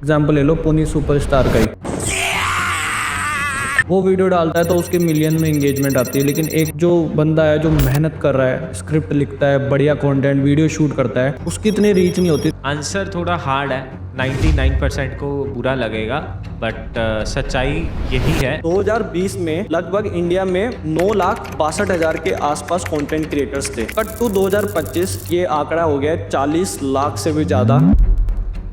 Example ले लो पुनी superstar का ही। वो वीडियो डालता है तो उसके मिलियन में एंगेजमेंट आती है, लेकिन एक जो बंदा है जो मेहनत कर रहा है, स्क्रिप्ट लिखता है, बढ़िया कंटेंट वीडियो शूट करता है, उसकी इतनी रीच नहीं होती। आंसर थोड़ा हार्ड है, 99% को बुरा लगेगा, बट सच्चाई यही है। 2020 में लगभग इंडिया में 9,62,000 के आसपास कंटेंट क्रिएटर्स थे। कट टू 2025 ये आंकड़ा हो गया है 40 लाख से भी ज़्यादा।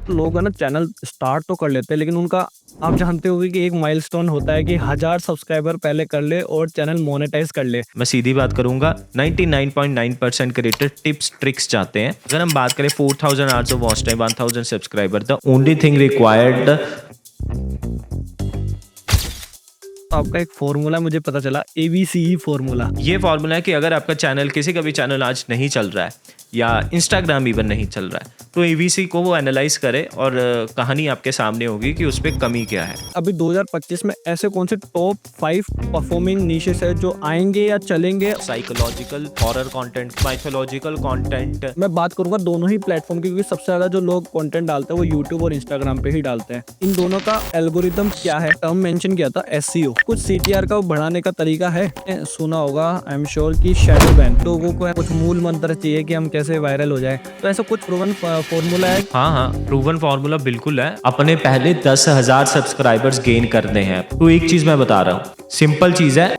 लोग है ना चैनल स्टार्ट तो कर लेते हैं, लेकिन उनका आप जानते होंगे कि एक माइलस्टोन होता है कि 1000 सब्सक्राइबर पहले कर ले और चैनल मोनेटाइज कर ले। मैं सीधी बात करूंगा, 99.9% क्रिएटर टिप्स ट्रिक्स चाहते हैं। अगर हम बात करें 4000 hours of watch time, 1000 subscriber, the only thing required. आपका एक फॉर्मूला मुझे पता चला, ABCE फॉर्मूला। ये फॉर्मूला है कि अगर आपका चैनल, किसी का भी चैनल आज नहीं चल रहा है या इंस्टाग्राम इवन नहीं चल रहा है, तो ABC को वो एनालाइज करे और कहानी आपके सामने होगी कि उस पर कमी क्या है। अभी 2025 में ऐसे कौन से टॉप 5 परफॉर्मिंग नीशेस है जो आएंगे या चलेंगे? Psychological, horror content, mythological content. मैं बात करूंगा दोनों ही प्लेटफॉर्म की, क्योंकि सबसे ज्यादा जो लोग कंटेंट डालते हैं वो यूट्यूब और इंस्टाग्राम पे ही डालते हैं। इन दोनों का एल्गोरिदम क्या है? टर्म मेंशन किया था SEO। कुछ CTR का बढ़ाने का तरीका है, सुना होगा आई एम श्योर कि शैडो बैन। लोगों को कुछ मूल मंत्र चाहिए कि हम कैसे वायरल हो जाए, तो ऐसा कुछ प्रूवन फॉर्मूला है। हाँ, प्रूवन फॉर्मूला बिल्कुल है। अपने पहले 10,000 सब्सक्राइबर्स गेन करने हैं, तो एक चीज मैं बता रहा हूँ, सिंपल चीज है।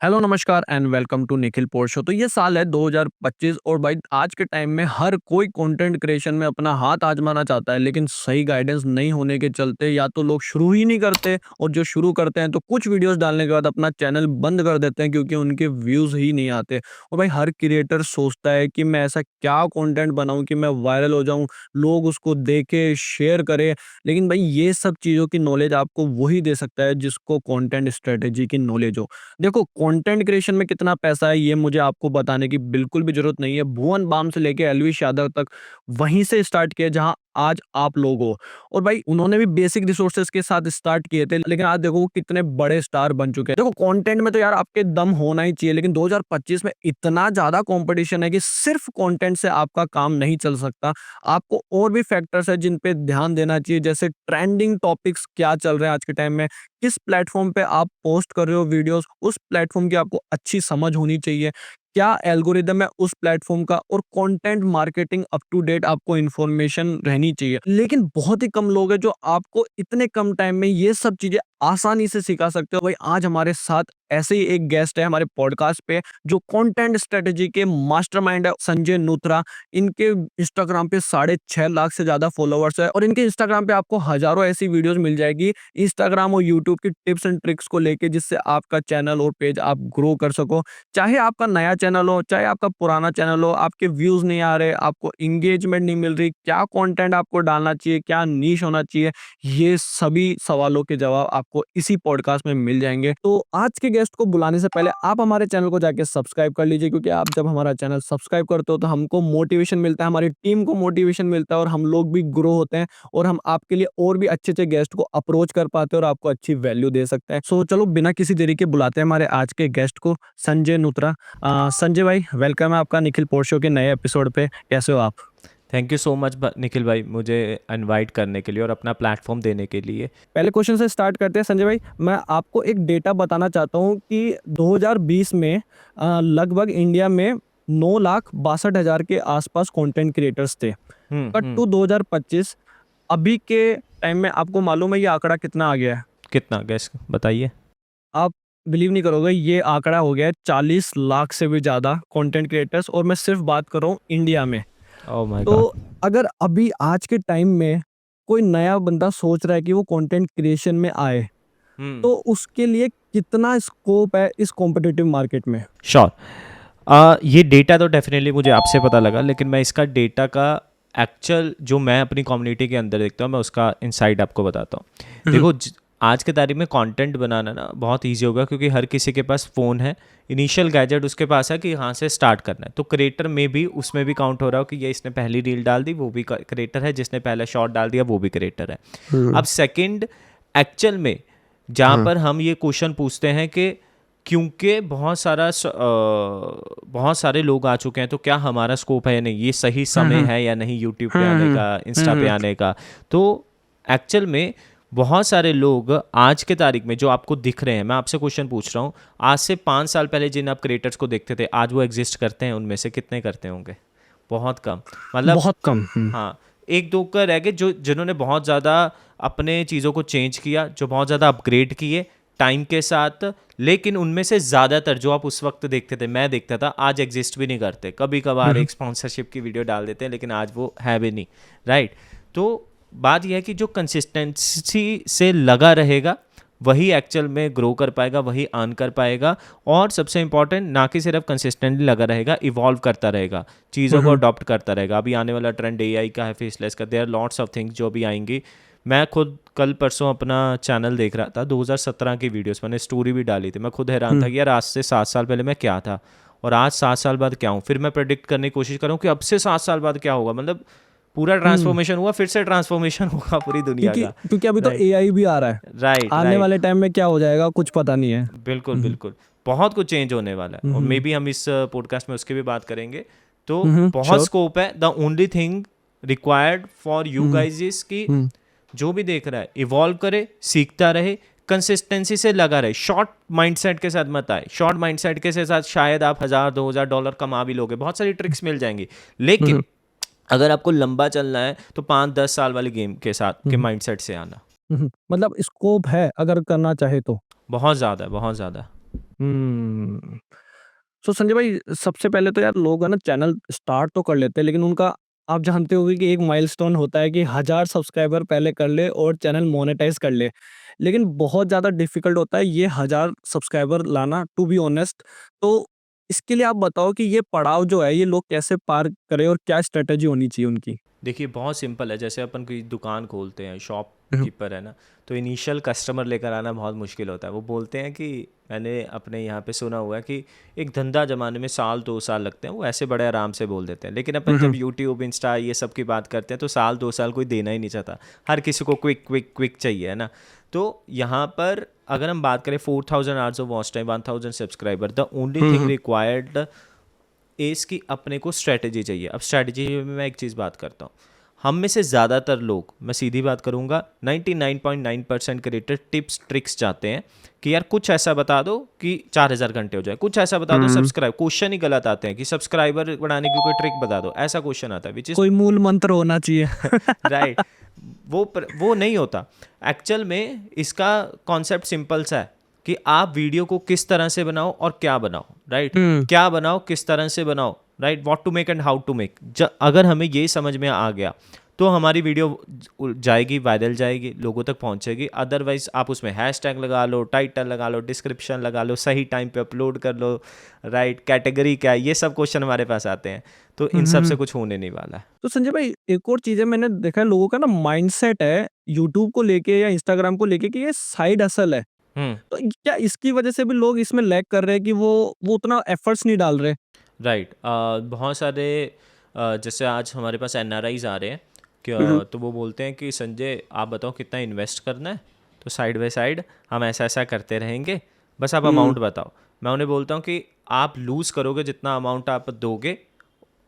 हेलो नमस्कार and welcome to Nikhil pod show. तो ये साल है 2025 और भाई आज के टाइम में हर कोई कंटेंट क्रिएशन में अपना हाथ आजमाना चाहता है, लेकिन सही गाइडेंस नहीं होने के चलते या तो लोग शुरू ही नहीं करते, और जो शुरू करते हैं तो कुछ वीडियोस डालने के बाद अपना चैनल बंद कर देते हैं क्योंकि उनके व्यूज ही नहीं आते। और भाई हर क्रिएटर सोचता है कि मैं ऐसा क्या कंटेंट बनाऊं कि मैं वायरल हो जाऊं, लोग उसको देखे शेयर करें। लेकिन भाई ये सब चीज़ों की नॉलेज आपको वही दे सकता है जिसको कंटेंट स्ट्रेटेजी की नॉलेज हो। देखो कंटेंट क्रिएशन में कितना पैसा है ये मुझे आपको बताने की बिल्कुल भी जरूरत नहीं है। भुवन बाम से लेके एलविश यादव तक वहीं से स्टार्ट किया जहां आज आप लोग हो। और भाई उन्होंने भी बेसिक रिसोर्सेज के साथ स्टार्ट किए थे, लेकिन आज देखो वो कितने बड़े स्टार बन चुके हैं। देखो कंटेंट में तो यार आपके दम होना ही चाहिए, लेकिन 2025 में इतना ज्यादा कंपटीशन है कि सिर्फ कंटेंट से आपका काम नहीं चल सकता। आपको और भी फैक्टर्स है जिन पे ध्यान देना चाहिए, जैसे ट्रेंडिंग टॉपिक्स क्या चल रहे हैं आज के टाइम में, किस प्लेटफॉर्म पे आप पोस्ट कर रहे हो वीडियोस, उस प्लेटफॉर्म की आपको अच्छी समझ होनी चाहिए, क्या एल्गोरिदम है उस प्लेटफॉर्म का, और content marketing up to date आपको इन्फॉर्मेशन रहनी चाहिए। लेकिन बहुत ही कम लोग हैं जो आपको इतने कम टाइम में ये सब चीजें आसानी से सिखा सकते हो। भाई आज हमारे साथ ऐसे ही एक गेस्ट है हमारे पॉडकास्ट पे जो कंटेंट स्ट्रेटेजी के मास्टरमाइंड है, संजय नूत्रा। इनके इंस्टाग्राम पे 6.5 लाख से ज्यादा फॉलोअर्स है, और इनके इंस्टाग्राम पे आपको हजारों ऐसी वीडियोस मिल जाएगी इंस्टाग्राम और यूट्यूब की टिप्स एंड ट्रिक्स को लेके, जिससे आपका चैनल और पेज आप ग्रो कर सको। चाहे आपका नया चैनल हो, चाहे आपका पुराना चैनल हो, आपके व्यूज नहीं आ रहे, आपको इंगेजमेंट नहीं मिल रही, क्या कंटेंट आपको डालना चाहिए, क्या नीश होना चाहिए, ये सभी सवालों के जवाब आपको इसी पॉडकास्ट में मिल जाएंगे। तो आज के गेस्ट को बुलाने से पहले आप हमारे चैनल को जाके सब्सक्राइब कर लीजिए, क्योंकि आप जब हमारा चैनल सब्सक्राइब करते हो तो हमको मोटिवेशन मिलता है, हमारी टीम को मोटिवेशन मिलता है, और हम लोग भी ग्रो होते हैं, और हम आपके लिए और भी अच्छे अच्छे गेस्ट को अप्रोच कर पाते हैं और आपको अच्छी वैल्यू दे सकते हैं। सो चलो बिना किसी देरी के बुलाते हैं हमारे आज के गेस्ट को, संजय नूत्रा। संजय भाई वेलकम है आपका निखिल पोर शो के नए एपिसोड पे। कैसे हो आप? Thank you so much Nikhil भाई, मुझे इनवाइट करने के लिए और अपना प्लेटफॉर्म देने के लिए। पहले क्वेश्चन से स्टार्ट करते हैं संजय भाई। मैं आपको एक डेटा बताना चाहता हूँ कि 2020 में लगभग इंडिया में 9,62,000 के आसपास कंटेंट क्रिएटर्स थे। कट टू 2025 अभी के टाइम में आपको मालूम है ये आंकड़ा कितना आ गया है? कितना, गैस बताइए। आप बिलीव नहीं करोगे, ये आंकड़ा हो गया है 40 लाख से भी ज़्यादा कंटेंट क्रिएटर्स, और मैं सिर्फ बात कर रहा हूँ इंडिया में। ओह माय तो गॉड। अगर अभी आज के टाइम में कोई नया बंदा सोच रहा है कि वो कंटेंट क्रिएशन में आए, तो उसके लिए कितना स्कोप है इस कॉम्पिटिटिव मार्केट में? श्योर। ये डेटा तो डेफिनेटली मुझे आपसे पता लगा, लेकिन मैं इसका डेटा का एक्चुअल जो मैं अपनी कम्युनिटी के अंदर देखता हूँ, मैं उसका इनसाइट आपको बताता हूँ। देखो, आज के तारीख में कंटेंट बनाना ना बहुत इजी होगा, क्योंकि हर किसी के पास फ़ोन है, इनिशियल गैजेट उसके पास है कि यहाँ से स्टार्ट करना है। तो क्रिएटर में भी उसमें भी काउंट हो रहा हो कि ये इसने पहली रील डाल दी, वो भी क्रिएटर है, जिसने पहला शॉट डाल दिया वो भी क्रिएटर है। अब सेकंड, एक्चुअल में जहाँ पर हम ये क्वेश्चन पूछते हैं कि क्योंकि बहुत सारे लोग आ चुके हैं, तो क्या हमारा स्कोप है या नहीं, ये सही समय है या नहीं यूट्यूब पे आने का, इंस्टा पे आने का। तो एक्चुअल में बहुत सारे लोग आज के तारीख में जो आपको दिख रहे हैं, मैं आपसे क्वेश्चन पूछ रहा हूँ, आज से 5 साल पहले जिन आप क्रिएटर्स को देखते थे, आज वो एग्जिस्ट करते हैं? उनमें से कितने करते होंगे? बहुत कम। मतलब बहुत कम। हाँ, एक दो का रह गए जो जिन्होंने बहुत ज़्यादा अपने चीज़ों को चेंज किया, जो बहुत ज़्यादा अपग्रेड किए टाइम के साथ। लेकिन उनमें से ज़्यादातर जो आप उस वक्त देखते थे, मैं देखता था, आज एग्जिस्ट भी नहीं करते। कभी कभार एक स्पॉन्सरशिप की वीडियो डाल देते हैं, लेकिन आज वो है भी नहीं, राइट। तो बात यह है कि जो कंसिस्टेंसी से लगा रहेगा वही एक्चुअल में ग्रो कर पाएगा, वही अर्न कर पाएगा। और सबसे इंपॉर्टेंट, ना कि सिर्फ कंसिस्टेंटली लगा रहेगा, इवॉल्व करता रहेगा, चीज़ों को अडॉप्ट करता रहेगा। अभी आने वाला ट्रेंड एआई का है, फेसलेस का, there are lots of things जो अभी आएंगी। मैं खुद कल परसों अपना चैनल देख रहा था, 2017 की वीडियोस, मैंने स्टोरी भी डाली थी। मैं खुद हैरान था कि यार आज से 7 साल पहले मैं क्या था और आज 7 साल बाद क्या हूँ। फिर मैं प्रेडिक्ट करने की कोशिश कर रहा हूँ कि अब से 7 साल बाद क्या होगा। मतलब पूरा ट्रांसफॉर्मेशन हुआ, फिर से ट्रांसफॉर्मेशन होगा पूरी दुनिया का। क्योंकि अभी तो राइट एआई भी आ रहा है, राइट आने राइट वाले टाइम में क्या हो जाएगा कुछ पता नहीं है। बिल्कुल बिल्कुल, बहुत कुछ चेंज होने वाला है, और मे बी हम इस पॉडकास्ट में उसकी भी बात करेंगे। तो बहुत श्योर। स्कोप है। The only thing required for you guys is कि जो भी देख रहा है इवॉल्व करे, सीखता रहे, कंसिस्टेंसी से लगा रहे। शॉर्ट माइंडसेट के साथ मत आए। शॉर्ट माइंडसेट के साथ शायद आप $1000-2000 कमा भी लोगे, बहुत सारी ट्रिक्स मिल जाएंगी। लेकिन अगर आपको लंबा चलना है तो 5-10 साल वाली गेम के साथ के माइंडसेट से आना। मतलब स्कोप है अगर करना चाहे तो। बहुत ज़्यादा है, बहुत ज़्यादा। हम्म। तो संजय भाई, सबसे पहले तो यार लोग है ना चैनल स्टार्ट तो कर लेते हैं, लेकिन उनका आप जानते होंगे कि एक माइलस्टोन होता है कि 1000 सब्सक्राइबर पहले कर ले और चैनल मोनेटाइज कर ले। लेकिन बहुत ज़्यादा डिफिकल्ट होता है ये 1000 सब्सक्राइबर लाना, टू बी ऑनेस्ट। तो इसके लिए आप बताओ कि ये पड़ाव जो है ये लोग कैसे पार करें और क्या स्ट्रेटेजी होनी चाहिए उनकी? देखिए बहुत सिंपल है। जैसे अपन कोई दुकान खोलते हैं, शॉप हम्म, कीपर है ना, तो इनिशियल कस्टमर लेकर आना बहुत मुश्किल होता है। वो बोलते हैं कि मैंने अपने यहाँ पे सुना हुआ है कि एक धंधा जमाने में 1-2 साल लगते हैं, वो ऐसे बड़े आराम से बोल देते हैं। लेकिन अपन जब यूट्यूब, इंस्टा ये सब की बात करते हैं तो 1-2 साल कोई देना ही नहीं चाहता। हर किसी को क्विक क्विक क्विक चाहिए, है ना। तो यहाँ पर अगर हम बात करें 4000 hours of watch time, 1000 subscriber, the only thing required इस की अपने को स्ट्रैटेजी चाहिए। अब स्ट्रैटेजी में मैं एक चीज़ बात करता हूँ, हम में से ज़्यादातर लोग, मैं सीधी बात करूँगा, 99.9% क्रिएटर टिप्स ट्रिक्स चाहते हैं कि यार कुछ ऐसा बता दो कि 4000 घंटे हो जाए, कुछ ऐसा बता दो सब्सक्राइब। क्वेश्चन ही गलत आते हैं कि सब्सक्राइबर बढ़ाने की कोई ट्रिक बता दो, ऐसा क्वेश्चन आता है, विच इज़ कोई मूल मंत्र होना चाहिए। राइट। वो नहीं होता। एक्चुअल में इसका कॉन्सेप्ट सिंपल सा है कि आप वीडियो को किस तरह से बनाओ और क्या बनाओ, राइट। क्या बनाओ, किस तरह से बनाओ, right. What to make and how to make. अगर हमें ये समझ में आ गया तो हमारी वीडियो जाएगी, वायरल जाएगी, लोगों तक पहुंचेगी। अदरवाइज आप उसमें हैशटैग लगा लो, टाइटल लगा लो, डिस्क्रिप्शन लगा लो, सही टाइम पे अपलोड कर लो, राइट। कैटेगरी क्या है, ये सब क्वेश्चन हमारे पास आते हैं, तो इन सब से कुछ होने नहीं वाला है। तो संजय भाई, एक और चीज़ है, मैंने देखा है लोगों का ना माइंडसेट है यूट्यूब को लेके या इंस्टाग्राम को लेके कि ये साइड हसल है। हम्म तो क्या इसकी वजह से भी लोग इसमें लैग कर रहे हैं कि वो उतना एफर्ट्स नहीं डाल रहे? राइट। बहुत सारे जैसे आज हमारे पास एनआरआईज आ रहे हैं क्या, तो वो बोलते हैं कि संजय आप बताओ कितना इन्वेस्ट करना है, तो साइड बाय साइड हम ऐसा ऐसा करते रहेंगे, बस आप अमाउंट बताओ। मैं उन्हें बोलता हूँ कि आप लूज़ करोगे जितना अमाउंट आप दोगे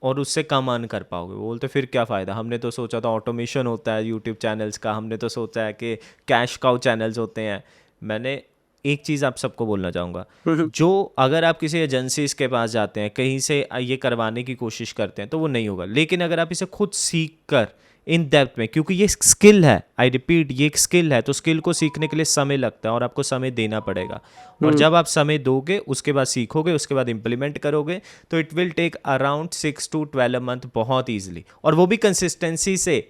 और उससे कम अर्न कर पाओगे। वो बोलते फिर क्या फ़ायदा, हमने तो सोचा था ऑटोमेशन होता है यूट्यूब चैनल्स का, हमने तो सोचा है कि कैश काउ चैनल्स होते हैं। मैंने एक चीज़ आप सबको बोलना चाहूँगा, जो अगर आप किसी एजेंसीज के पास जाते हैं, कहीं से ये करवाने की कोशिश करते हैं, तो वो नहीं होगा। लेकिन अगर आप इसे खुद सीख कर इन डेप्थ में, क्योंकि ये स्किल है, आई रिपीट ये एक स्किल है, तो स्किल को सीखने के लिए समय लगता है और आपको समय देना पड़ेगा। और जब आप समय दोगे, उसके बाद सीखोगे, उसके बाद इम्प्लीमेंट करोगे, तो it will take around 6 to 12 month बहुत ईजिली, और वो भी कंसिस्टेंसी से।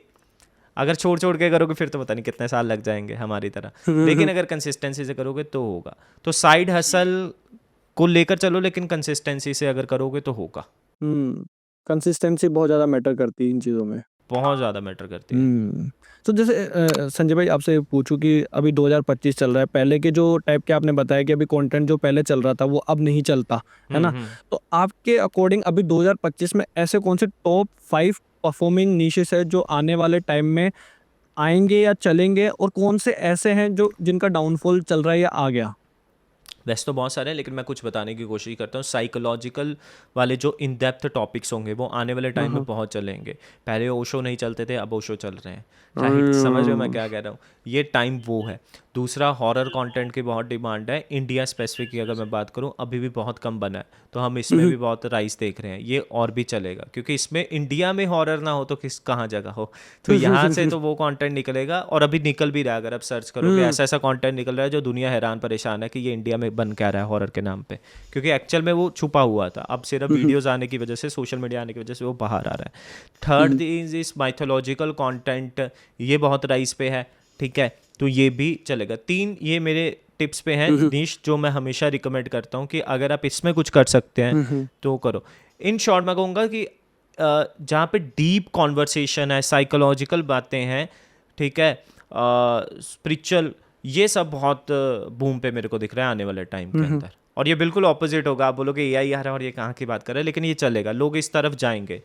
अगर छोड़ छोड़ के करोगे फिर तो पता नहीं कितने साल लग जाएंगे हमारी तरह, लेकिन अगर कंसिस्टेंसी से करोगे तो होगा। तो साइड हसल को लेकर चलो, लेकिन कंसिस्टेंसी से अगर करोगे तो होगा। कंसिस्टेंसी बहुत ज़्यादा मैटर करती है इन चीज़ों में। बहुत ज़्यादा मैटर करती है। तो जैसे संजय भाई, आपसे पूछूं कि अभी 2025 चल रहा है, पहले के जो टाइप के आपने बताया कि अभी कंटेंट जो पहले चल रहा था वो अब नहीं चलता है ना। तो आपके अकॉर्डिंग अभी 2025 में ऐसे कौन से टॉप 5 परफॉर्मिंग नीशेस है जो आने वाले टाइम में आएंगे या चलेंगे, और कौन से ऐसे हैं जो जिनका डाउनफॉल चल रहा है या आ गया? वैसे तो बहुत सारे हैं, लेकिन मैं कुछ बताने की कोशिश करता हूँ। साइकोलॉजिकल वाले जो इन डेप्थ टॉपिक्स होंगे वो आने वाले टाइम में बहुत चलेंगे। पहले ओशो नहीं चलते थे, अब ओशो चल रहे हैं, राइट? समझ रहे हो मैं क्या कह रहा हूँ? ये टाइम वो है। दूसरा, हॉरर कंटेंट की बहुत डिमांड है। इंडिया स्पेसिफिक की अगर मैं बात करूँ, अभी भी बहुत कम बना है, तो हम इसमें भी बहुत राइस देख रहे हैं। ये और भी चलेगा, क्योंकि इसमें इंडिया में हॉरर ना हो तो किस कहाँ जगह हो, तो यहाँ से तो वो कंटेंट निकलेगा, और अभी निकल भी रहा है। अगर आप सर्च करोगे, ऐसा ऐसा कंटेंट निकल रहा है जो दुनिया हैरान परेशान है कि ये इंडिया में बन क्या रहा है हॉरर के नाम पे, क्योंकि एक्चुअल में वो छुपा हुआ था। अब सिर्फ वीडियोस आने की वजह से, सोशल मीडिया आने की वजह से वो बाहर आ रहा है। थर्ड इज इस माइथोलॉजिकल कंटेंट, ये बहुत राइस पे है, ठीक है, तो ये भी चलेगा। 3 ये मेरे टिप्स पे हैं निश, जो मैं हमेशा रिकमेंड करता हूँ कि अगर आप इसमें कुछ कर सकते हैं तो करो। इन शॉर्ट मैं कहूँगा कि जहाँ पे डीप कॉन्वर्सेशन है, साइकोलॉजिकल बातें हैं, ठीक है, स्पिरिचुअल, ये सब बहुत बूम पे मेरे को दिख रहा है आने वाले टाइम के अंदर। और ये बिल्कुल ऑपोजिट होगा, आप बोलोगे एआई आ रहा है और ये कहाँ की बात कर रहा है, लेकिन ये चलेगा, लोग इस तरफ जाएंगे।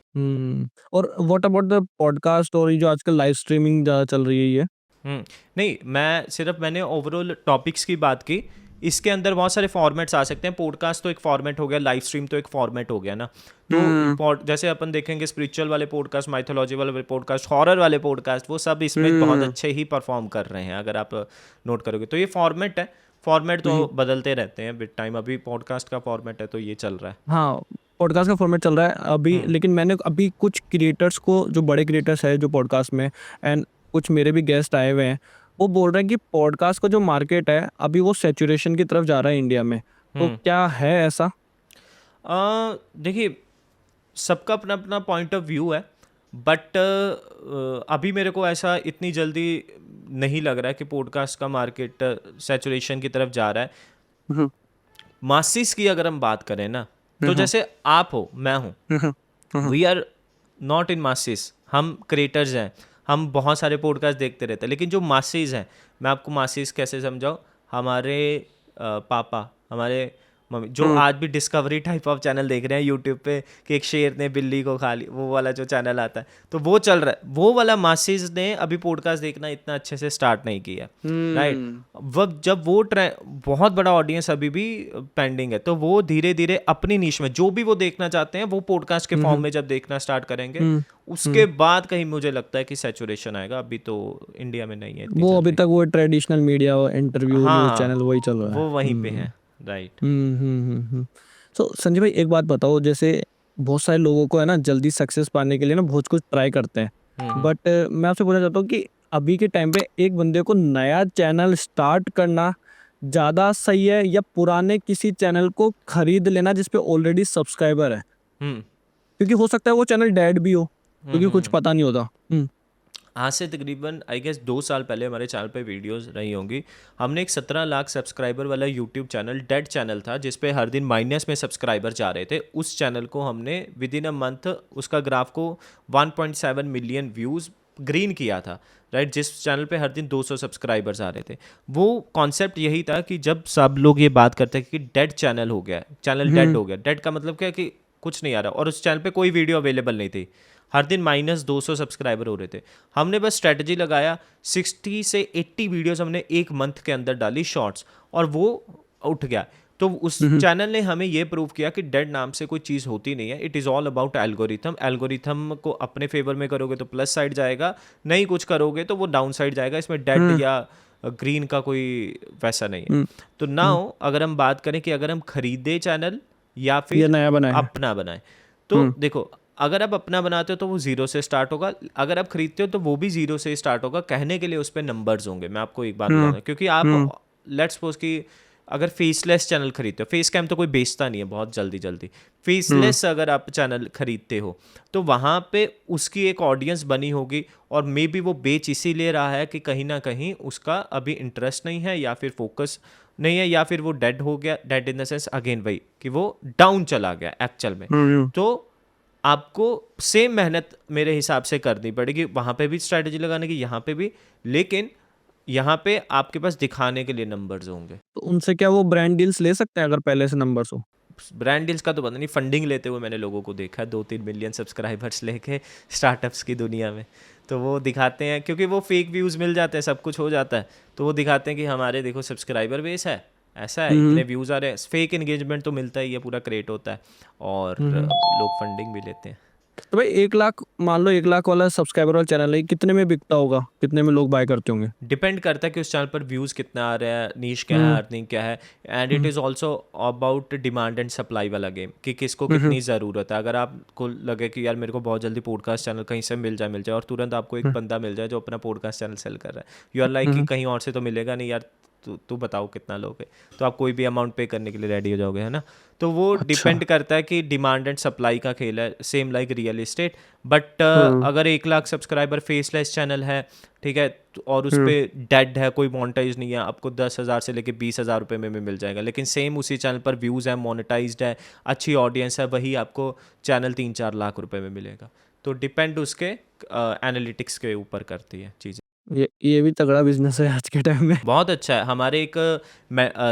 और व्हाट अबाउट द पॉडकास्ट और ये जो आजकल लाइव स्ट्रीमिंग ज़्यादा चल रही है ये? नहीं, मैंने ओवरऑल टॉपिक्स की बात की। इसके अंदर बहुत सारे फॉर्मेट्स आ सकते हैं। पॉडकास्ट तो एक फॉर्मेट हो गया, लाइव स्ट्रीम तो एक फॉर्मेट हो गया ना। तो जैसे अपन देखेंगे स्पिरिचुअल वाले पॉडकास्ट, माइथोलॉजी वाले पॉडकास्ट, हॉरर वाले पॉडकास्ट, वो सब इसमें बहुत अच्छे ही परफॉर्म कर रहे हैं, अगर आप नोट करोगे तो। ये फॉर्मेट है, फॉर्मेट तो बदलते रहते हैं विद टाइम। अभी पॉडकास्ट का फॉर्मेट है तो ये चल रहा है। हाँ, पॉडकास्ट का फॉर्मेट चल रहा है अभी, लेकिन मैंने अभी कुछ क्रिएटर्स को, जो बड़े क्रिएटर्स हैं जो पॉडकास्ट में, एंड कुछ मेरे भी गेस्ट आए हुए हैं, वो बोल रहे हैं कि पॉडकास्ट का जो मार्केट है अभी वो सैचुरेशन की तरफ जा रहा है इंडिया में। तो क्या है ऐसा? देखिए, सबका अपना अपना पॉइंट ऑफ व्यू है, बट अभी मेरे को ऐसा इतनी जल्दी नहीं लग रहा है कि पॉडकास्ट का मार्केट सैचुरेशन की तरफ जा रहा है। मासिस की अगर हम बात करें ना, तो जैसे आप हो, मैं हूँ, we are not in masses, हम क्रिएटर्स हैं, हम बहुत सारे पॉडकास्ट देखते रहते हैं। लेकिन जो मासिस हैं, मैं आपको मासिस कैसे समझाऊँ, हमारे पापा, हमारे मम्मी, जो आज भी डिस्कवरी टाइप ऑफ चैनल देख रहे हैं यूट्यूब पे, कि एक शेर ने बिल्ली को खा ली, वो वाला जो चैनल आता है, तो वो चल रहा है। वो वाला मासिस ने अभी पॉडकास्ट देखना इतना अच्छे से स्टार्ट नहीं किया, राइट? वो जब वो बहुत बड़ा ऑडियंस अभी भी पेंडिंग है, तो वो धीरे धीरे अपनी नीश में जो भी वो देखना चाहते हैं, वो पॉडकास्ट के फॉर्म में जब देखना स्टार्ट करेंगे, उसके बाद कहीं मुझे लगता है कि सैचुरेशन आएगा। अभी तो इंडिया में नहीं है इतनी वो अभी जल्दी। तक वो ट्रेडिशनल मीडिया और इंटरव्यू न्यूज़ चैनल वही चल रहा है। वो वहीं पे है, राइट। सो संजय भाई, एक बात बताओ, जैसे बहुत सारे लोगों को है ना जल्दी सक्सेस पाने के लिए ना बहुत कुछ ट्राई करते हैं, बट मैं आपसे पूछना चाहता हूँ कि अभी के टाइम पे एक बंदे को नया चैनल स्टार्ट करना ज़्यादा सही है, या पुराने किसी चैनल को खरीद लेना जिसपे ऑलरेडी सब्सक्राइबर है? क्योंकि हो सकता है वो चैनल डेड भी हो, क्योंकि कुछ पता नहीं होता। आज से तकरीबन आई गेस 2 साल पहले हमारे चैनल पे वीडियोस रही होंगी। हमने एक 17 लाख सब्सक्राइबर वाला यूट्यूब चैनल, डेड चैनल था, जिस पे हर दिन माइनस में सब्सक्राइबर जा रहे थे। उस चैनल को हमने विद इन अ मंथ, उसका ग्राफ को 1.7 मिलियन व्यूज़ ग्रीन किया था, राइट? जिस चैनल पे हर दिन 200 सब्सक्राइबर्स आ रहे थे। वो कॉन्सेप्ट यही था कि जब सब लोग ये बात करते हैं कि डेड चैनल हो गया, चैनल डेड हो गया, डेड का मतलब क्या है कि कुछ नहीं आ रहा, और उस चैनल पे कोई वीडियो अवेलेबल नहीं थी, हर दिन -200 सब्सक्राइबर हो रहे थे। हमने बस स्ट्रेटजी लगाया, 60 से 80 वीडियोस हमने एक मंथ के अंदर डाली, शॉर्ट्स, और वो उठ गया। तो उस चैनल ने हमें ये प्रूव किया कि डेड नाम से कोई चीज़ होती नहीं है। It is all about algorithm. Algorithm को अपने फेवर में करोगे तो प्लस साइड जाएगा, नहीं कुछ करोगे तो वो डाउन साइड जाएगा। इसमें डेड या ग्रीन का कोई वैसा नहीं है। तो नाउ अगर हम बात करें कि अगर हम खरीदे चैनल या फिर नया बनाए, अपना बनाए, तो देखो, अगर आप अपना बनाते हो तो वो 0 से स्टार्ट होगा, अगर आप खरीदते हो तो वो भी 0 से स्टार्ट होगा। कहने के लिए उस पर नंबर्स होंगे। मैं आपको एक बात बताऊंगा, क्योंकि आप लेट्स सपोज कि अगर फेसलेस चैनल खरीदते हो, फेस कैम तो कोई बेचता नहीं है बहुत जल्दी, फेसलेस अगर आप चैनल खरीदते हो तो वहाँ पे उसकी एक ऑडियंस बनी होगी, और मे बी वो बेच इसीलिए रहा है कि कहीं ना कहीं उसका अभी इंटरेस्ट नहीं है, या फिर फोकस नहीं है, या फिर वो डेड हो गया। Dead in the sense again वही कि वो डाउन चला गया एक्चुअल में। तो आपको सेम मेहनत मेरे हिसाब से करनी पड़ेगी, वहाँ पे भी स्ट्रैटेजी लगाने की, यहाँ पे भी, लेकिन यहाँ पे आपके पास दिखाने के लिए नंबर्स होंगे। तो उनसे क्या वो ब्रांड डील्स ले सकते हैं अगर पहले से नंबर्स हो? ब्रांड डील्स का तो पता नहीं, फंडिंग लेते हुए मैंने लोगों को देखा है, 2-3 मिलियन सब्सक्राइबर्स लेके स्टार्टअप्स की दुनिया में। तो वो दिखाते हैं, क्योंकि वो फेक व्यूज़ मिल जाते हैं, सब कुछ हो जाता है, तो वो दिखाते हैं कि हमारे देखो सब्सक्राइबर बेस है, ऐसा है, इतने व्यूज़ आ रहे हैं, फेक एंगेजमेंट तो मिलता ही है, पूरा क्रिएट होता है और लोग फंडिंग भी लेते हैं। तो भाई 1 लाख, मान लो 1 लाख वाला सब्सक्राइबर वाला चैनल है, कितने में बिकता होगा, कितने में लोग बाय करते होंगे? डिपेंड करता है कि उस चैनल पर व्यूज़ कितना आ रहा है, नीश क्या है, अर्निंग क्या है, and it is also about demand and supply वाला गेम कि किसको कितनी ज़रूरत है। अगर आपको लगे कि यार मेरे को बहुत जल्दी पॉडकास्ट चैनल कहीं से मिल जाए और तुरंत आपको एक बंदा मिल जाए जो अपना पॉडकास्ट चैनल सेल कर रहा है, यू आर लाइक कि कहीं और से तो मिलेगा नहीं यार, तू बताओ कितना लोगे, तो आप कोई भी अमाउंट पे करने के लिए रेडी हो जाओगे, है ना। तो वो डिपेंड करता है कि डिमांड एंड सप्लाई का खेल है, same like real estate. But अगर 1 लाख सब्सक्राइबर फेसलेस चैनल है, ठीक है, और उस पर डेड है, कोई मोनेटाइज नहीं है, आपको 10,000 से लेके 20,000 रुपये में मिल जाएगा। लेकिन सेम उसी चैनल पर व्यूज़ है, मोनेटाइज्ड है, अच्छी ऑडियंस है, वही आपको चैनल 3-4 लाख रुपए में मिलेगा। तो डिपेंड उसके एनालिटिक्स के ऊपर करती है चीज़ें। ये भी तगड़ा बिजनेस है आज के टाइम में। बहुत अच्छा है। हमारे एक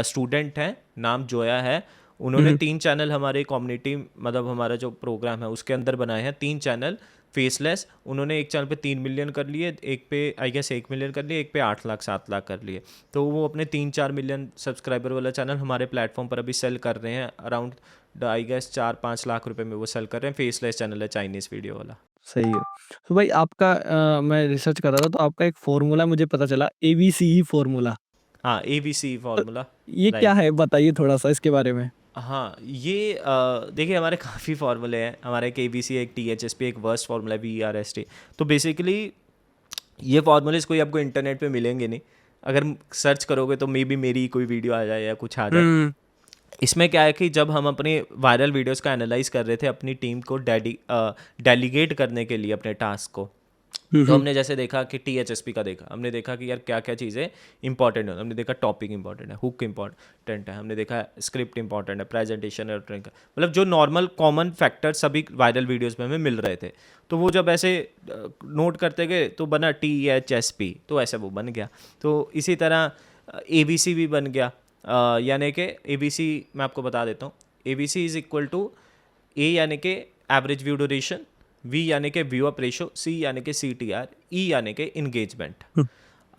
स्टूडेंट हैं, नाम जोया है, उन्होंने 3 चैनल हमारे कम्युनिटी, मतलब हमारा जो प्रोग्राम है उसके अंदर बनाए हैं, 3 चैनल फेसलेस। उन्होंने एक चैनल पे 3 मिलियन कर लिए, एक पे आई गेस 1 मिलियन कर लिए, एक पे 8 लाख 7 लाख कर लिए। तो वो अपने 3-4 मिलियन सब्सक्राइबर वाला चैनल हमारे प्लेटफॉर्म पर अभी सेल कर रहे हैं, अराउंड आई गेस 4-5 लाख रुपए में वो सेल कर रहे हैं। फेसलेस चैनल है, चाइनीज़ वीडियो वाला। सही है। तो भाई आपका मैं रिसर्च कर रहा था तो आपका एक फ़ॉर्मूला मुझे पता चला, एबीसीई फ़ॉर्मूला। हाँ, ABC फार्मूला, ये क्या राइट। है? बताइए थोड़ा-सा इसके बारे में। हाँ, ये देखिए हमारे काफ़ी फार्मूले हैं। हमारे एक ABC, एक THSP, एक वर्स्ट फार्मूला है VRST। तो बेसिकली ये फार्मूलेज कोई आपको इंटरनेट पे मिलेंगे नहीं। अगर सर्च करोगे तो मे बी मेरी कोई वीडियो आ जाए या कुछ आ जाए। हुँ, इसमें क्या है कि जब हम अपने वायरल वीडियोस का एनालाइज कर रहे थे अपनी टीम को डेलीगेट करने के लिए अपने टास्क को, तो हमने जैसे देखा कि THSP का देखा, हमने देखा कि यार क्या क्या चीज़ें इंपॉर्टेंट है, हमने देखा टॉपिक इंपॉर्टेंट है, हुक इंपॉर्टेंट है, हमने देखा स्क्रिप्ट इंपॉर्टेंट है, प्रेजेंटेशन और मतलब जो नॉर्मल कॉमन फैक्टर सभी वायरल वीडियोस में हमें मिल रहे थे। तो वो जब ऐसे नोट करते गए तो बना THSP, तो ऐसे वो बन गया। तो इसी तरह ABC भी बन गया। यानी कि ABC मैं आपको बता देता हूँ, ABC is equal to A यानी कि एवरेज व्यू ड्यूरेशन, V यानी कि व्यू अप रेशो, C यानी कि CTR, E यानी कि इंगेजमेंट।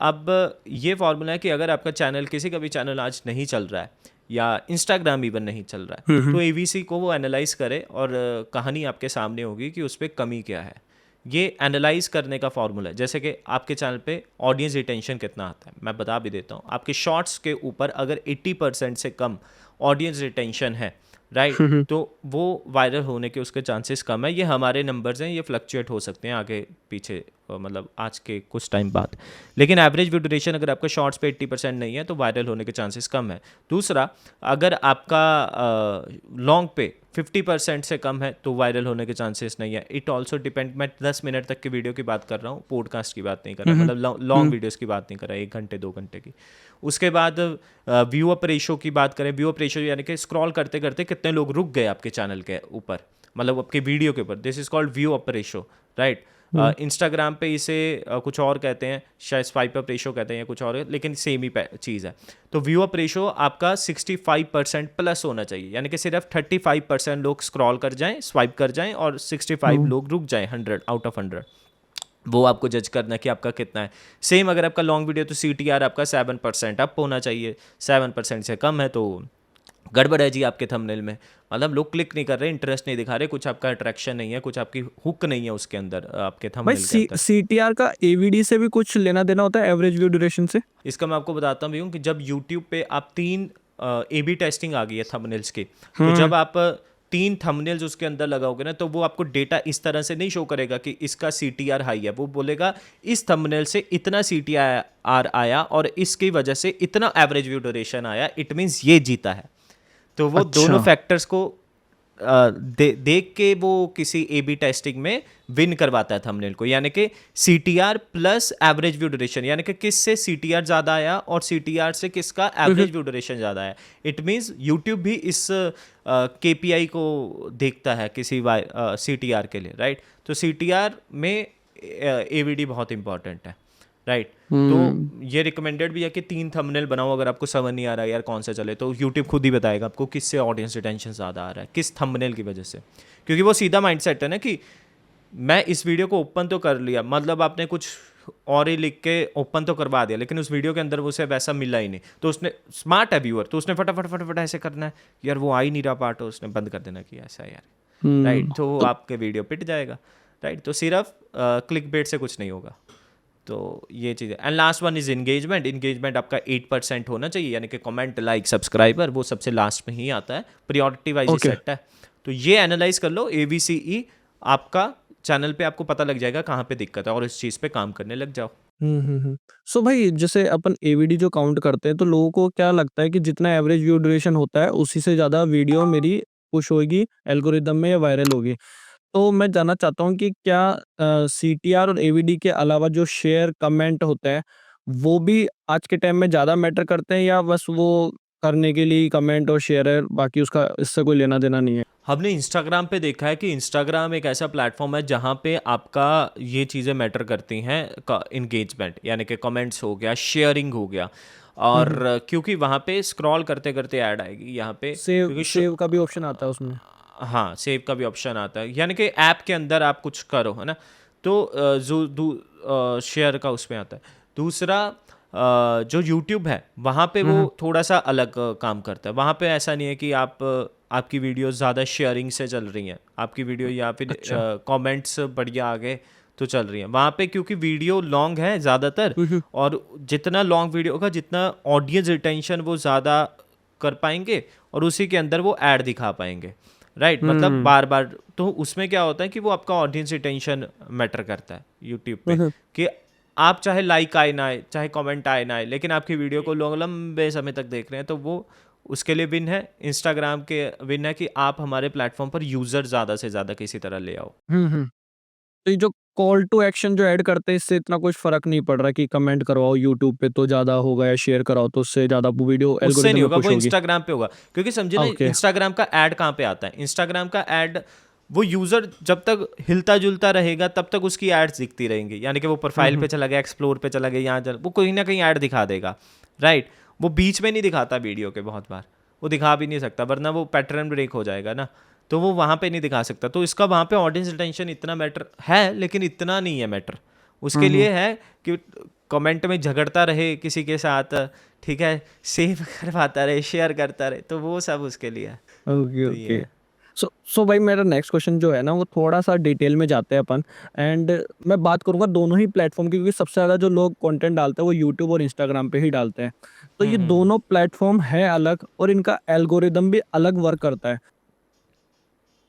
अब ये फार्मूला है कि अगर आपका चैनल, किसी का भी चैनल आज नहीं चल रहा है या इंस्टाग्राम इवन नहीं चल रहा है, तो ABC को वो एनालाइज करे और कहानी आपके सामने होगी कि उस पर कमी क्या है। ये एनालाइज करने का फार्मूला है। जैसे कि आपके चैनल पे ऑडियंस रिटेंशन कितना आता है, मैं बता भी देता हूँ। आपके शॉर्ट्स के ऊपर अगर 80% से कम ऑडियंस रिटेंशन है, राइट, तो वो वायरल होने के उसके चांसेस कम है। ये हमारे नंबर्स हैं, ये फ्लक्चुएट हो सकते हैं आगे पीछे, मतलब आज के कुछ टाइम बाद। लेकिन एवरेज व्यू ड्यूरेशन अगर आपका शॉर्ट्स पे 80% नहीं है तो वायरल होने के चांसेस कम है। दूसरा, अगर आपका लॉन्ग पे 50% से कम है तो वायरल होने के चांसेस नहीं है। इट ऑल्सो डिपेंड, मैं 10 मिनट तक की वीडियो की बात कर रहा हूँ, पॉडकास्ट की बात नहीं कर रहा, मतलब लॉन्ग वीडियोस की बात नहीं कर रहा, 1 घंटे 2 घंटे की। उसके बाद व्यू अप रेशो की बात करें, व्यू अप रेशो यानी कि स्क्रॉल करते करते कितने लोग रुक गए आपके चैनल के ऊपर, मतलब आपके वीडियो के ऊपर, this is called view up ratio, right. Instagram पे इसे कुछ और कहते हैं, शायद स्वाइप अप रेशो कहते हैं या कुछ और, लेकिन सेम ही चीज़ है। तो व्यू अप रेशो आपका 65% प्लस होना चाहिए, यानी कि सिर्फ 35% लोग स्क्रॉल कर जाएं, स्वाइप कर जाएं, और 65 लोग रुक जाएं 100 आउट ऑफ 100। वो आपको जज करना कि आपका कितना है। सेम अगर आपका लॉन्ग वीडियो तो CTR आपका 7% अप होना चाहिए, 7% से कम है तो गड़बड़ है जी आपके थंबनेल में, मतलब लोग क्लिक नहीं कर रहे, इंटरेस्ट नहीं दिखा रहे, कुछ आपका अट्रैक्शन नहीं है, कुछ आपकी हुक नहीं है उसके अंदर, आपके भाई थंबनेल के अंदर। CTR का AVD से भी कुछ लेना देना होता है, एवरेज व्यू ड्यूरेशन से? इसका मैं आपको बताता हूँ कि जब YouTube पे आप 3 AB टेस्टिंग आ गई है थंबनेल्स की, तो जब आप 3 थंबनेल्स उसके अंदर लगाओगे ना, तो वो आपको डेटा इस तरह से नहीं शो करेगा कि इसका CTR हाई है। वो बोलेगा इस थंबनेल से इतना CTR आया और इसकी वजह से इतना एवरेज व्यू ड्यूरेशन आया, इट मीन्स ये जीता है। तो वो दोनों फैक्टर्स को देख के वो किसी AB टेस्टिंग में विन करवाता है थंबनेल को, यानी कि CTR plus average view duration, यानी कि किससे CTR ज़्यादा आया और CTR से किसका एवरेज व्यू ड्यूरेशन ज़्यादा आया। इट मीन्स यूट्यूब भी इस KPI को देखता है किसी CTR के लिए, राइट। तो CTR में AVD बहुत इंपॉर्टेंट है, राइट। तो ये रिकमेंडेड भी है कि 3 थंबनेल बनाओ। अगर आपको समझ नहीं आ रहा है यार कौन सा चले, तो यूट्यूब खुद ही बताएगा आपको किससे ऑडियंस रिटेंशन ज़्यादा आ रहा है, किस थंबनेल की वजह से। क्योंकि वो सीधा माइंडसेट है ना कि मैं इस वीडियो को ओपन तो कर लिया, मतलब आपने कुछ और ही लिख के ओपन तो करवा दिया, लेकिन उस वीडियो के अंदर वो उसे वैसा मिला ही नहीं। तो उसने, स्मार्ट है व्यूअर, तो उसने फटाफट फटाफट ऐसे करना है यार, वो आ ही नहीं रहा पार्ट, तो उसने बंद कर देना कि ऐसा यार, राइट, तो वो तो आपके वीडियो पिट जाएगा, राइट। तो सिर्फ क्लिक बेट से कुछ नहीं होगा। तो ये चीज़ है। And last one is engagement. Engagement आपका 8% होना चाहिए, यानी कि कमेंट, लाइक, सब्सक्राइबर, वो सबसे लास्ट में ही आता है, प्रियोरिटी वाइज ही ओके। सेट है। तो ये एनालाइज कर लो, ABCE आपका चैनल पे आपको पता लग जाएगा कहाँ पे दिक्कत है, और इस चीज़ पे काम करने लग जाओ। सो भाई जैसे अपन एवीडी जो काउंट करते हैं तो लोगों को क्या लगता है कि जितना एवरेज व्यू ड्यूरेशन होता है उसी से ज़्यादा वीडियो मेरी पुश होएगी एल्गोरिदम में या वायरल होगी। तो मैं जानना चाहता हूँ कि क्या सीटीआर और एवीडी के अलावा जो शेयर कमेंट होता है, वो भी आज के टाइम में ज़्यादा मैटर करते हैं या बस वो करने के लिए कमेंट और शेयर है, बाकी उसका इससे कोई लेना-देना नहीं है? हमने इंस्टाग्राम पे देखा है कि इंस्टाग्राम एक ऐसा प्लेटफॉर्म है जहाँ पे आपका ये चीज़ें मैटर करती हैं, इंगेजमेंट, यानी कि कमेंट्स हो गया, शेयरिंग हो गया, हुँ, और हुँ। क्योंकि वहाँ पे स्क्रॉल करते करते ऐड आएगी यहाँ पे, सेव क्योंकि सेव का भी ऑप्शन आता है उसमें। हाँ, सेव का भी ऑप्शन आता है, यानी कि ऐप के अंदर आप कुछ करो, है ना, तो शेयर का उसमें आता है। दूसरा, जो यूट्यूब है वहाँ पे हुँ, वो हुँ। थोड़ा सा अलग काम करता है। वहाँ पे ऐसा नहीं है कि आपकी वीडियो ज़्यादा शेयरिंग से चल रही हैं, आपकी वीडियो या फिर अच्छा। कमेंट्स बढ़िया आ गए तो चल रही हैं वहाँ पे, क्योंकि वीडियो लॉन्ग है ज़्यादातर, हुँ, हुँ। और जितना लॉन्ग वीडियो होगा, जितना ऑडियंस रिटेंशन वो ज़्यादा कर पाएंगे, और उसी के अंदर वो ऐड दिखा पाएंगे, राइट। मतलब हुँ। बार बार, तो उसमें क्या होता है कि वो आपका ऑडियंस रिटेंशन मैटर करता है यूट्यूब हुँ, पे, हुँ। कि आप चाहे लाइक आए ना आए, चाहे कमेंट आए ना आए, लेकिन आपकी वीडियो को लोग लंबे समय तक देख रहे हैं, तो वो उसके लिए विन है। इंस्टाग्राम के विन है कि आप हमारे प्लेटफॉर्म पर यूज़र ज़्यादा से ज़्यादा किसी तरह ले आओ। हुँ, हुँ। तो ये जो कॉल टू एक्शन जो ऐड करते हैं इससे इतना कुछ फ़र्क नहीं पड़ रहा कि कमेंट करवाओ यूट्यूब पे तो ज़्यादा होगा या शेयर कराओ तो उससे ज़्यादा वो वीडियो उससे एल्गोरिदम नहीं में होगा, पुश वो होगी। इंस्टाग्राम पे होगा, क्योंकि समझे ना, ओके। इंस्टाग्राम का ऐड कहाँ पे आता है, इंस्टाग्राम का ऐड, वो यूज़र जब तक हिलता जुलता रहेगा तब तक उसकी एड्स दिखती रहेंगी, यानी कि वो हुँ, प्रोफाइल हुँ। पे चला गया, एक्सप्लोर पे चला गया, वो कहीं ना कहीं ऐड दिखा देगा, राइट। वो बीच में नहीं दिखाता वीडियो के, बहुत बार वो दिखा भी नहीं सकता, वरना वो पैटर्न ब्रेक हो जाएगा ना, तो वो वहाँ पे नहीं दिखा सकता। तो इसका वहाँ पे ऑडियंस अटेंशन इतना मैटर है, लेकिन इतना नहीं है मैटर। हुँ, उसके हुँ। लिए है कि कमेंट में झगड़ता रहे किसी के साथ, ठीक है, सेव करवाता रहे, शेयर करता रहे, तो वो सब उसके लिए है। ओके, तो ये ओके। है। सो भाई मेरा नेक्स्ट क्वेश्चन जो है ना वो थोड़ा-सा डिटेल में जाते हैं अपन एंड मैं बात करूँगा दोनों ही प्लेटफ़ॉर्म की क्योंकि सबसे ज़्यादा जो लोग कंटेंट डालते हैं वो यूट्यूब और इंस्टाग्राम पे ही डालते हैं। तो ये हम्म। दोनों प्लेटफ़ॉर्म है अलग और इनका एल्गोरिदम भी अलग वर्क करता है।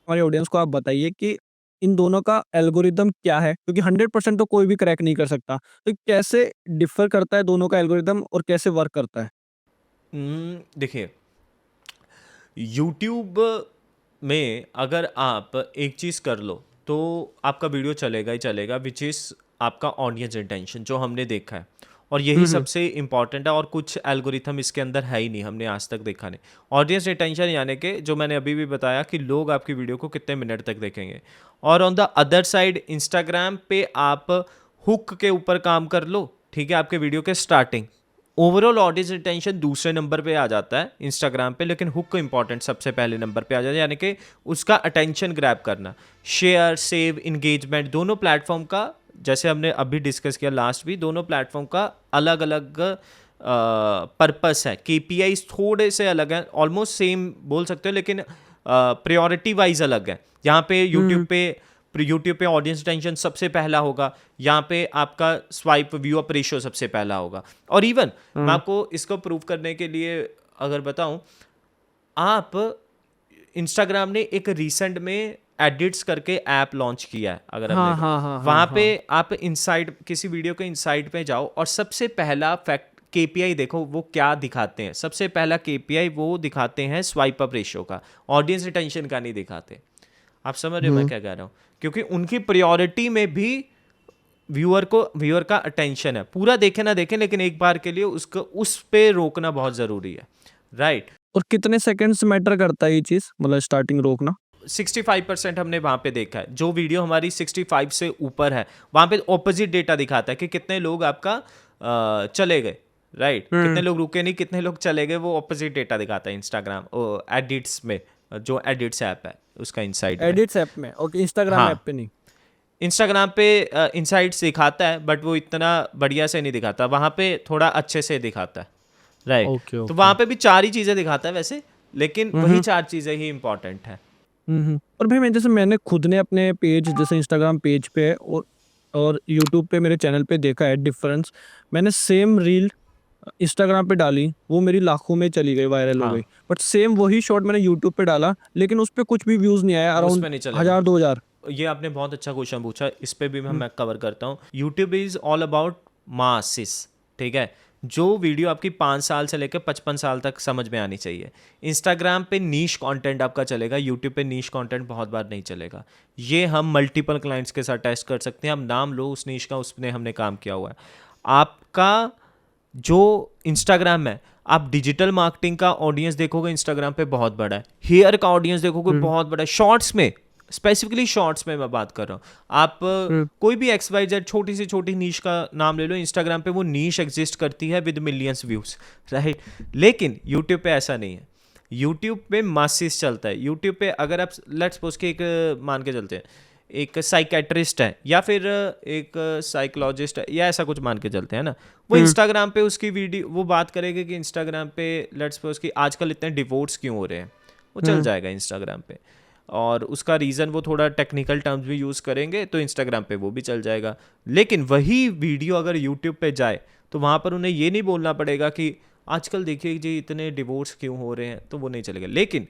हमारी ऑडियंस को आप बताइए कि इन दोनों का एल्गोरिदम क्या है? क्योंकि 100% तो कोई भी क्रैक नहीं कर सकता। तो कैसे डिफ़र करता है दोनों का एल्गोरिदम और कैसे वर्क करता है? देखिए, यूट्यूब में अगर आप एक चीज़ कर लो तो आपका वीडियो चलेगा ही चलेगा, विच इज़ आपका ऑडियंस इंटेंशन, जो हमने देखा है, और यही हुँ, हुँ। सबसे इम्पॉर्टेंट है, और कुछ एल्गोरिथम इसके अंदर है ही नहीं, हमने आज तक देखा नहीं। ऑडियंस रिटेंशन यानी कि जो मैंने अभी भी बताया कि लोग आपकी वीडियो को कितने मिनट तक देखेंगे, और on the other side Instagram पे आप हुक के ऊपर काम कर लो, ठीक है, आपके वीडियो के स्टार्टिंग, ओवरऑल ऑडियंस रिटेंशन दूसरे नंबर पे आ जाता है इंस्टाग्राम पे, लेकिन हुक इंपॉर्टेंट सबसे पहले नंबर पे आ जाता है, यानी कि उसका अटेंशन ग्रैब करना। शेयर, सेव, इंगेजमेंट, दोनों प्लेटफॉर्म का, जैसे हमने अभी डिस्कस किया लास्ट भी, दोनों प्लेटफॉर्म का अलग अलग पर्पस है, केपीआईज थोड़े से अलग हैं, ऑलमोस्ट सेम बोल सकते हो, लेकिन प्रायोरिटी वाइज अलग है। यहाँ पे यूट्यूब पे ऑडियंस अटेंशन सबसे पहला होगा, यहाँ पे आपका स्वाइप व्यू अप रेशियो सबसे पहला होगा। और इवन मैं हुँ। आपको इसको प्रूव करने के लिए अगर बताऊं, आप इंस्टाग्राम ने एक रिसेंट में एडिट्स करके ऐप लॉन्च किया है, अगर हमने हाँ, हाँ, हाँ, हाँ, वहाँ पे हाँ। आप इनसाइड, किसी वीडियो के इनसाइड पे जाओ और सबसे पहला फैक्ट केपीआई देखो वो क्या दिखाते हैं। सबसे पहला केपीआई वो दिखाते हैं स्वाइप अप रेशियो का, ऑडियंस रिटेंशन का नहीं दिखाते। आप समझ रहे हो मैं हुँ। क्या कह रहा हूँ, क्योंकि उनकी प्रायोरिटी में भी व्यूअर का अटेंशन है। पूरा देखें ना देखें, लेकिन एक बार के लिए उसको उस पे रोकना बहुत ज़रूरी है, राइट। और कितने सेकंड्स मैटर करता है ये चीज़? मतलब स्टार्टिंग रोकना? 65% हमने वहाँ पे देखा है, जो वीडियो हमारी 65 से ऊपर है वहाँ पे ऑपोजिट डेटा दिखाता है कि कितने लोग आपका चले गए, राइट, कितने हुँ। लोग रुके नहीं, कितने लोग चले गए, वो ऑपोजिट डेटा दिखाता है इंस्टाग्राम एडिट्स में, जो एडिट्स ऐप है उसका इनसाइड में। एडिट्स ऐप में, ओके, इंस्टाग्राम हाँ, ऐप पे नहीं। इंस्टाग्राम पे इनसाइट्स दिखाता है बट वो इतना बढ़िया से नहीं दिखाता, वहाँ पे थोड़ा अच्छे से दिखाता है, राइट। ओके, तो ओके। वहाँ पे भी 4 ही चीज़ें दिखाता है वैसे, लेकिन हुँ, वही हुँ। 4 चीज़ें ही इम्पोर्टेंट है। और भाई मैंने खुद ने अपने पेज जैसे इंस्टाग्राम पेज पे और यूट्यूब पे मेरे चैनल पे देखा है डिफरेंस। मैंने सेम रील इंस्टाग्राम पे डाली, वो मेरी लाखों में चली गई, वायरल हो हाँ, गई। बट सेम वही शॉट मैंने यूट्यूब पे डाला, लेकिन उस पे कुछ भी व्यूज़ नहीं आया, वो उस अराउंड पे नहीं चलेगा। 1000-2000। ये आपने बहुत अच्छा क्वेश्चन पूछा, इस पे भी हुँ, मैं कवर करता हूँ। YouTube is all about masses, ठीक है। जो वीडियो आपकी 5 साल से लेकर 55 साल तक समझ में आनी चाहिए। इंस्टाग्राम पे नीश कंटेंट आपका चलेगा, यूट्यूब पे नीश कंटेंट बहुत बार नहीं चलेगा। ये हम मल्टीपल क्लाइंट्स के साथ टेस्ट कर सकते हैं। आप नाम लो उस नीश का, उसने हमने काम किया हुआ है। आपका जो इंस्टाग्राम है, आप डिजिटल मार्केटिंग का ऑडियंस देखोगे इंस्टाग्राम पे बहुत बड़ा है, हेयर का ऑडियंस देखोगे हुँ, बहुत बड़ा है, शॉर्ट्स में स्पेसिफिकली शॉर्ट्स में मैं बात कर रहा हूँ। आप हुँ, कोई भी XYZ छोटी से छोटी नीश का नाम ले लो, इंस्टाग्राम पे वो नीश एग्जिस्ट करती है विद मिलियंस व्यूज, राइट। लेकिन यूट्यूब पे ऐसा नहीं है। यूट्यूब पे मासिस चलता है। यूट्यूब पे अगर आप लेट्स सपोज के एक मान के चलते हैं, एक साइकेट्रिस्ट है या फिर एक साइकोलॉजिस्ट है या ऐसा कुछ मान के चलते हैं ना, वो हुँ, इंस्टाग्राम पे उसकी वीडियो वो बात करेगा कि इंस्टाग्राम पे लेट्स सपोज कि आजकल इतने डिवोर्स क्यों हो रहे हैं, वो चल हुँ, जाएगा इंस्टाग्राम पे। और उसका रीज़न वो थोड़ा टेक्निकल टर्म्स भी यूज़ करेंगे तो इंस्टाग्राम पे वो भी चल जाएगा। लेकिन वही वीडियो अगर यूट्यूब पे जाए तो वहाँ पर उन्हें ये नहीं बोलना पड़ेगा कि आजकल देखिए जी इतने डिवोर्स क्यों हो रहे हैं, तो वो नहीं चलेगा। लेकिन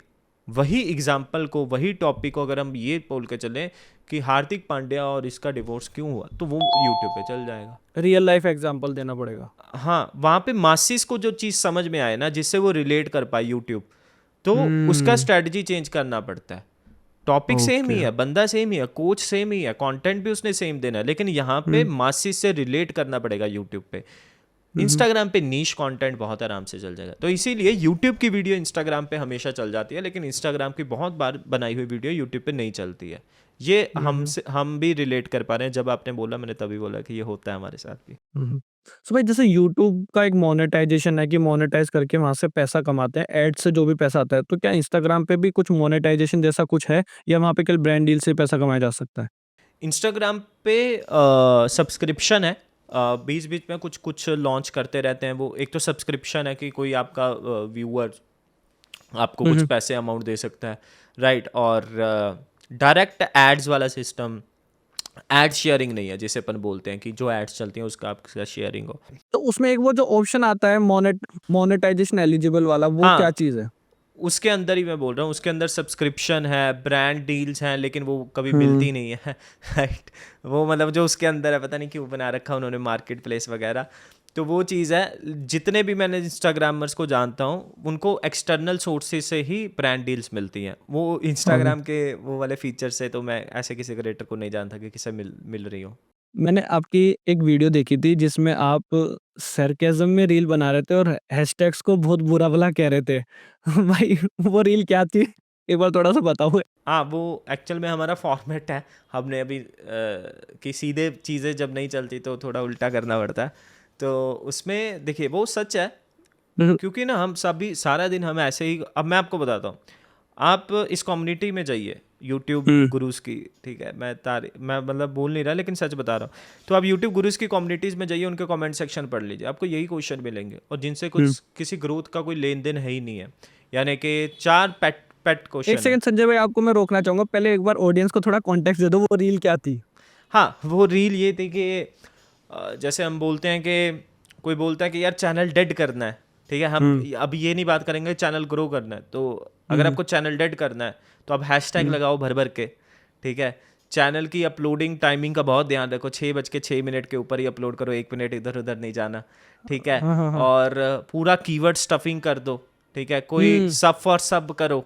वही एग्जाम्पल को, वही टॉपिक को अगर हम ये बोल के चलें कि हार्दिक पांड्या और इसका डिवोर्स क्यों हुआ, तो वो यूट्यूब पे चल जाएगा। रियल लाइफ एग्ज़ाम्पल देना पड़ेगा। हाँ, वहाँ पे मासिस को जो चीज़ समझ में आए ना, जिससे वो रिलेट कर पाए यूट्यूब, तो उसका हुँ, स्ट्रेटजी चेंज करना पड़ता है। टॉपिक सेम ही ओके। है, बंदा सेम ही है, कोच सेम ही है, कंटेंट भी उसने सेम देना है, लेकिन यहाँ पे हुँ, मासिस से रिलेट करना पड़ेगा यूट्यूब पे। हुँ, हुँ, इंस्टाग्राम पे नीश कंटेंट बहुत आराम से चल जाएगा। तो इसीलिए यूट्यूब की वीडियो इंस्टाग्राम पे हमेशा चल जाती है, लेकिन इंस्टाग्राम की बहुत बार बनाई हुई वीडियो यूट्यूब पे नहीं चलती है। ये हुँ, हुँ, हम भी रिलेट कर पा रहे हैं। जब आपने बोला मैंने तभी बोला कि ये होता है हमारे साथ भी। हुँ, हुँ। सो भाई जैसे यूट्यूब का एक मोनेटाइज़ेशन है कि मोनेटाइज़ करके वहाँ से पैसा कमाते हैं, एड से जो भी पैसा आता है, तो क्या इंस्टाग्राम पे भी कुछ मोनेटाइज़ेशन जैसा कुछ है या वहाँ पे केवल ब्रांड डील से पैसा कमाया जा सकता है? इंस्टाग्राम पे सब्सक्रिप्शन है, बीच बीच में कुछ कुछ लॉन्च करते रहते हैं। वो एक तो सब्सक्रिप्शन है कि कोई आपका व्यूअर आपको हुँ, कुछ हुँ। पैसे अमाउंट दे सकता है, राइट। और डायरेक्ट एड्स वाला सिस्टम, एड शेयरिंग नहीं है, जिसे अपन बोलते हैं कि जो एड्स चलती हैं उसका आपका शेयरिंग हो। तो उसमें एक वो जो ऑप्शन आता है मोनेटाइज़ेशन एलिजिबल वाला, वो क्या हाँ, चीज़ है? उसके अंदर ही मैं बोल रहा हूँ, उसके अंदर सब्सक्रिप्शन है, ब्रांड डील्स हैं, लेकिन वो कभी हुँ, मिलती नहीं है राइट। वो मतलब जो उसके अंदर है, पता नहीं क्यों बना रखा उन्होंने मार्केट प्लेस वगैरह। तो वो चीज़ है। जितने भी मैंने इंस्टाग्रामर्स को जानता हूँ, उनको एक्सटर्नल सोर्सेज से ही ब्रांड डील्स मिलती हैं। वो हाँ। इंस्टाग्राम के वो वाले फीचर से तो मैं ऐसे किसी क्रिएटर को नहीं जानता कि किसे मिल मिल रही हो। मैंने आपकी एक वीडियो देखी थी जिसमें आप सरकैज़म में रील बना रहे थे और हैशटैग्स को बहुत बुरा-भला कह रहे थे। भाई वो रील क्या थी? एक बार थोड़ा-सा बताओ? हाँ, वो एक्चुअल में हमारा फॉर्मेट है। हमने अभी कि सीधे चीज़ें जब नहीं चलती तो थोड़ा उल्टा करना पड़ता है। तो उसमें देखिए वो सच है, हुँ, क्योंकि ना हम सभी सारा दिन हम ऐसे ही। अब मैं आपको बताता हूँ, आप इस कम्युनिटी में जाइए यूट्यूब हुँ, गुरुज़ की, ठीक है। मैं मतलब बोल नहीं रहा, लेकिन सच बता रहा हूँ। तो आप यूट्यूब गुरुज़ की कम्युनिटीज़ में जाइए, उनके कमेंट सेक्शन पढ़ लीजिए, आपको यही क्वेश्चन मिलेंगे और जिनसे हुँ। कुछ किसी ग्रोथ का कोई लेन देन है ही नहीं है। यानी कि 4 पेट पेट एक क्वेश्चन है। सेकंड संजय भाई, आपको मैं रोकना चाहूँगा। पहले एक बार ऑडियंस को थोड़ा कॉन्टेक्स्ट दे दो, वो रील क्या थी? हाँ, वो रील ये थी कि जैसे हम बोलते हैं कि कोई बोलता है कि यार चैनल डेड करना है, ठीक है। हम हुँ, अब ये नहीं बात करेंगे चैनल ग्रो करना है। तो अगर हुँ, आपको चैनल डेड करना है तो आप हैशटैग हुँ। लगाओ भर भर के, ठीक है। चैनल की अपलोडिंग टाइमिंग का बहुत ध्यान रखो, 6:06 के ऊपर ही अपलोड करो, 1 मिनट इधर उधर नहीं जाना, ठीक है। हाँ, हाँ, हाँ। और पूरा कीवर्ड स्टफिंग कर दो, ठीक है। कोई हुँ, सब फॉर सब करो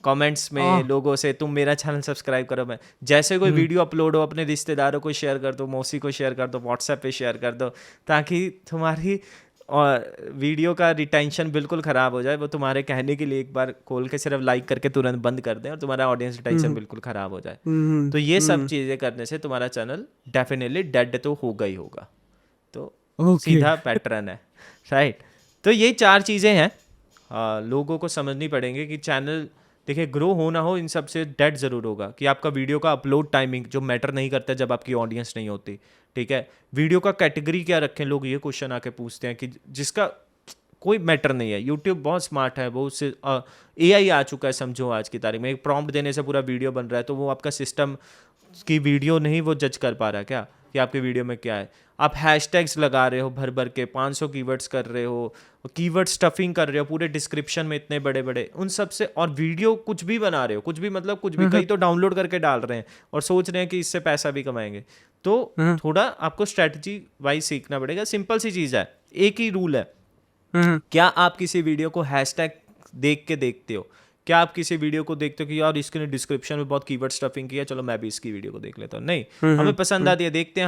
कमेंट्स में आह! लोगों से, तुम मेरा चैनल सब्सक्राइब करो। मैं जैसे कोई हुँ, वीडियो अपलोड हो, अपने रिश्तेदारों को शेयर कर दो, मौसी को शेयर कर दो, व्हाट्सएप पे शेयर कर दो, ताकि तुम्हारी और वीडियो का रिटेंशन बिल्कुल ख़राब हो जाए। वो तुम्हारे कहने के लिए एक बार खोल के सिर्फ लाइक करके तुरंत बंद कर दें और तुम्हारा ऑडियंस हुँ, रिटेंशन हुँ, बिल्कुल ख़राब हो जाए। हुँ, तो ये सब हुँ। चीज़ें करने से तुम्हारा चैनल डेफिनेटली डेड तो होगा ही होगा। तो ओके। सीधा पैटर्न है, राइट। तो ये 4 चीज़ें हैं, लोगों को समझनी पड़ेंगे कि चैनल देखिए ग्रो हो ना हो इन सबसे डेट ज़रूर होगा कि आपका वीडियो का अपलोड टाइमिंग जो मैटर नहीं करता जब आपकी ऑडियंस नहीं होती, ठीक है। वीडियो का कैटेगरी क्या रखें, लोग ये क्वेश्चन आके पूछते हैं कि जिसका कोई मैटर नहीं है। यूट्यूब बहुत स्मार्ट है, बहुत से एआई आ चुका है समझो आज की तारीख में, एक प्रॉम्प्ट देने से पूरा वीडियो बन रहा है, तो वो आपका सिस्टम की वीडियो नहीं वो जज कर पा रहा क्या कि आपके वीडियो में क्या है। आप हैशटैग्स लगा रहे हो भर भर के, 500 कीवर्ड्स कर रहे हो, कीवर्ड स्टफिंग कर रहे हो पूरे डिस्क्रिप्शन में इतने बड़े बड़े, उन सब से, और वीडियो कुछ भी बना रहे हो, कुछ भी मतलब कुछ भी, कई तो डाउनलोड करके डाल रहे हैं और सोच रहे हैं कि इससे पैसा भी कमाएंगे। तो थोड़ा आपको स्ट्रैटेजी वाइज सीखना पड़ेगा। सिंपल सी चीज़ है, एक ही रूल है, क्या आप किसी वीडियो को हैशटैग देख के देखते हो? क्या आप किसी वीडियो को देखते हो कि यार इसके डिस्क्रिप्शन में बहुत कीवर्ड स्टफिंग किया, चलो मैं भी इसकी वीडियो को देख लेता हूँ? नहीं, हमें पसंद आती है, देखते हैं,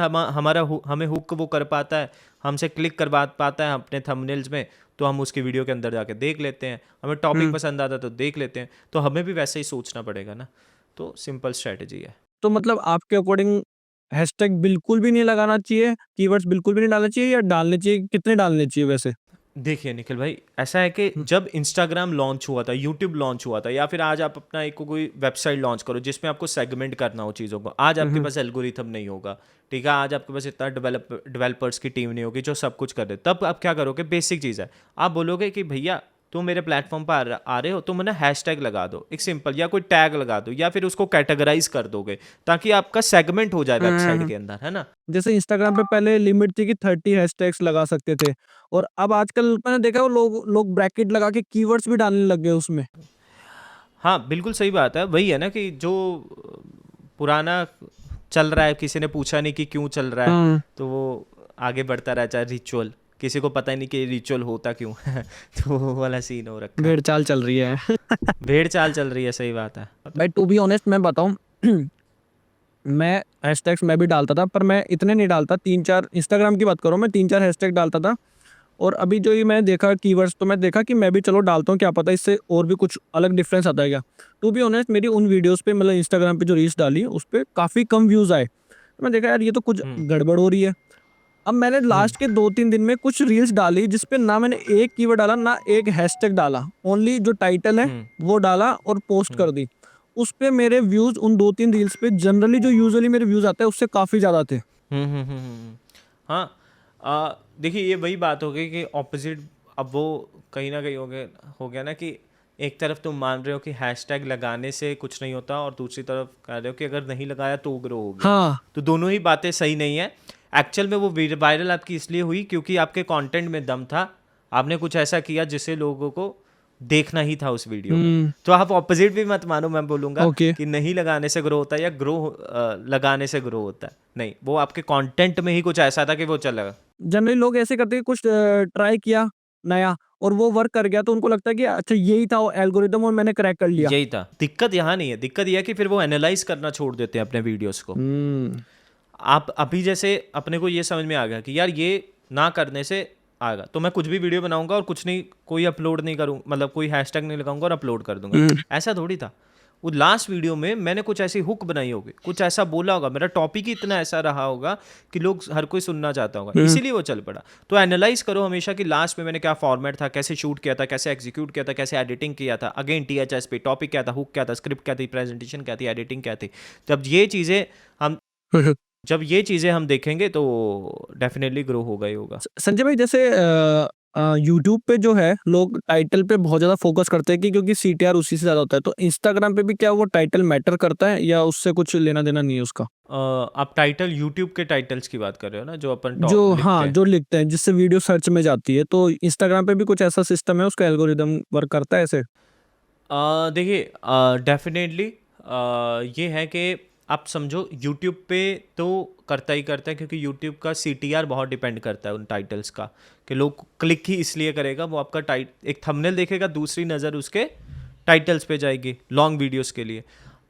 हमें हुक वो कर पाता है, हमसे क्लिक करवा पाता है अपने थंबनेल्स में, तो हम उसकी वीडियो के अंदर जाके देख लेते हैं। हमें टॉपिक पसंद आता है तो देख लेते हैं। तो हमें भी वैसे ही सोचना पड़ेगा ना। तो सिंपल स्ट्रेटजी है। तो मतलब आपके अकॉर्डिंग हैशटैग बिल्कुल भी नहीं लगाना चाहिए, कीवर्ड्स बिल्कुल भी नहीं डालना चाहिए, या डालने चाहिए? कितने डालने चाहिए वैसे? देखिए निखिल भाई, ऐसा है कि जब इंस्टाग्राम लॉन्च हुआ था, यूट्यूब लॉन्च हुआ था, या फिर आज आप अपना एक कोई वेबसाइट लॉन्च करो जिसमें आपको सेगमेंट करना हो चीज़ों को, आज आपके पास एल्गोरिथम नहीं होगा, ठीक है, आज आपके पास इतना डेवलपर्स की टीम नहीं होगी जो सब कुछ कर दे। तब आप क्या करोगे? बेसिक चीज़ है, आप बोलोगे कि भैया तुम मेरे प्लेटफॉर्म पर आ रहे हो, तुम ना हैशटैग लगा दो एक सिंपल, या कोई टैग लगा दो, या फिर उसको कैटेगराइज कर दोगे ताकि आपका सेगमेंट हो जाए वेबसाइट के अंदर, है ना। जैसे इंस्टाग्राम पे पहले लिमिट थी कि 30 हैशटैग्स लगा सकते थे, और अब आजकल मैंने देखा है वो लोग ब्रैकेट लगा के कीवर्ड्स भी डालने लग गए उसमें। हाँ बिल्कुल सही बात है। वही है ना कि जो पुराना चल रहा है, किसी ने पूछा नहीं कि क्यों चल रहा है, तो वो आगे बढ़ता रहता है। रिचुअल, किसी को पता ही नहीं कि रिचुअल होता क्यों है तो वो वाला सीन हो रखा है। भेड़ चाल चल रही है। भेड़ चाल चल रही है, सही बात है। भाई टू बी ऑनेस्ट मैं बताऊं, मैं हैशटैग्स मैं भी डालता था, पर मैं इतने नहीं डालता। 3-4 इंस्टाग्राम की बात करूं, मैं 3-4 हैशटैग डालता था। और अभी जो ये मैं देखा कीवर्ड्स, तो मैं देखा कि मैं भी चलो डालता हूँ, क्या पता इससे और भी कुछ अलग डिफरेंस आता है क्या। टू बी ऑनेस्ट मेरी उन वीडियोस पे, मतलब इंस्टाग्राम पे जो रील्स डाली उस पर काफ़ी कम व्यूज़ आए। तो मैं देखा यार ये तो कुछ गड़बड़ हो रही है। अब मैंने लास्ट के 2-3 दिन में कुछ रील्स डाली जिस पे ना मैंने एक कीवर्ड डाला, ना एक हैशटैग डाला, ओनली जो टाइटल है वो डाला और पोस्ट कर दी। उस पे मेरे व्यूज़ उन 2-3 रील्स पे जनरली जो यूजुअली मेरे व्यूज़ आते हैं उससे काफ़ी ज़्यादा थे। हाँ, देखिए ये वही बात हो गई कि ऑपोजिट, अब वो कहीं ना कहीं हो गया ना कि एक तरफ तुम मान रहे हो कि हैशटैग लगाने से कुछ नहीं होता, और दूसरी तरफ कह रहे हो कि अगर नहीं लगाया तो ग्रो हो गया। हाँ, तो दोनों ही बातें सही नहीं है। एक्चुअल में वो वायरल आपकी इसलिए हुई क्योंकि आपके कंटेंट में दम था, आपने कुछ ऐसा किया जिससे लोगों को देखना ही था उस वीडियो में। तो आप ऑपोजिट भी मत मानो, मैं बोलूँगा ओके। कि नहीं लगाने से ग्रो होता है या ग्रो लगाने से ग्रो होता है। नहीं, वो आपके कंटेंट में ही कुछ ऐसा था कि वो चला। जनरली लोग ऐसे करते हैं, कुछ ट्राई किया नया और वो वर्क कर गया तो उनको लगता है कि अच्छा यही था वो एल्गोरिदम और मैंने क्रैक कर लिया। यही था। दिक्कत यहाँ नहीं है, दिक्कत यह है कि फिर वो एनालाइज करना छोड़ देते हैं अपने वीडियोस को। आप अभी जैसे अपने को ये समझ में आ गया कि यार ये ना करने से आएगा, तो मैं कुछ भी वीडियो बनाऊंगा और कुछ नहीं, कोई अपलोड नहीं करूँ, मतलब कोई हैशटैग नहीं लगाऊंगा और अपलोड कर दूंगा। ऐसा थोड़ी था। वो लास्ट वीडियो में मैंने कुछ ऐसी हुक बनाई होगी, कुछ ऐसा बोला होगा, मेरा टॉपिक ही इतना ऐसा रहा होगा कि लोग, हर कोई सुनना चाहता होगा, इसीलिए वो चल पड़ा। तो एनालाइज करो हमेशा कि लास्ट में मैंने क्या फॉर्मेट था, कैसे शूट किया था, कैसे एग्जीक्यूट किया था, कैसे एडिटिंग किया था, अगेन THS पे टॉपिक क्या था, हुक क्या था, स्क्रिप्ट क्या थी, प्रेजेंटेशन क्या थी, एडिटिंग क्या थी। जब ये चीज़ें हम देखेंगे तो डेफिनेटली ग्रो होगा ही होगा। संजय भाई जैसे यूट्यूब पे जो है लोग टाइटल पे बहुत ज़्यादा फोकस करते हैं कि क्योंकि CTR उसी से ज़्यादा होता है, तो इंस्टाग्राम पे भी क्या वो टाइटल मैटर करता है या उससे कुछ लेना देना नहीं है उसका? आप टाइटल, यूट्यूब के टाइटल्स की बात कर रहे हो ना, जो अपन जो लिखते हाँ हैं। जो लिखते हैं जिससे वीडियो सर्च में जाती है, तो इंस्टाग्राम पे भी कुछ ऐसा सिस्टम है, उसका एल्गोरिदम वर्क करता है ऐसे? देखिए डेफिनेटली ये है कि आप समझो यूट्यूब पे तो करता ही करता है, क्योंकि यूट्यूब का CTR बहुत डिपेंड करता है उन टाइटल्स का, कि लोग क्लिक ही इसलिए करेगा, वो आपका एक थंबनेल देखेगा, दूसरी नज़र उसके टाइटल्स पे जाएगी लॉन्ग वीडियोस के लिए।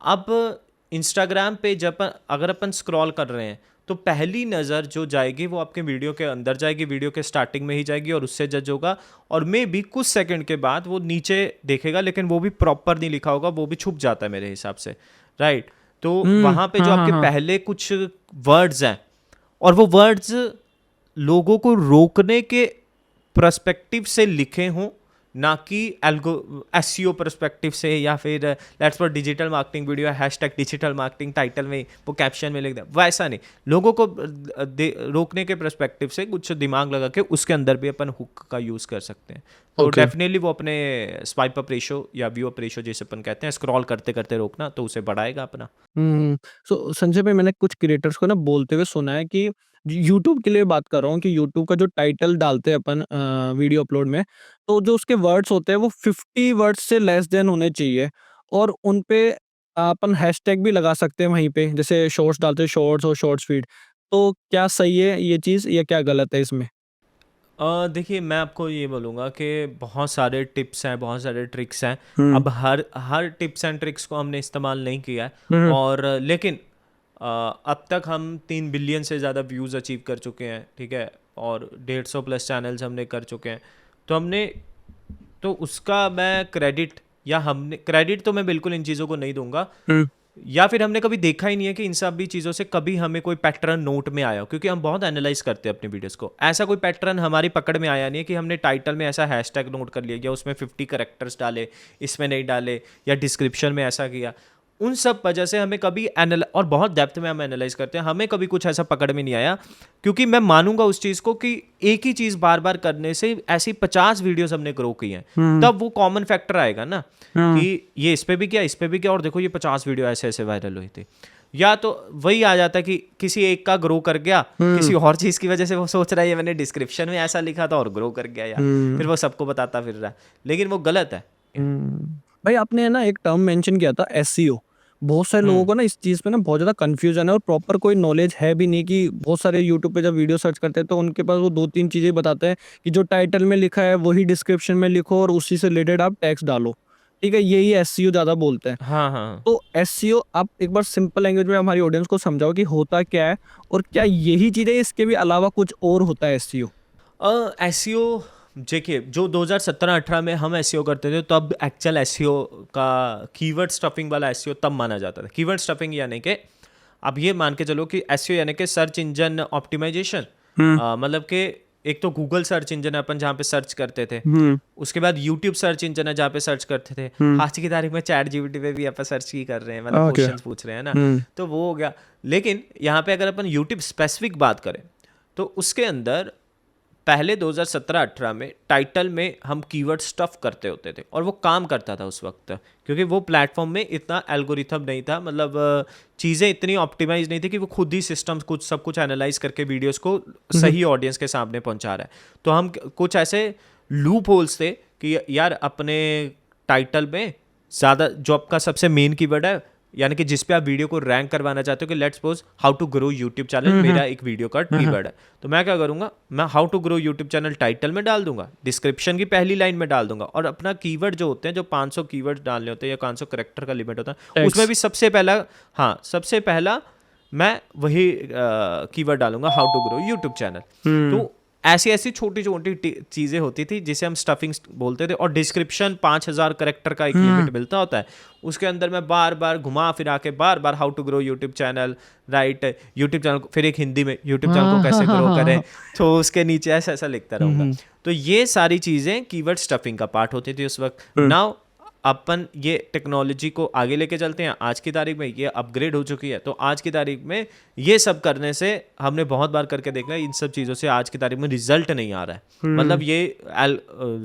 अब इंस्टाग्राम पे जब अगर अपन स्क्रॉल कर रहे हैं तो पहली नज़र जो जाएगी वो आपके वीडियो के अंदर जाएगी, वीडियो के स्टार्टिंग में ही जाएगी और उससे जज होगा, और मे भी कुछ सेकंड के बाद वो नीचे देखेगा, लेकिन वो भी प्रॉपर नहीं लिखा होगा, वो भी छुप जाता है मेरे हिसाब से, राइट। तो वहाँ पे जो हाँ, आपके हाँ। पहले कुछ वर्ड्स हैं, और वो वर्ड्स लोगों को रोकने के पर्सपेक्टिव से लिखे हों ना कि एल्गो एसईओ परस्पेक्टिव से, या फिर let's for digital marketing video hashtag digital marketing title में वो कैप्शन में लिख दे, वैसा नहीं। लोगों को रोकने के परस्पेक्टिव से कुछ दिमाग लगा के उसके अंदर भी अपन हुक का यूज़ कर सकते हैं। तो Okay. डेफिनेटली वो अपने स्वाइप अप रेशो या व्यू अप रेशो जैसे अपन कहते हैं, स्क्रॉल करते करते रोकना, तो उसे बढ़ाएगा अपना। सो संजय भाई, मैंने कुछ क्रिएटर्स को ना बोलते हुए सुना है कि यूट्यूब के लिए बात कर रहा हूँ कि यूट्यूब का जो टाइटल डालते हैं अपन वीडियो अपलोड में, तो जो उसके वर्ड्स होते हैं वो 50 वर्ड्स से लेस देन होने चाहिए, और उन पे अपन हैशटैग भी लगा सकते हैं वहीं पे, जैसे शॉर्ट्स डालते हैं, शॉर्ट्स और शॉर्ट्स फीड। तो क्या सही है ये चीज़ या क्या गलत है इसमें? देखिए, मैं आपको ये बोलूँगा कि बहुत सारे टिप्स हैं, बहुत सारे ट्रिक्स हैं। हुँ, अब हर हर टिप्स एंड ट्रिक्स को हमने इस्तेमाल नहीं किया है, हुँ, और लेकिन अब तक हम 3 बिलियन से ज़्यादा व्यूज़ अचीव कर चुके हैं, ठीक है? और 150 प्लस चैनल्स हमने कर चुके हैं। तो हमने तो उसका मैं क्रेडिट, या हमने क्रेडिट तो मैं बिल्कुल इन चीज़ों को नहीं दूँगा, हुँ, या फिर हमने कभी देखा ही नहीं है कि इन सब भी चीज़ों से कभी हमें कोई पैटर्न नोट में आया हो, क्योंकि हम बहुत एनालाइज करते हैं अपनी वीडियोस को। ऐसा कोई पैटर्न हमारी पकड़ में आया नहीं है कि हमने टाइटल में ऐसा हैशटैग नोट कर लिया, या उसमें 50 कैरेक्टर्स डाले, इसमें नहीं डाले, या डिस्क्रिप्शन में ऐसा किया। उन सब वजह से हमें कभी और बहुत डेप्थ में हम एनालाइज करते हैं, हमें कभी कुछ ऐसा पकड़ में नहीं आया, क्योंकि मैं मानूंगा उस चीज़ को कि एक ही चीज़ बार बार करने से ऐसी 50 वीडियोस हमने ग्रो की हैं, हुँ, तब वो कॉमन फैक्टर आएगा ना, हुँ, कि ये इस पे भी किया, इस पे भी किया, और देखो ये 50 वीडियो ऐसे ऐसे वायरल हुई थी। या तो वही आ जाता है कि किसी एक का ग्रो कर गया, किसी और चीज़ की वजह से वो सोच रहा है ये मैंने डिस्क्रिप्शन में ऐसा लिखा था और ग्रो कर गया यार, फिर वो सबको बताता फिर रहा है, लेकिन वो गलत है। भाई आपने है ना एक टर्म मेंशन किया था एसईओ। बहुत सारे लोगों हम्म को ना इस चीज़ पे ना बहुत ज़्यादा कन्फ्यूजन है और प्रॉपर कोई नॉलेज है भी नहीं, कि बहुत सारे यूट्यूब पे जब वीडियो सर्च करते हैं तो उनके पास वो 2-3 चीज़ें बताते हैं कि जो टाइटल में लिखा है वही डिस्क्रिप्शन में लिखो और उसी से रिलेटेड आप टेक्स्ट डालो। ठीक है? यही एसईओ ज़्यादा बोलते हैं। हाँ हाँ। तो एसईओ आप एक बार सिंपल लैंग्वेज में हमारी ऑडियंस को समझाओ कि होता क्या है, और क्या यही चीज़ है, इसके भी अलावा कुछ और होता है एसईओ? एसईओ, देखिए, जो 2017-18 में हम एसईओ करते थे, तब एक्चुअल एसईओ का कीवर्ड स्टफिंग वाला एसईओ तब माना जाता था। कीवर्ड स्टफिंग यानी कि अब ये मान के चलो कि एसईओ यानी कि सर्च इंजन ऑप्टिमाइजेशन। हुँ, मतलब कि एक तो गूगल सर्च इंजन है अपन जहाँ पे सर्च करते थे, हुँ, उसके बाद यूट्यूब सर्च इंजन है जहाँ पे सर्च करते थे, हुँ। आज की तारीख में चैट जीपीटी पे भी अपन सर्च ही कर रहे हैं, मतलब ओके। क्वेश्चंस पूछ रहे हैं ना। हुँ, तो वो हो गया। लेकिन यहाँ पे अगर अपन यूट्यूब स्पेसिफिक बात करें, तो उसके अंदर पहले 2017-18 में टाइटल में हम कीवर्ड स्टफ करते होते थे, और वो काम करता था उस वक्त, क्योंकि वो प्लेटफॉर्म में इतना एल्गोरिथम नहीं था, मतलब चीज़ें इतनी ऑप्टिमाइज नहीं थी कि वो खुद ही सिस्टम कुछ सब कुछ एनालाइज करके वीडियोस को हुँ, सही ऑडियंस के सामने पहुंचा रहा है। तो हम कुछ ऐसे लूप होल्स थे कि यार अपने टाइटल में ज़्यादा जो आपका सबसे मेन कीवर्ड है, यानी कि जिस पे आप वीडियो को रैंक करवाना चाहते हो, कि let's suppose how to grow YouTube channel हुँ, मेरा हुँ, एक वीडियो का हुँ, हुँ। कीवर्ड है, तो मैं क्या करूंगा, मैं how to grow YouTube channel title में डाल दूंगा, डिस्क्रिप्शन की पहली लाइन में डाल दूंगा, और अपना कीवर्ड जो होते हैं, जो 500 कीवर्ड डालने होते हैं या 500 करेक्टर का लिमिट होता है, उसमें टैक्स। भी सबसे पहला, हाँ सबसे पहला मैं वही कीवर्ड डालूंगा, how to grow YouTube channel. हुँ, तो ऐसी ऐसी छोटी छोटी चीज़ें होती थी जिसे हम स्टफिंग बोलते थे, और डिस्क्रिप्शन 5000 करेक्टर का एक हुँ, लिमिट मिलता होता है, उसके अंदर मैं बार बार घुमा फिरा के बार बार how to grow YouTube channel, right, YouTube channel, फिर एक हिंदी में यूट्यूब चैनल को हाँ, हाँ, कैसे हाँ, ग्रो हाँ, करें, हाँ। तो उसके नीचे ऐसा ऐसा लिखता हुँ, रहूँगा। हुँ, तो ये सारी चीज़ें कीवर्ड स्टफिंग का पार्ट होती थी उस वक्त। हुँ, नाउ अपन ये टेक्नोलॉजी को आगे लेके चलते हैं, आज की तारीख में ये अपग्रेड हो चुकी है, तो आज की तारीख में ये सब करने से हमने बहुत बार करके देखा है, इन सब चीज़ों से आज की तारीख में रिजल्ट नहीं आ रहा है। हुँ, मतलब ये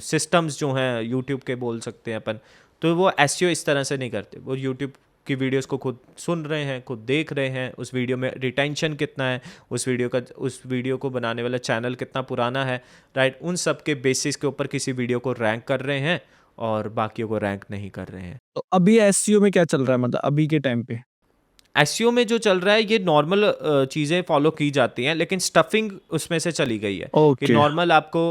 सिस्टम्स जो हैं यूट्यूब के बोल सकते हैं अपन, तो वो एसईओ इस तरह से नहीं करते। वो यूट्यूब की वीडियोस को खुद सुन रहे हैं, खुद देख रहे हैं, उस वीडियो में रिटेंशन कितना है, उस वीडियो को बनाने वाला चैनल कितना पुराना है, राइट, उन सब के बेसिस के ऊपर किसी वीडियो को रैंक कर रहे हैं, और बाकियों को रैंक नहीं कर रहे हैं। तो अभी एसईओ में क्या चल रहा है, मतलब अभी के टाइम पे? एसईओ में जो चल रहा है, ये नॉर्मल चीज़ें फॉलो की जाती हैं, लेकिन स्टफिंग उसमें से चली गई है, कि ओके। नॉर्मल आपको,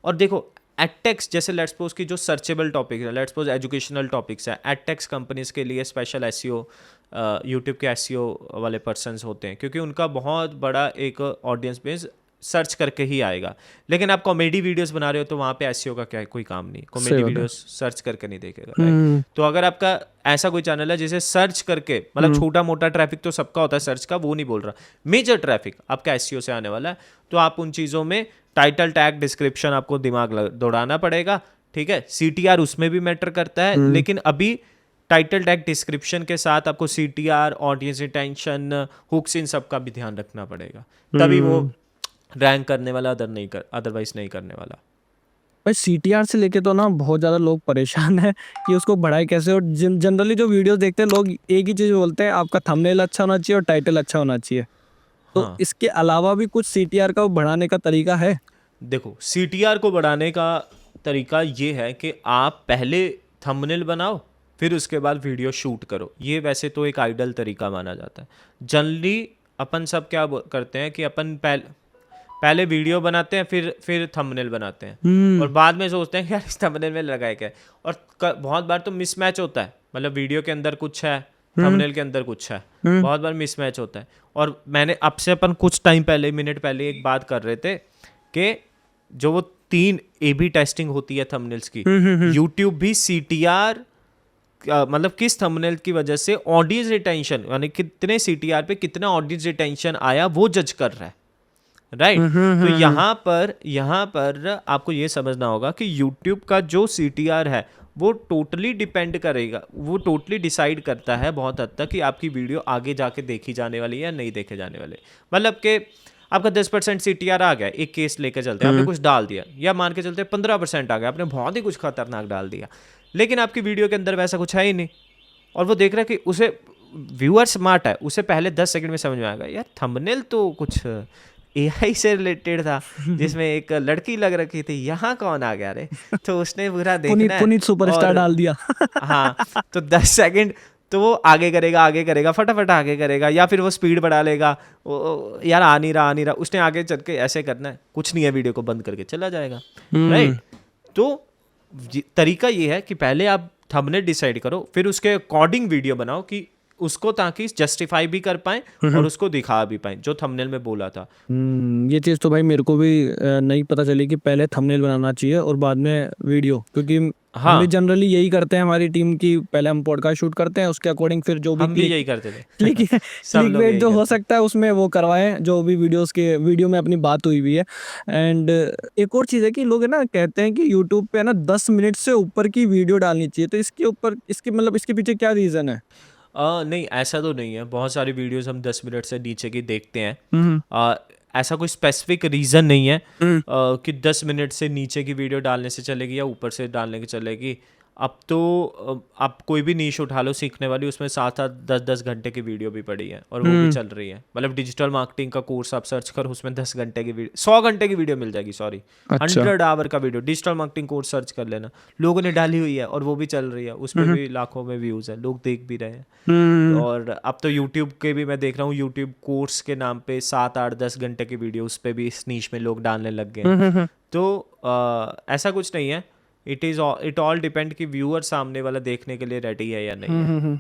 और देखो एडटेक्स जैसे लेट्स सपोज की जो सर्चेबल टॉपिक है, लेट्स सपोज एजुकेशनल टॉपिक्स है, एडटेक्स कंपनीज के लिए स्पेशल एसईओ, यूट्यूब के एसईओ वाले पर्सन्स होते हैं, क्योंकि उनका बहुत बड़ा एक ऑडियंस बेस सर्च करके ही आएगा। लेकिन आप कॉमेडी वीडियोस बना रहे हो तो वहाँ पे एसईओ का क्या कोई काम नहीं, सही कॉमेडी बात है। वीडियोस सर्च करके नहीं देखेगा, राइट। हुँ, तो अगर आपका ऐसा कोई चैनल है जिसे सर्च करके, मतलब हुँ, छोटा मोटा ट्रैफिक तो सबका होता है सर्च का, वो नहीं बोल रहा, मेजर ट्रैफिक आपका एसईओ से आने वाला है, तो आप उन चीज़ों में टाइटल टैग डिस्क्रिप्शन आपको दिमाग दौड़ाना पड़ेगा, ठीक है, CTR उसमें भी मैटर करता है, लेकिन अभी टाइटल टैग डिस्क्रिप्शन के साथ आपको CTR, ऑडियंस रिटेंशन, हुक्स, इन सब का भी ध्यान रखना पड़ेगा, तभी वो रैंक करने वाला, अदरवाइज नहीं करने वाला। भाई CTR से लेके तो ना बहुत ज़्यादा लोग परेशान हैं कि उसको बढ़ाए कैसे। और जनरली जो वीडियोस देखते हैं लोग एक ही चीज़ बोलते हैं, आपका थंबनेल अच्छा होना चाहिए और टाइटल अच्छा होना चाहिए। तो हाँ, इसके अलावा भी कुछ CTR का बढ़ाने का तरीका है? देखो CTR को बढ़ाने का तरीका ये है कि आप पहले थंबनेल बनाओ, फिर उसके बाद वीडियो शूट करो। ये वैसे तो एक आइडल तरीका माना जाता है। जनरली अपन सब क्या करते हैं कि अपन पहले वीडियो बनाते हैं, फिर थंबनेल बनाते हैं, और बाद में सोचते हैं कि यार इस थंबनेल में लगाए क्या है। और बहुत बार तो मिसमैच होता है, मतलब वीडियो के अंदर कुछ है, थंबनेल के अंदर कुछ है, बहुत बार मिसमैच होता है। और मैंने अब से अपन कुछ टाइम पहले, मिनट पहले एक बात कर रहे थे कि जो वो 3 A/B टेस्टिंग होती है थंबनेल्स की, यूट्यूब भी CTR, मतलब किस थंबनेल की वजह से ऑडियंस रिटेंशन, यानी कितने CTR पे कितना ऑडियंस रिटेंशन आया, वो जज कर रहा है, राइट। तो यहाँ पर आपको ये समझना होगा कि YouTube का जो CTR है वो टोटली डिपेंड करेगा, वो टोटली डिसाइड करता है बहुत हद तक कि आपकी वीडियो आगे जाके देखी जाने वाली है या नहीं देखे जाने वाले। मतलब कि आपका 10% CTR आ गया, एक केस लेके चलते हैं, आपने कुछ डाल दिया, या मान के चलते 15% आ गया, आपने बहुत ही कुछ खतरनाक डाल दिया, लेकिन आपकी वीडियो के अंदर वैसा कुछ है ही नहीं, और वो देख रहा है कि उसे, व्यूअर स्मार्ट है, उसे पहले 10 सेकंड में समझ में आएगा यार थंबनेल तो कुछ AI से रिलेटेड था, जिसमें एक लड़की लग रखी थी, यहाँ कौन आ गया रे, तो उसने पूरा देखना है। पुनीत सुपरस्टार और डाल दिया। हाँ, तो 10 सेकंड तो वो आगे करेगा, फटाफट आगे करेगा, या फिर वो स्पीड बढ़ा लेगा, यार आ नहीं रहा, उसने आगे चल के ऐसे करना है, कुछ नहीं है, वीडियो को बंद करके चला जाएगा, राइट। तो तरीका ये है कि पहले आप थंबनेल डिसाइड करो, फिर उसके अकॉर्डिंग वीडियो बनाओ कि उसको, ताकि जस्टिफाई भी कर पाए और उसको दिखा भी पाए जो थंबनेल में बोला था। ये चीज़ तो भाई मेरे को भी नहीं पता चली कि पहले थंबनेल बनाना चाहिए और बाद में वीडियो, क्योंकि हम भी हाँ, जनरली यही करते हैं हमारी टीम की, पहले हम पॉडकास्ट शूट करते हैं, उसके अकॉर्डिंग फिर जो भी हम भी यही करते थे। सब लोग क्लिक यही जो हो करते हैं। सकता है उसमें वो करवाएं, जो भी वीडियो में अपनी बात हुई हुई है। एंड एक और चीज़ है कि लोग है ना कहते हैं कि यूट्यूब पे है ना 10 मिनट से ऊपर की वीडियो डालनी चाहिए, तो इसके ऊपर इसके पीछे क्या रीज़न है? नहीं, ऐसा तो नहीं है, बहुत सारी वीडियोस हम 10 मिनट से नीचे की देखते हैं। हम्म ऐसा कोई स्पेसिफिक रीज़न नहीं है हम्म कि 10 मिनट से नीचे की वीडियो डालने से चलेगी या ऊपर से डालने की चलेगी। अब तो आप कोई भी नीश उठा लो सीखने वाली, उसमें 7-7, 10-10 घंटे की वीडियो भी पड़ी है और वो भी चल रही है। मतलब डिजिटल मार्केटिंग का कोर्स आप सर्च करो, उसमें 10 घंटे की वीडियो, 100 घंटे की वीडियो मिल जाएगी, सॉरी, अच्छा 100 आवर का video, digital marketing course search कर लेना, लोगों ने डाली हुई है और वो भी चल रही है, उस पर भी लाखों में व्यूज़ है, लोग देख भी रहे हैं। और अब तो यूट्यूब के भी मैं देख रहा हूँ, यूट्यूब कोर्स के नाम पे 7-8-10 घंटे की वीडियो, उस पर भी इस नीश में लोग डालने लग गए हैं। तो ऐसा कुछ नहीं है, इट ऑल डिपेंड कि व्यूअर सामने वाला देखने के लिए रेडी है या नहीं है।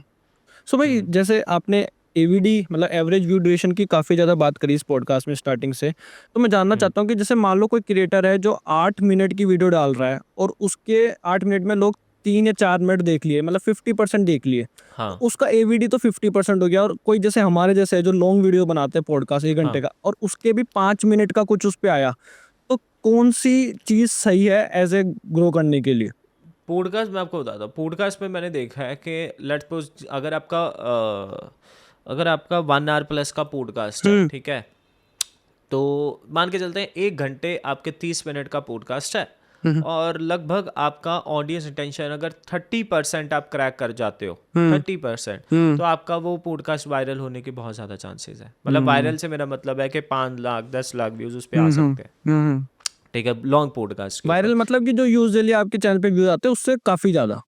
सो भाई जैसे आपने एवीडी मतलब एवरेज व्यू ड्यूरेशन की काफ़ी ज़्यादा बात करी इस पॉडकास्ट में स्टार्टिंग से, तो मैं जानना चाहता हूँ कि जैसे मान लो कोई क्रिएटर है जो 8 मिनट की वीडियो डाल रहा है और उसके 8 मिनट में लोग 3 या 4 मिनट देख लिए, मतलब 50% देख लिए, तो हाँ, उसका एवीडी तो 50% हो गया। और कोई जैसे हमारे जैसे है जो लॉन्ग वीडियो बनाते हैं पॉडकास्ट 1 घंटे हाँ। का, और उसके भी 5 मिनट का कुछ उस पर आया, तो कौन सी चीज़ सही है एज ए ग्रो करने के लिए? पॉडकास्ट मैं आपको बताता हूँ, पॉडकास्ट में मैंने देखा है कि लेट्स सपोज अगर आपका 1 आवर प्लस का पॉडकास्ट है, हम्म ठीक है, तो मान के चलते हैं 1 घंटे आपके 30 मिनट का पॉडकास्ट है, और लगभग आपका ऑडियंस रिटेंशन अगर 30% आप क्रैक कर जाते हो, 30%, तो आपका वो पॉडकास्ट वायरल होने के बहुत ज़्यादा चांसेस है। मतलब वायरल से मेरा मतलब है कि 5 लाख 10 लाख व्यूज़ उस पर आ सकते हैं, ठीक है, लॉन्ग पॉडकास्ट के ऊपर वायरल मतलब कि जो यूजुअली आपके चैनल पे व्यूज आते हैं उससे काफ़ी ज़्यादा।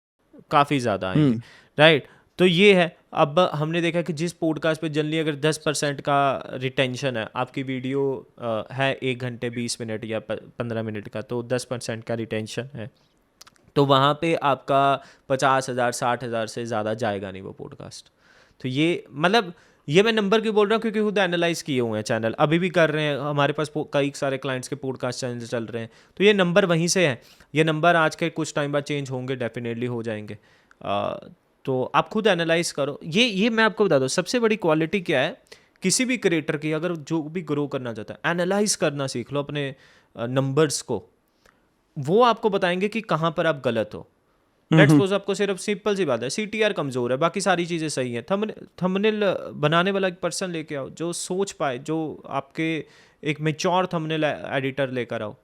काफ़ी ज़्यादा आएंगे, राइट। तो ये है, अब हमने देखा कि जिस पॉडकास्ट पे जनरली अगर 10% का रिटेंशन है, आपकी वीडियो है 1 घंटे 20 मिनट या 15 मिनट का, तो 10% का रिटेंशन है, तो वहाँ पे आपका 50,000 60,000 से ज़्यादा जाएगा नहीं वो पॉडकास्ट। तो ये मतलब, ये मैं नंबर क्यों बोल रहा हूँ, क्योंकि खुद एनालाइज किए हुए हैं चैनल, अभी भी कर रहे हैं, हमारे पास कई सारे क्लाइंट्स के पॉडकास्ट चैनल चल रहे हैं, तो ये नंबर वहीं से है। ये नंबर आज के कुछ टाइम बाद चेंज होंगे, डेफिनेटली हो जाएंगे। तो आप खुद एनालाइज करो। ये मैं आपको बता दूँ, सबसे बड़ी क्वालिटी क्या है किसी भी क्रिएटर की, अगर जो भी ग्रो करना चाहता है, एनालाइज करना सीख लो अपने नंबर्स को। वो आपको बताएंगे कि कहाँ पर आप गलत हो। लेट्स सपोज आपको सिर्फ सिंपल सी बात है, CTR कमज़ोर है, बाकी सारी चीज़ें सही हैं, थंबनेल बनाने वाला एक पर्सन लेके आओ जो सोच पाए, जो आपके एक मेच्योर थंबनेल एडिटर लेकर आओ,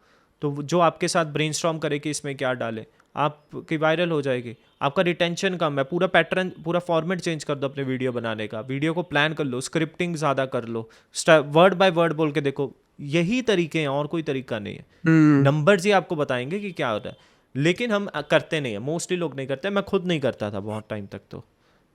तो जो आपके साथ ब्रेनस्टॉर्म करे कि इसमें क्या डाले, आपकी वायरल हो जाएगी। आपका रिटेंशन कम है, पूरा पैटर्न, पूरा फॉर्मेट चेंज कर दो अपने वीडियो बनाने का, वीडियो को प्लान कर लो, स्क्रिप्टिंग ज़्यादा कर लो, वर्ड बाय वर्ड बोल के देखो। यही तरीके हैं, और कोई तरीका नहीं है। नंबर्स ही आपको बताएंगे कि क्या होता है, लेकिन हम करते नहीं है, मोस्टली लोग नहीं करते। मैं खुद नहीं करता था बहुत टाइम तक, तो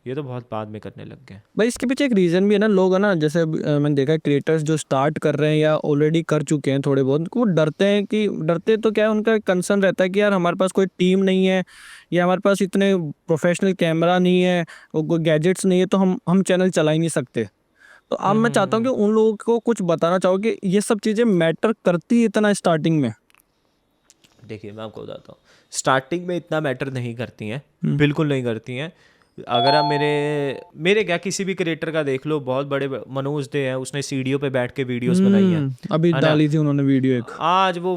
ये तो बहुत बाद में करने लग गए। भाई इसके पीछे एक रीज़न भी है ना, लोग है ना, जैसे मैंने देखा है क्रिएटर्स जो स्टार्ट कर रहे हैं या ऑलरेडी कर चुके हैं थोड़े बहुत, वो डरते हैं कि, डरते तो क्या है, उनका कंसर्न रहता है कि यार हमारे पास कोई टीम नहीं है, या हमारे पास इतने प्रोफेशनल कैमरा नहीं है, कोई गैजेट्स नहीं है, तो हम चैनल चला ही नहीं सकते। तो अब मैं चाहता हूँ कि उन लोगों को कुछ बताना चाहो कि ये सब चीज़ें मैटर करती है इतना स्टार्टिंग में। देखिए मैं आपको बताता हूँ, स्टार्टिंग में इतना मैटर नहीं करती हैं, बिल्कुल नहीं करती हैं। अगर आप मेरे मेरे क्या, किसी भी क्रिएटर का देख लो, बहुत बड़े मनोज दे हैं, उसने सीढ़ियों पे बैठ के वीडियोस बनाई हैं, अभी है ना। डाली थी उन्होंने वीडियो एक। आज वो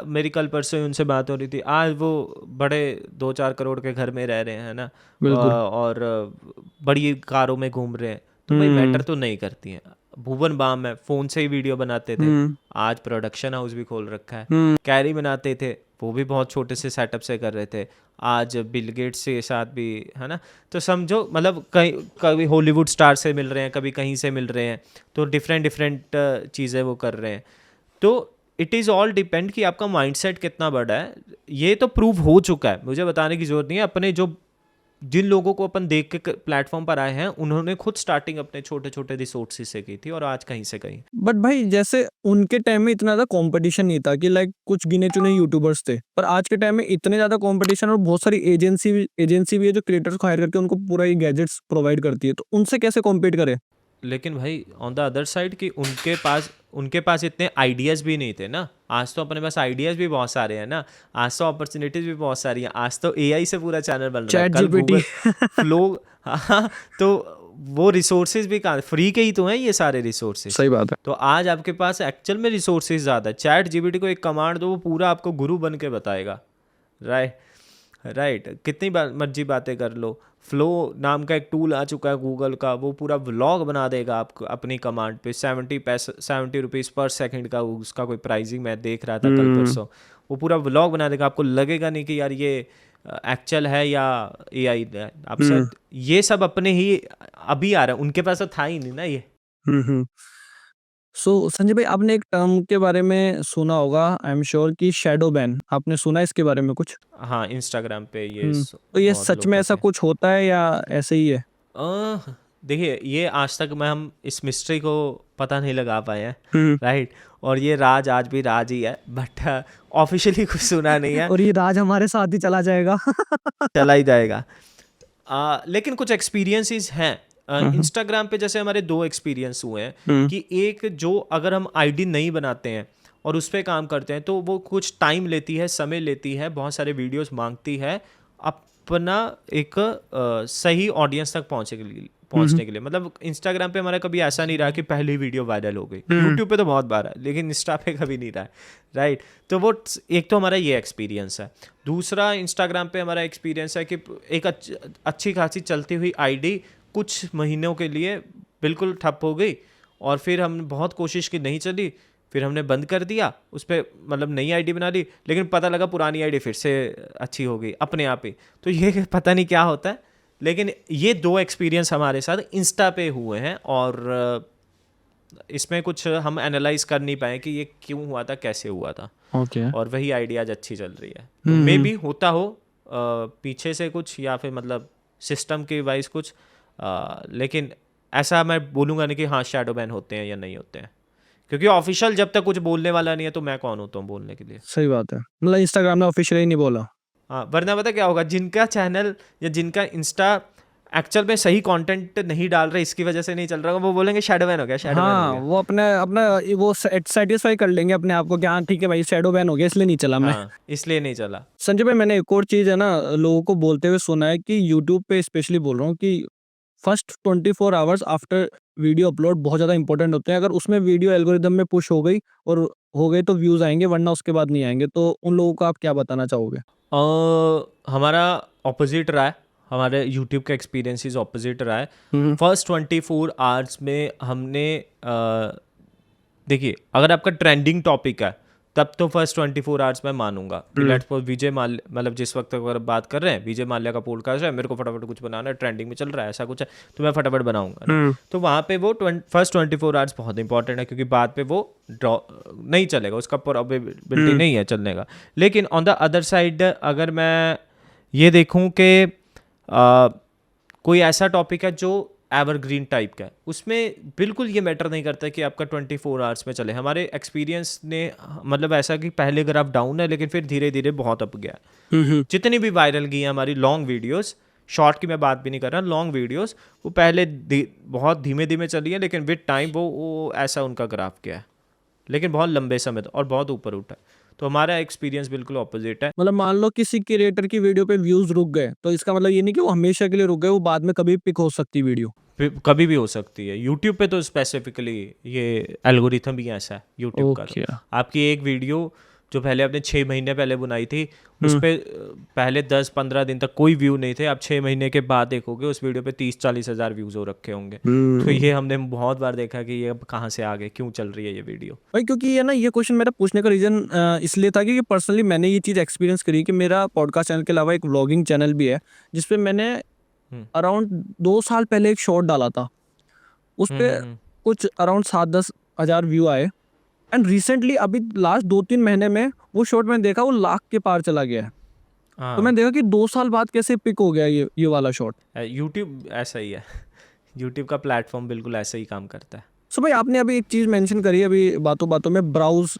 मेरी कल परसों ही उनसे बात हो रही थी, आज वो बड़े 2-4 करोड़ के घर में रह रहे हैं ना, बिल्कुल। और बड़ी कारों में घूम रहे हैं। तो भाई मैटर तो नहीं करती हैं। भुवन बाम है, फ़ोन से ही वीडियो बनाते थे, आज प्रोडक्शन हाउस भी खोल रखा है। कैरी बनाते थे, वो भी बहुत छोटे से सेटअप से कर रहे थे, आज बिल गेट्स के साथ भी, है ना। तो समझो मतलब कहीं कभी हॉलीवुड स्टार से मिल रहे हैं, कभी कहीं से मिल रहे हैं, तो डिफरेंट डिफरेंट चीज़ें वो कर रहे हैं। तो इट इज़ ऑल डिपेंड कि आपका माइंडसेट कितना बड़ा है। ये तो प्रूव हो चुका है, मुझे बताने की ज़रूरत नहीं है। अपने जो जिन लोगों को अपन देख के प्लेटफॉर्म पर आए हैं, उन्होंने खुद स्टार्टिंग अपने छोटे छोटे रिसोर्सेज से की थी, और आज कहीं से कहीं। बट भाई जैसे उनके टाइम में इतना ज़्यादा कंपटीशन नहीं था कि लाइक कुछ गिने चुने यूट्यूबर्स थे, पर आज के टाइम में इतने ज़्यादा कंपटीशन और बहुत सारी एजेंसी भी है जो क्रिएटर्स को हायर करके उनको पूरा ये गैजेट्स प्रोवाइड करती है, तो उनसे कैसे कॉम्पीट करें? लेकिन भाई ऑन द अदर साइड कि उनके पास इतने आइडियाज़ भी नहीं थे ना। आज तो अपने पास आइडियाज़ भी बहुत सारे हैं ना, आज तो अपॉर्चुनिटीज़ भी बहुत सारी हैं, आज तो AI से पूरा चैनल बन रहा है, चैट कल जीपीटी। Google flow. हाँ, तो वो रिसोर्सेज भी कहाँ, फ्री के ही तो हैं ये सारे रिसोर्सेज। सही बात है। तो आज आपके पास एक्चुअल में रिसोर्सेज ज़्यादा है। ChatGPT को एक कमांड दो, वो पूरा आपको गुरु बन के बताएगा। राइट, राइट, कितनी मर्जी बातें कर लो। फ्लो नाम का एक टूल आ चुका है गूगल का, वो पूरा व्लॉग बना देगा आपको अपनी कमांड पे। 70 रुपीज़ पर सेकंड का उसका कोई प्राइसिंग मैं देख रहा था कल परसों। वो पूरा व्लॉग बना देगा, आपको लगेगा नहीं कि यार ये एक्चुअल है या AI है। आप सर ये सब अपने ही अभी आ रहा है, उनके पास तो था ही नहीं ना ये। हम्म। सो संजय भाई, आपने एक टर्म के बारे में सुना होगा, आई एम श्योर, कि शैडो बैन। आपने सुना है इसके बारे में कुछ? हाँ, इंस्टाग्राम पे ये तो ये बहुत सच लोग में करते ऐसा हैं। कुछ होता है या ऐसे ही है? देखिए, ये आज तक हम इस मिस्ट्री को पता नहीं लगा पाए हैं। हम्म। राइट, और ये राज आज भी राज ही है, बट ऑफिशियली कुछ सुना नहीं है। और ये राज हमारे साथ ही चला जाएगा। चला ही जाएगा। लेकिन कुछ एक्सपीरियंसेस हैं। इंस्टाग्राम पे जैसे हमारे 2 एक्सपीरियंस हुए हैं कि एक, जो अगर हम आईडी नहीं बनाते हैं और उस पर काम करते हैं, तो वो कुछ टाइम लेती है, समय लेती है, बहुत सारे वीडियोस मांगती है अपना एक सही ऑडियंस तक पहुंचने के लिए। मतलब इंस्टाग्राम पे हमारा कभी ऐसा नहीं रहा कि पहली वीडियो वायरल हो गई। यूट्यूब पे तो बहुत बार है, लेकिन इंस्टा पे कभी नहीं रहा है। राइट, तो वो एक तो हमारा ये एक्सपीरियंस है। दूसरा, इंस्टाग्राम पे हमारा एक्सपीरियंस है कि एक अच्छी खासी चलती हुई आईडी कुछ महीनों के लिए बिल्कुल ठप हो गई, और फिर हमने बहुत कोशिश की, नहीं चली, फिर हमने बंद कर दिया, उस पर मतलब नई आईडी बना ली, लेकिन पता लगा पुरानी आईडी फिर से अच्छी हो गई अपने आप ही। तो ये पता नहीं क्या होता है, लेकिन ये 2 एक्सपीरियंस हमारे साथ इंस्टा पे हुए हैं, और इसमें कुछ हम एनालाइज कर नहीं पाए कि ये क्यों हुआ था, कैसे हुआ था। ओके। और वही आइडिया आज अच्छी चल रही है। तो मे बी होता हो पीछे से कुछ, या फिर मतलब सिस्टम के वाइज कुछ, लेकिन ऐसा मैं बोलूँगा नहीं कि हाँ शैडो बैन होते हैं या नहीं होते हैं, क्योंकि ऑफिशियल जब तक कुछ बोलने वाला नहीं है, तो मैं कौन होता हूँ बोलने के लिए। सही बात है, मतलब इंस्टाग्राम ने ऑफिशियली नहीं बोला। हाँ, वरना पता क्या होगा, जिनका चैनल या जिनका इंस्टा एक्चुअल में सही कंटेंट नहीं डाल रहे, इसकी वजह से नहीं चल रहा, वो बोलेंगे शैडो बैन हो गया, शैडो बैन हो हाँ, गया। वो अपने अपना वो सेटिस्फाई कर लेंगे अपने आप को कि हाँ ठीक है भाई, शैडो बैन हो गया इसलिए नहीं चला मैं। हाँ, इसलिए नहीं चला। संजय भाई, मैंने एक और चीज़ है ना लोगों को बोलते हुए सुना है कि यूट्यूब पे स्पेशली बोल रहा हूँ कि first 24 hours after video upload बहुत ज़्यादा इंपॉर्टेंट होते हैं। अगर उसमें वीडियो एल्गोरिदम में पुश हो गई और हो गई तो व्यूज़ आएँगे, वरना उसके बाद नहीं आएँगे। तो उन लोगों को आप क्या बताना चाहोगे? हमारा ऑपोजिट रहा है, हमारे यूट्यूब का एक्सपीरियंसेस ऑपोजिट रहा है। हुँ, फर्स्ट 24 आवर्स में हमने देखिए, अगर आपका ट्रेंडिंग टॉपिक है तब तो फर्स्ट 24 आवर्स मैं मानूंगा कि लेट्स सपोज विजय माल्या, मतलब जिस वक्त अगर बात कर रहे हैं विजय माल्या का पॉडकास्ट है, मेरे को फटाफट कुछ बनाना है, ट्रेंडिंग में चल रहा है, ऐसा कुछ है तो मैं फटाफट बनाऊंगा ना। हुँ, तो वहाँ पे वो फर्स्ट 24 आवर्स बहुत इंपॉर्टेंट है, क्योंकि बाद पे वो ड्रॉ नहीं चलेगा, उसका प्रोबेबिलिटी नहीं है चलने का। लेकिन ऑन द अदर साइड अगर मैं ये देखूं कि कोई ऐसा टॉपिक है जो एवरग्रीन टाइप का है, उसमें बिल्कुल ये मैटर नहीं करता कि आपका 24 आवर्स में चले। हमारे एक्सपीरियंस ने मतलब ऐसा कि पहले ग्राफ डाउन है लेकिन फिर धीरे धीरे बहुत अप गया। हुँ, हुँ। जितनी भी वायरल गई हैं हमारी लॉन्ग वीडियोस, शॉर्ट की मैं बात भी नहीं कर रहा, लॉन्ग वीडियोस वो पहले बहुत धीमे धीमे चली है, लेकिन विद टाइम वो ऐसा उनका ग्राफ गया है, लेकिन बहुत लंबे समय तक और बहुत ऊपर उठा है। तो हमारा एक्सपीरियंस बिल्कुल ऑपोजिट है। मतलब मान लो किसी क्रिएटर की वीडियो पे व्यूज़ रुक गए, तो इसका मतलब ये नहीं कि वो हमेशा के लिए रुक गए, वो बाद में कभी पिक हो सकती वीडियो। कभी भी हो सकती है। यूट्यूब पे तो स्पेसिफिकली ये एल्गोरिथम ही ऐसा है यूट्यूब का। तो ओके। आपकी एक वीडियो जो पहले आपने 6 महीने पहले बनाई थी, उस हुँ, पे पहले 10-15 दिन तक कोई व्यू नहीं थे, आप 6 महीने के बाद देखोगे उस वीडियो पे 30-40 हज़ार व्यूज़ हो रखे होंगे। तो हुँ। ये हमने बहुत बार देखा कि ये अब कहाँ से आ गए, क्यों चल रही है ये वीडियो। भाई क्योंकि ये ना ये क्वेश्चन मेरा पूछने का रीज़न इसलिए था क्योंकि पर्सनली मैंने ये चीज़ एक्सपीरियंस करी कि मेरा पॉडकास्ट चैनल के अलावा एक व्लॉगिंग चैनल भी है, जिसपे मैंने हुँ। अराउंड 2 साल पहले एक शॉर्ट डाला था। हुँ, उसपे हुँ, हुँ। कुछ अराउंड 7-10 हज़ार व्यू आए एंड रिसेंटली अभी लास्ट 2-3 महीने में वो शॉर्ट मैंने देखा वो लाख के पार चला गया है। तो हाँ, मैंने देखा कि 2 साल बाद कैसे पिक हो गया ये वाला शॉट। यूट्यूब ऐसा ही है। यूट्यूब का प्लेटफ़ॉर्म बिल्कुल ऐसा ही काम करता है। सो भाई आपने अभी एक चीज़ मेंशन करी अभी बातों-बातों में ब्राउज़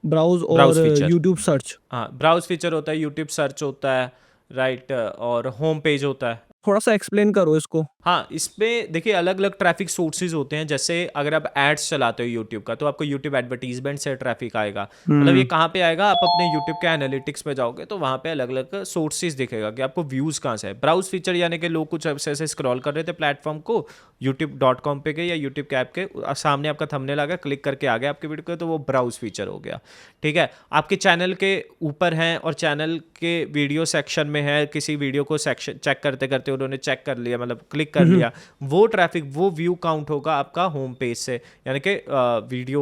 ब्राउज़ और ब्राउज़ फीचर। YouTube search. हाँ, ब्राउज़ फीचर होता है, यूट्यूब सर्च होता है, राइट, और होम पेज होता है। थोड़ा-सा एक्सप्लेन करो इसको। हाँ, इसमें देखिए अलग-अलग ट्रैफ़िक सोर्सेज़ होते हैं। जैसे अगर आप एड्स चलाते हो यूट्यूब का, तो आपको यूट्यूब एडवर्टाइज़मेंट से ट्रैफ़िक आएगा। मतलब ये हुँ, कहाँ पे आएगा, आप अपने यूट्यूब के एनालिटिक्स पे जाओगे तो वहाँ पे अलग-अलग सोर्सेज़ दिखेगा कि आपको व्यूज़ कहाँ से है। ब्राउज़ फीचर यानी कि लोग कुछ ऐसे-ऐसे स्क्रॉल कर रहे थे प्लेटफ़ॉर्म को, youtube.com पे गए या यूट्यूब के ऐप के सामने आपका थंबनेल आ गया, क्लिक करके आ गया आपकी वीडियो को, तो वो ब्राउज़ फीचर हो गया। ठीक है? आपके चैनल के ऊपर हैं और चैनल के वीडियो सेक्शन में है, किसी वीडियो को सेक्शन चेक करते-करते उन्होंने चेक कर लिया, मतलब क्लिक कर हुँ, हुँ, लिया, वो ट्रैफिक, वो व्यू काउंट होगा आपका होम पेज से, यानी कि वीडियो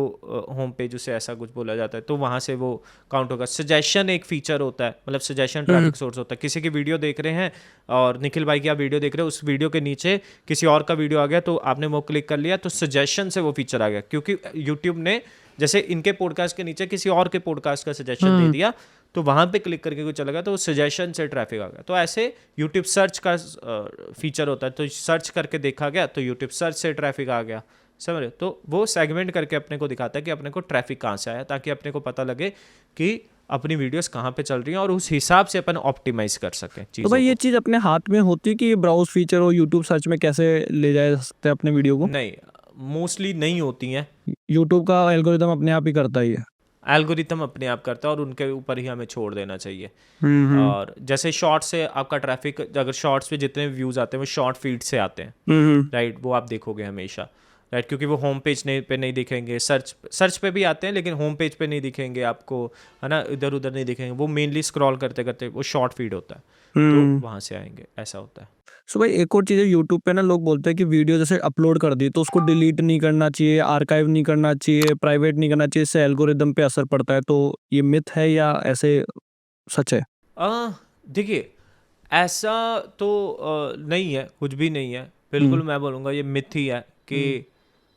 होम पेज उसे ऐसा कुछ बोला जाता है, तो वहाँ से वो काउंट होगा। सजेशन एक फीचर होता है, मतलब सजेशन हुँ, ट्रैफिक सोर्स होता है। किसी की वीडियो देख रहे हैं और निखिल भाई की आप वीडियो देख रहे हो, उस वीडियो के नीचे किसी और का वीडियो आ गया तो आपने वो क्लिक कर लिया, तो सजेशन से वो फीचर आ गया, क्योंकि यूट्यूब ने जैसे इनके पॉडकास्ट के नीचे किसी और के पॉडकास्ट का सजेशन दे हुँ। दिया, तो वहाँ पे क्लिक करके कुछ चला गया, तो वो सजेशन से ट्रैफिक आ गया। तो ऐसे यूट्यूब सर्च का फीचर होता है, तो सर्च करके देखा गया तो यूट्यूब सर्च से ट्रैफिक आ गया, समझ रहे हो? तो वो सेगमेंट करके अपने को दिखाता है कि अपने को ट्रैफिक कहाँ से आया, ताकि अपने को पता लगे कि अपनी वीडियोस कहाँ पे चल रही हैं और उस हिसाब से अपन ऑप्टिमाइज कर सकें तो चीज़ों भाई ये को। चीज़ अपने हाथ में होती है कि ये ब्राउज़ फीचर और यूट्यूब सर्च में कैसे ले जा सकते हैं अपने वीडियो को? नहीं, मोस्टली नहीं होती हैं। यूट्यूब का एल्गोरिदम अपने आप ही करता ही है। एल्गोरिथम अपने आप करता है और उनके ऊपर ही हमें छोड़ देना चाहिए। हुँ, हुँ। और जैसे शॉर्ट्स से आपका ट्रैफिक, अगर शॉर्ट्स पे जितने व्यूज़ आते हैं वो शॉर्ट फीड से आते हैं, हुँ, हुँ। राइट, वो आप देखोगे हमेशा, राइट, क्योंकि वो होम पेज पे नहीं दिखेंगे, सर्च पे भी आते हैं लेकिन होम पेज पे नहीं दिखेंगे आपको, है ना, इधर उधर नहीं दिखेंगे, वो मेनली स्क्रॉल करते करते वो शॉर्ट फीड होता है, तो हुँ। वहाँ से आएंगे, ऐसा होता है। सो भाई एक और चीज़ है यूट्यूब पे ना लोग बोलते हैं कि वीडियो जैसे अपलोड कर दी तो उसको डिलीट नहीं करना चाहिए, आर्काइव नहीं करना चाहिए, प्राइवेट नहीं करना चाहिए, इससे एल्गोरिदम पे असर पड़ता है। तो ये मिथ है या ऐसे सच है? देखिए, ऐसा तो नहीं है, कुछ भी नहीं है, हुँ, बिल्कुल मैं बोलूँगा ये मिथ ही है कि हुँ,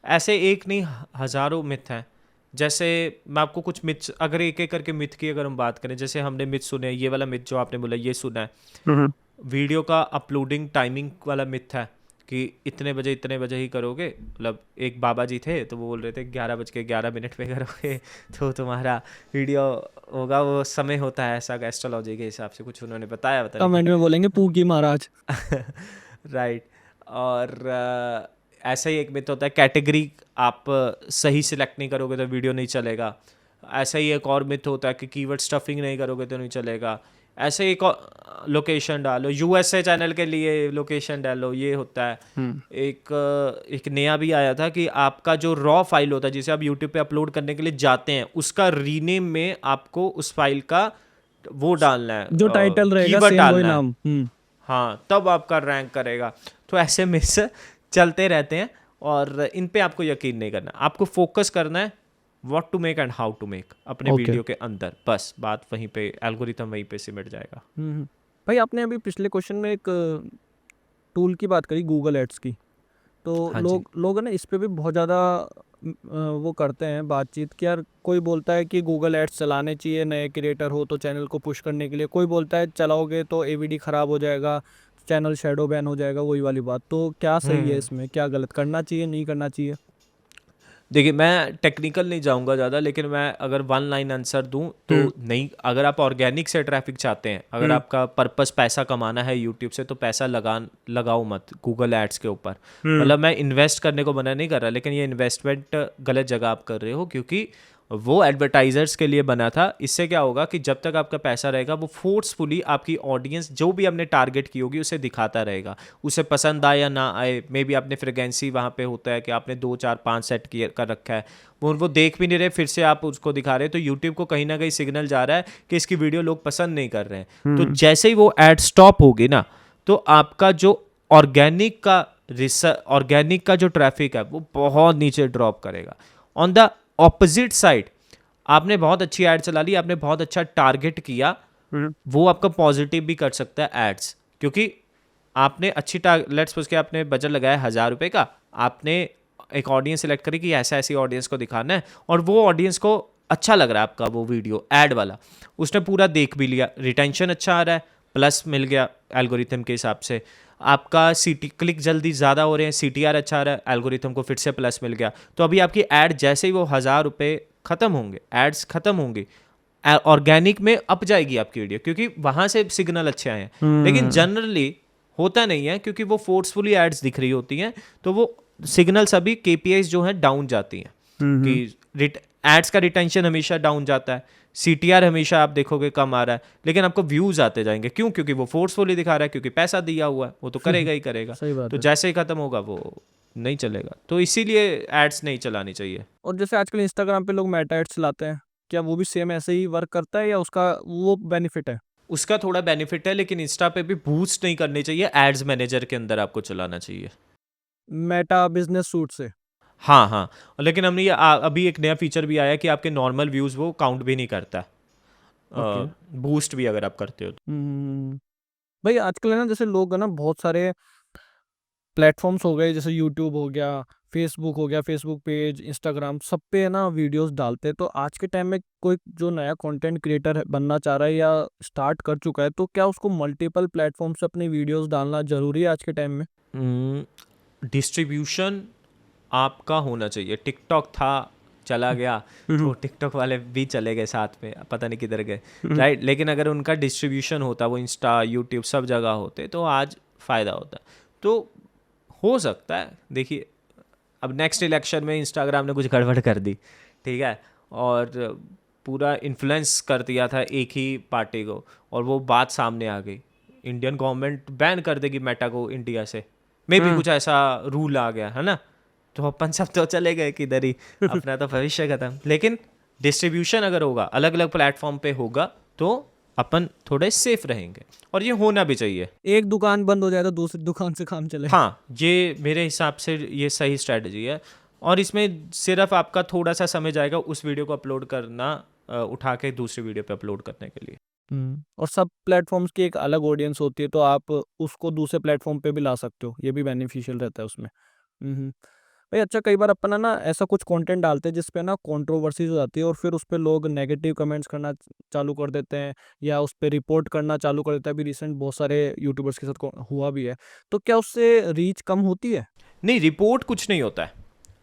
ऐसे एक नहीं हज़ारों मिथ हैं। जैसे मैं आपको कुछ मिथ्स, अगर एक-एक करके मिथ की अगर हम बात करें, जैसे हमने मिथ सुने, ये वाला मिथ जो आपने बोला ये सुना है। हुँ, हुँ, वीडियो का अपलोडिंग टाइमिंग वाला मिथ है कि इतने बजे ही करोगे, मतलब एक बाबा जी थे तो वो बोल रहे थे 11:11 पे करोगे तो तुम्हारा वीडियो होगा, वो समय होता है ऐसा एस्ट्रोलॉजी के हिसाब से कुछ उन्होंने बताया, पता नहीं कमेंट में बोलेंगे पूकी महाराज। क्या। राइट। और ऐसा ही एक मिथ होता है, कैटेगरी आप सही सिलेक्ट नहीं करोगे तो वीडियो नहीं चलेगा। ऐसा ही एक और मिथ होता है कि कीवर्ड स्टफिंग नहीं करोगे तो नहीं चलेगा। ऐसे एक लोकेशन डालो, यूएसए चैनल के लिए लोकेशन डालो, ये होता है। एक नया भी आया था कि आपका जो रॉ फाइल होता है जिसे आप यूट्यूब पे अपलोड करने के लिए जाते हैं, उसका रीनेम में आपको उस फाइल का वो डालना है, जो टाइटल रहेगा कीवर्ड सेम वही डालना है। नाम। हाँ, तब आपका रैंक करेगा। तो ऐसे मिस चलते रहते हैं और इन पे आपको यकीन नहीं करना, आपको फोकस करना है what to make and how to make अपने Okay. वीडियो के अंदर, बस बात वहीं पे, एल्गोरिथम वहीं पे सिमट जाएगा। भाई आपने अभी पिछले क्वेश्चन में एक टूल की बात करी, गूगल एड्स की। तो हाँ जी। लोग है ना इस पे भी बहुत ज़्यादा वो करते हैं बातचीत कि यार कोई बोलता है कि गूगल एड्स चलाने चाहिए नए क्रिएटर हो तो चैनल को पुश करने के लिए, कोई बोलता है चलाओगे तो एवीडी ख़राब हो जाएगा, चैनल शैडो बैन हो जाएगा, वही वाली बात। तो क्या सही है इसमें, क्या गलत, करना चाहिए नहीं करना चाहिए? देखिए, मैं टेक्निकल नहीं जाऊंगा ज़्यादा, लेकिन मैं अगर वन लाइन आंसर दूं तो नहीं। अगर आप ऑर्गेनिक से ट्रैफिक चाहते हैं, अगर आपका पर्पस पैसा कमाना है यूट्यूब से, तो पैसा लगाओ मत गूगल एड्स के ऊपर। मतलब मैं इन्वेस्ट करने को मना नहीं कर रहा, लेकिन ये इन्वेस्टमेंट गलत जगह आप कर रहे हो, क्योंकि वो एडवर्टाइजर्स के लिए बना था। इससे क्या होगा कि जब तक आपका पैसा रहेगा, वो फोर्सफुली आपकी ऑडियंस जो भी हमने टारगेट की होगी उसे दिखाता रहेगा, उसे पसंद आए या ना आए। मे बी आपने फ्रिक्वेंसी वहाँ पे होता है कि आपने 2 4 5 सेट कर रखा है, वो देख भी नहीं रहे, फिर से आप उसको दिखा रहे हैं, तो यूट्यूब को कहीं ना कहीं सिग्नल जा रहा है कि इसकी वीडियो लोग पसंद नहीं कर रहे हैं। तो जैसे ही वो एड स्टॉप होगी ना, तो आपका जो ऑर्गेनिक का जो ट्रैफिक है वो बहुत नीचे ड्रॉप करेगा। ऑन द ऑपोजिट साइड, आपने बहुत अच्छी ऐड चला ली, आपने बहुत अच्छा टारगेट किया, वो आपका पॉजिटिव भी कर सकता है एड्स, क्योंकि आपने अच्छी लेट्स सपोज कि आपने बजट लगाया 1000 रुपये का, आपने एक ऑडियंस सेलेक्ट करी कि ऐसा ऐसी ऑडियंस को दिखाना है, और वो ऑडियंस को अच्छा लग रहा है आपका वो वीडियो एड वाला, उसने पूरा देख भी लिया, रिटेंशन अच्छा आ रहा है, प्लस मिल गया एल्गोरिथम के हिसाब से, आपका क्लिक जल्दी ज़्यादा हो रहे हैं, CTR अच्छा आ रहा है, एल्गोरिथम को फिर से प्लस मिल गया। तो अभी आपकी ऐड जैसे ही वो 1000 रुपये ख़त्म होंगे, एड्स ख़त्म होंगी, ऑर्गेनिक में अप जाएगी आपकी वीडियो, क्योंकि वहाँ से सिग्नल अच्छे आए हैं। लेकिन जनरली होता नहीं है, क्योंकि वो फोर्सफुली एड्स दिख रही होती हैं, तो वो सिग्नल सभी KPIs जो हैं डाउन जाती हैं, कि एड्स का रिटेंशन हमेशा डाउन जाता है, CTR हमेशा आप देखोगे कम आ रहा है, लेकिन आपको व्यूज आते जाएंगे। क्यों? क्योंकि वो फोर्सफुली दिखा रहा है, क्योंकि पैसा दिया हुआ है, वो तो करेगा ही करेगा। सही बात तो है। जैसे ही खत्म होगा वो नहीं चलेगा, तो इसीलिए एड्स नहीं चलानी चाहिए। और जैसे आजकल इंस्टाग्राम पे लोग मेटा एड्स चलाते हैं, क्या वो भी सेम ऐसे ही वर्क करता है या उसका वो बेनिफिट है? उसका थोड़ा बेनिफिट है, लेकिन इंस्टा पे भी बूस्ट नहीं करनी चाहिए, एड्स मैनेजर के अंदर आपको चलाना चाहिए। मेटा बिजनेस सूट से? हाँ हाँ, लेकिन हमने ये अभी एक नया फीचर भी आया है कि आपके नॉर्मल व्यूज़ वो काउंट भी नहीं करता, ओके। बूस्ट भी अगर आप करते हो तो। भाई आजकल है ना, जैसे लोग है ना बहुत सारे प्लेटफॉर्म्स हो गए, जैसे यूट्यूब हो गया, फेसबुक हो गया, फेसबुक पेज, इंस्टाग्राम, सब पे है ना वीडियोस डालते हैं। तो आज के टाइम में कोई जो नया कंटेंट क्रिएटर बनना चाह रहा है या स्टार्ट कर चुका है, तो क्या उसको मल्टीपल प्लेटफॉर्म से अपनी वीडियोस डालना जरूरी है आज के टाइम में? डिस्ट्रीब्यूशन आपका होना चाहिए। टिकटॉक था, चला गया, तो टिकटॉक वाले भी चले गए साथ में, पता नहीं किधर गए, राइट। लेकिन अगर उनका डिस्ट्रीब्यूशन होता, वो इंस्टा यूट्यूब सब जगह होते, तो आज फ़ायदा होता। तो हो सकता है, देखिए अब नेक्स्ट इलेक्शन में इंस्टाग्राम ने कुछ गड़बड़ कर दी, ठीक है, और पूरा इन्फ्लुएंस कर दिया था एक ही पार्टी को, और वो बात सामने आ गई, इंडियन गवर्नमेंट बैन कर देगी मेटा को इंडिया से, मे भी कुछ ऐसा रूल आ गया है ना, तो अपन सब तो चले गए किधर ही, अपना तो भविष्य खत्म। लेकिन डिस्ट्रीब्यूशन अगर होगा, अलग अलग प्लेटफॉर्म पे होगा, तो अपन थोड़े सेफ रहेंगे, और ये होना भी चाहिए। एक दुकान बंद हो जाए तो दूसरी दुकान से काम चले। हाँ, ये मेरे हिसाब से ये सही स्ट्रैटेजी है, और इसमें सिर्फ आपका थोड़ा सा समय जाएगा उस वीडियो को अपलोड करना, उठा के दूसरी वीडियो पे अपलोड करने के लिए। और सब प्लेटफॉर्म्स की एक अलग ऑडियंस होती है, तो आप उसको दूसरे प्लेटफॉर्म पे भी ला सकते हो, ये भी बेनिफिशियल रहता है उसमें। हम्म। भाई अच्छा, कई बार अपन है ना ऐसा कुछ कंटेंट डालते हैं जिसपे ना कंट्रोवर्सीज हो जाती है, और फिर उस पे लोग नेगेटिव कमेंट्स करना चालू कर देते हैं, या उस पे रिपोर्ट करना चालू कर देते हैं। अभी रिसेंट बहुत सारे यूट्यूबर्स के साथ हुआ भी है। तो क्या उससे रीच कम होती है? नहीं, रिपोर्ट कुछ नहीं होता है,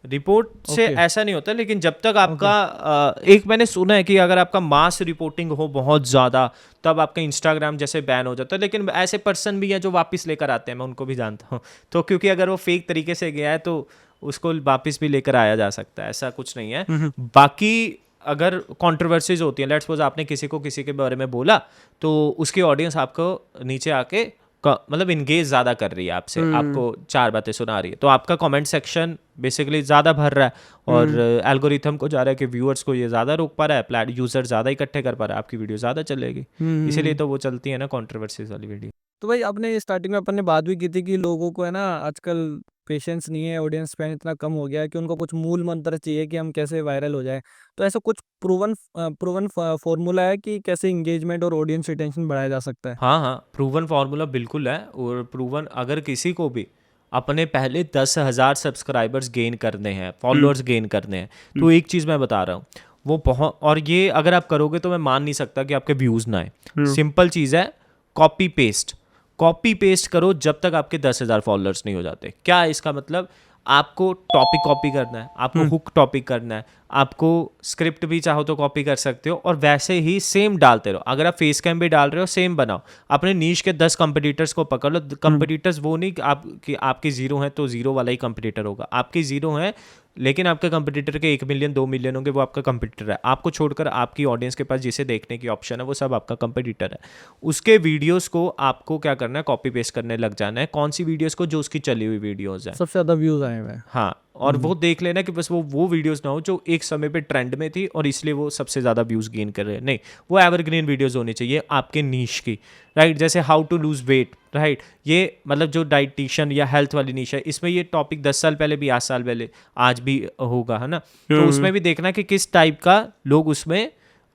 रिपोर्ट से ओके। ऐसा नहीं होता, लेकिन जब तक आपका एक मैंने सुना है कि अगर आपका मास रिपोर्टिंग हो बहुत ज़्यादा, तब आपका इंस्टाग्राम जैसे बैन हो जाता है। लेकिन ऐसे पर्सन भी हैं जो वापस लेकर आते हैं, मैं उनको भी जानता हूँ, तो क्योंकि अगर वो फेक तरीके से गया है तो उसको वापस भी लेकर आया जा सकता है, ऐसा कुछ नहीं है। बाकी अगर कंट्रोवर्सीज होती हैं, लेट्स सपोज आपने किसी को किसी के बारे में बोला तो उसकी ऑडियंस आपको नीचे आके मतलब इंगेज ज़्यादा कर रही है आपसे, आपको 4 बातें सुना रही है, तो आपका कमेंट सेक्शन बेसिकली ज़्यादा भर रहा है और एल्गोरिथम को जा रहा है कि व्यूअर्स को ये ज़्यादा रोक पा रहा है, प्लेट यूज़र ज़्यादा इकट्ठे कर पा रहा है, आपकी वीडियो ज़्यादा चलेगी, इसीलिए तो वो चलती है ना कंट्रोवर्सीज वाली वीडियो। तो भाई आपने स्टार्टिंग में अपन ने बात भी की थी कि लोगों को है ना आजकल पेशेंस नहीं है, ऑडियंस स्पैन इतना कम हो गया है कि उनको कुछ मूल मंत्र चाहिए कि हम कैसे वायरल हो जाए। तो ऐसा कुछ प्रूवन फॉर्मूला है कि कैसे एंगेजमेंट और ऑडियंस रिटेंशन बढ़ाया जा सकता है? हाँ हाँ, प्रूवन फार्मूला बिल्कुल है, और प्रूवन अगर किसी को भी अपने पहले 10,000 सब्सक्राइबर्स गेन करने हैं, फॉलोअर्स गेन करने हैं, तो एक चीज़ मैं बता रहा हूँ, वो बहुत, और ये अगर आप करोगे तो मैं मान नहीं सकता कि आपके व्यूज़ ना आए। सिंपल चीज़ है, कॉपी पेस्ट करो जब तक आपके 10,000 फॉलोअर्स नहीं हो जाते। क्या है इसका मतलब? आपको टॉपिक कॉपी करना है, आपको हुक टॉपिक करना है, आपको स्क्रिप्ट भी चाहो तो कॉपी कर सकते हो, और वैसे ही सेम डालते रहो। अगर आप फेस कैम भी डाल रहे हो, सेम बनाओ। अपने नीश के 10 कंपटीटर्स को पकड़ लो। कंपटीटर्स वो नहीं कि आपके जीरो हैं तो जीरो वाला ही कंपटीटर होगा, आपके जीरो हैं लेकिन आपके कंपटीटर के 1 मिलियन 2 मिलियन होंगे, वो आपका कंपटीटर है। आपको छोड़कर आपकी ऑडियंस के पास जिसे देखने की ऑप्शन है वो सब आपका कंपटीटर है। उसके वीडियोस को आपको क्या करना है, कॉपी पेस्ट करने लग जाना है। कौन सी वीडियोस को? जो उसकी चली हुई वीडियोस है, सबसे ज़्यादा व्यूज़ आए हुए हैं। हाँ, और वो देख लेना कि बस वो वीडियोस ना हो जो एक समय पे ट्रेंड में थी और इसलिए वो सबसे ज़्यादा व्यूज़ गेन कर रहे हैं। नहीं, वो एवरग्रीन वीडियोस होनी चाहिए आपके नीश की, राइट? जैसे how to lose weight, right? ये मतलब जो डाइटिशियन या हेल्थ वाली नीश है, इसमें ये टॉपिक 10 साल पहले भी, 8 साल पहले, आज भी होगा, है ना? तो उसमें भी देखना कि किस टाइप का लोग उसमें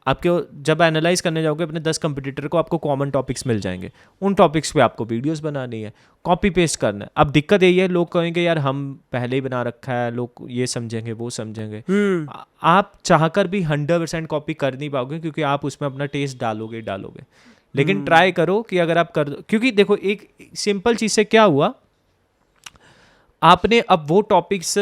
आपके, जब एनालाइज करने जाओगे अपने 10 कंपटीटर को, आपको कॉमन टॉपिक्स मिल जाएंगे। उन टॉपिक्स पे आपको वीडियोस बनानी है, कॉपी पेस्ट करना है। अब दिक्कत यही है, लोग कहेंगे यार हम पहले ही बना रखा है, लोग ये समझेंगे वो समझेंगे। आप चाहकर भी 100% कॉपी कर नहीं पाओगे, क्योंकि आप उसमें अपना टेस्ट डालोगे। लेकिन ट्राई करो कि अगर आप कर दो, क्योंकि देखो एक सिंपल चीज़ से क्या हुआ, आपने अब वो topics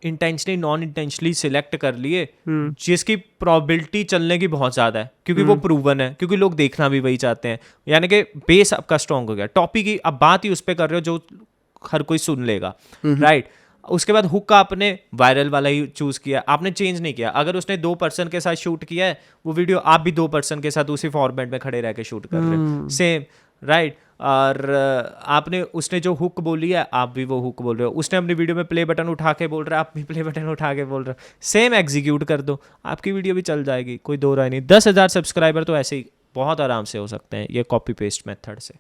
intentionally non intentionally select कर लिए जिसकी प्रोबेबिलिटी चलने की बहुत ज़्यादा है, क्योंकि वो प्रूवन है, क्योंकि लोग देखना भी वही चाहते हैं। यानी कि बेस आपका स्ट्रॉन्ग हो गया, टॉपिक की अब बात ही उस पर कर रहे हो जो हर कोई सुन लेगा, राइट? उसके बाद हुक का आपने वायरल वाला ही चूज किया, आपने चेंज नहीं किया। अगर उसने 2 पर्सन के साथ शूट किया है वो वीडियो, आप भी 2 पर्सन के साथ उसी फॉर्मेट में खड़े रह के शूट कर रहे हो, सेम, राइट? और आपने, उसने जो हुक बोली है आप भी वो हुक बोल रहे हो, उसने अपनी वीडियो में प्ले बटन उठा के बोल रहा है, आप भी प्ले बटन उठा के बोल रहे हो, सेम एग्जीक्यूट कर दो, आपकी वीडियो भी चल जाएगी, कोई दो राय नहीं। 10,000 सब्सक्राइबर तो ऐसे ही बहुत आराम से हो सकते हैं ये कॉपी पेस्ट मेथड से।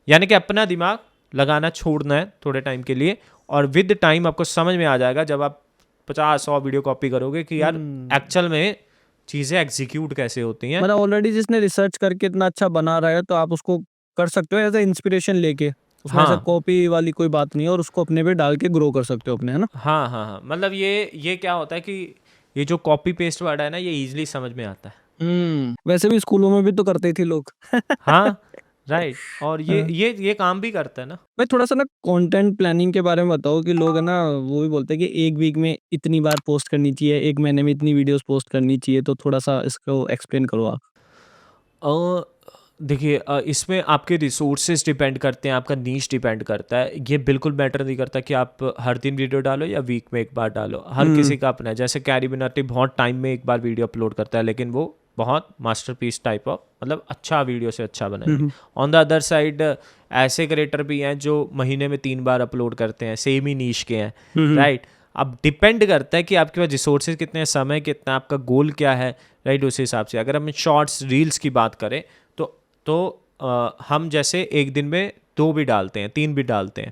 यानी कि अपना दिमाग लगाना छोड़ना है थोड़े टाइम के लिए, और विद टाइम आपको समझ में आ जाएगा जब आप 50-100 वीडियो कॉपी करोगे कि यार एक्चुअल में चीज़ें एग्जीक्यूट कैसे होती हैं। मतलब ऑलरेडी जिसने रिसर्च करके इतना अच्छा बना रहा है तो आप उसको कर सकते हो एज ए इंस्पिरेशन लेके, उसमें ऐसा हाँ कॉपी वाली कोई बात नहीं है, और उसको अपने पे डाल के ग्रो कर सकते हो अपने, है ना? हाँ हाँ हाँ, मतलब ये क्या होता है कि ये जो कॉपी पेस्ट वर्ड है ना, ये इजीली समझ में आता है। वैसे भी स्कूलों में भी तो करते ही थे लोग। हाँ, राइट, और ये हाँ। ये ये काम भी करता है ना। भाई थोड़ा सा ना कंटेंट प्लानिंग के बारे में बताओ कि लोग है ना वो भी बोलते हैं कि एक वीक में इतनी बार पोस्ट करनी चाहिए, एक महीने में इतनी वीडियोस पोस्ट करनी चाहिए, तो थोड़ा सा इसको एक्सप्लेन करो आप। अ, देखिए, इसमें आपके रिसोर्सेज डिपेंड करते हैं, आपका नीश डिपेंड करता है। ये बिल्कुल मैटर नहीं करता कि आप हर दिन वीडियो डालो या वीक में एक बार डालो, हर किसी का अपना है। जैसे कैरी मिनाटी बहुत टाइम में एक बार वीडियो अपलोड करता है, लेकिन वो बहुत मास्टरपीस टाइप ऑफ, मतलब अच्छा वीडियो से अच्छा बनाएंगे। ऑन द अदर साइड ऐसे क्रिएटर भी हैं जो महीने में 3 बार अपलोड करते हैं, सेम ही नीश के हैं, राइट? अब डिपेंड करता है कि आपके पास रिसोर्सेज कितने हैं, समय कितना है, आपका गोल क्या है, राइट? उस हिसाब से अगर हम शॉर्ट्स रील्स की बात करें तो हम जैसे एक दिन में 2 भी डालते हैं, 3 भी डालते हैं,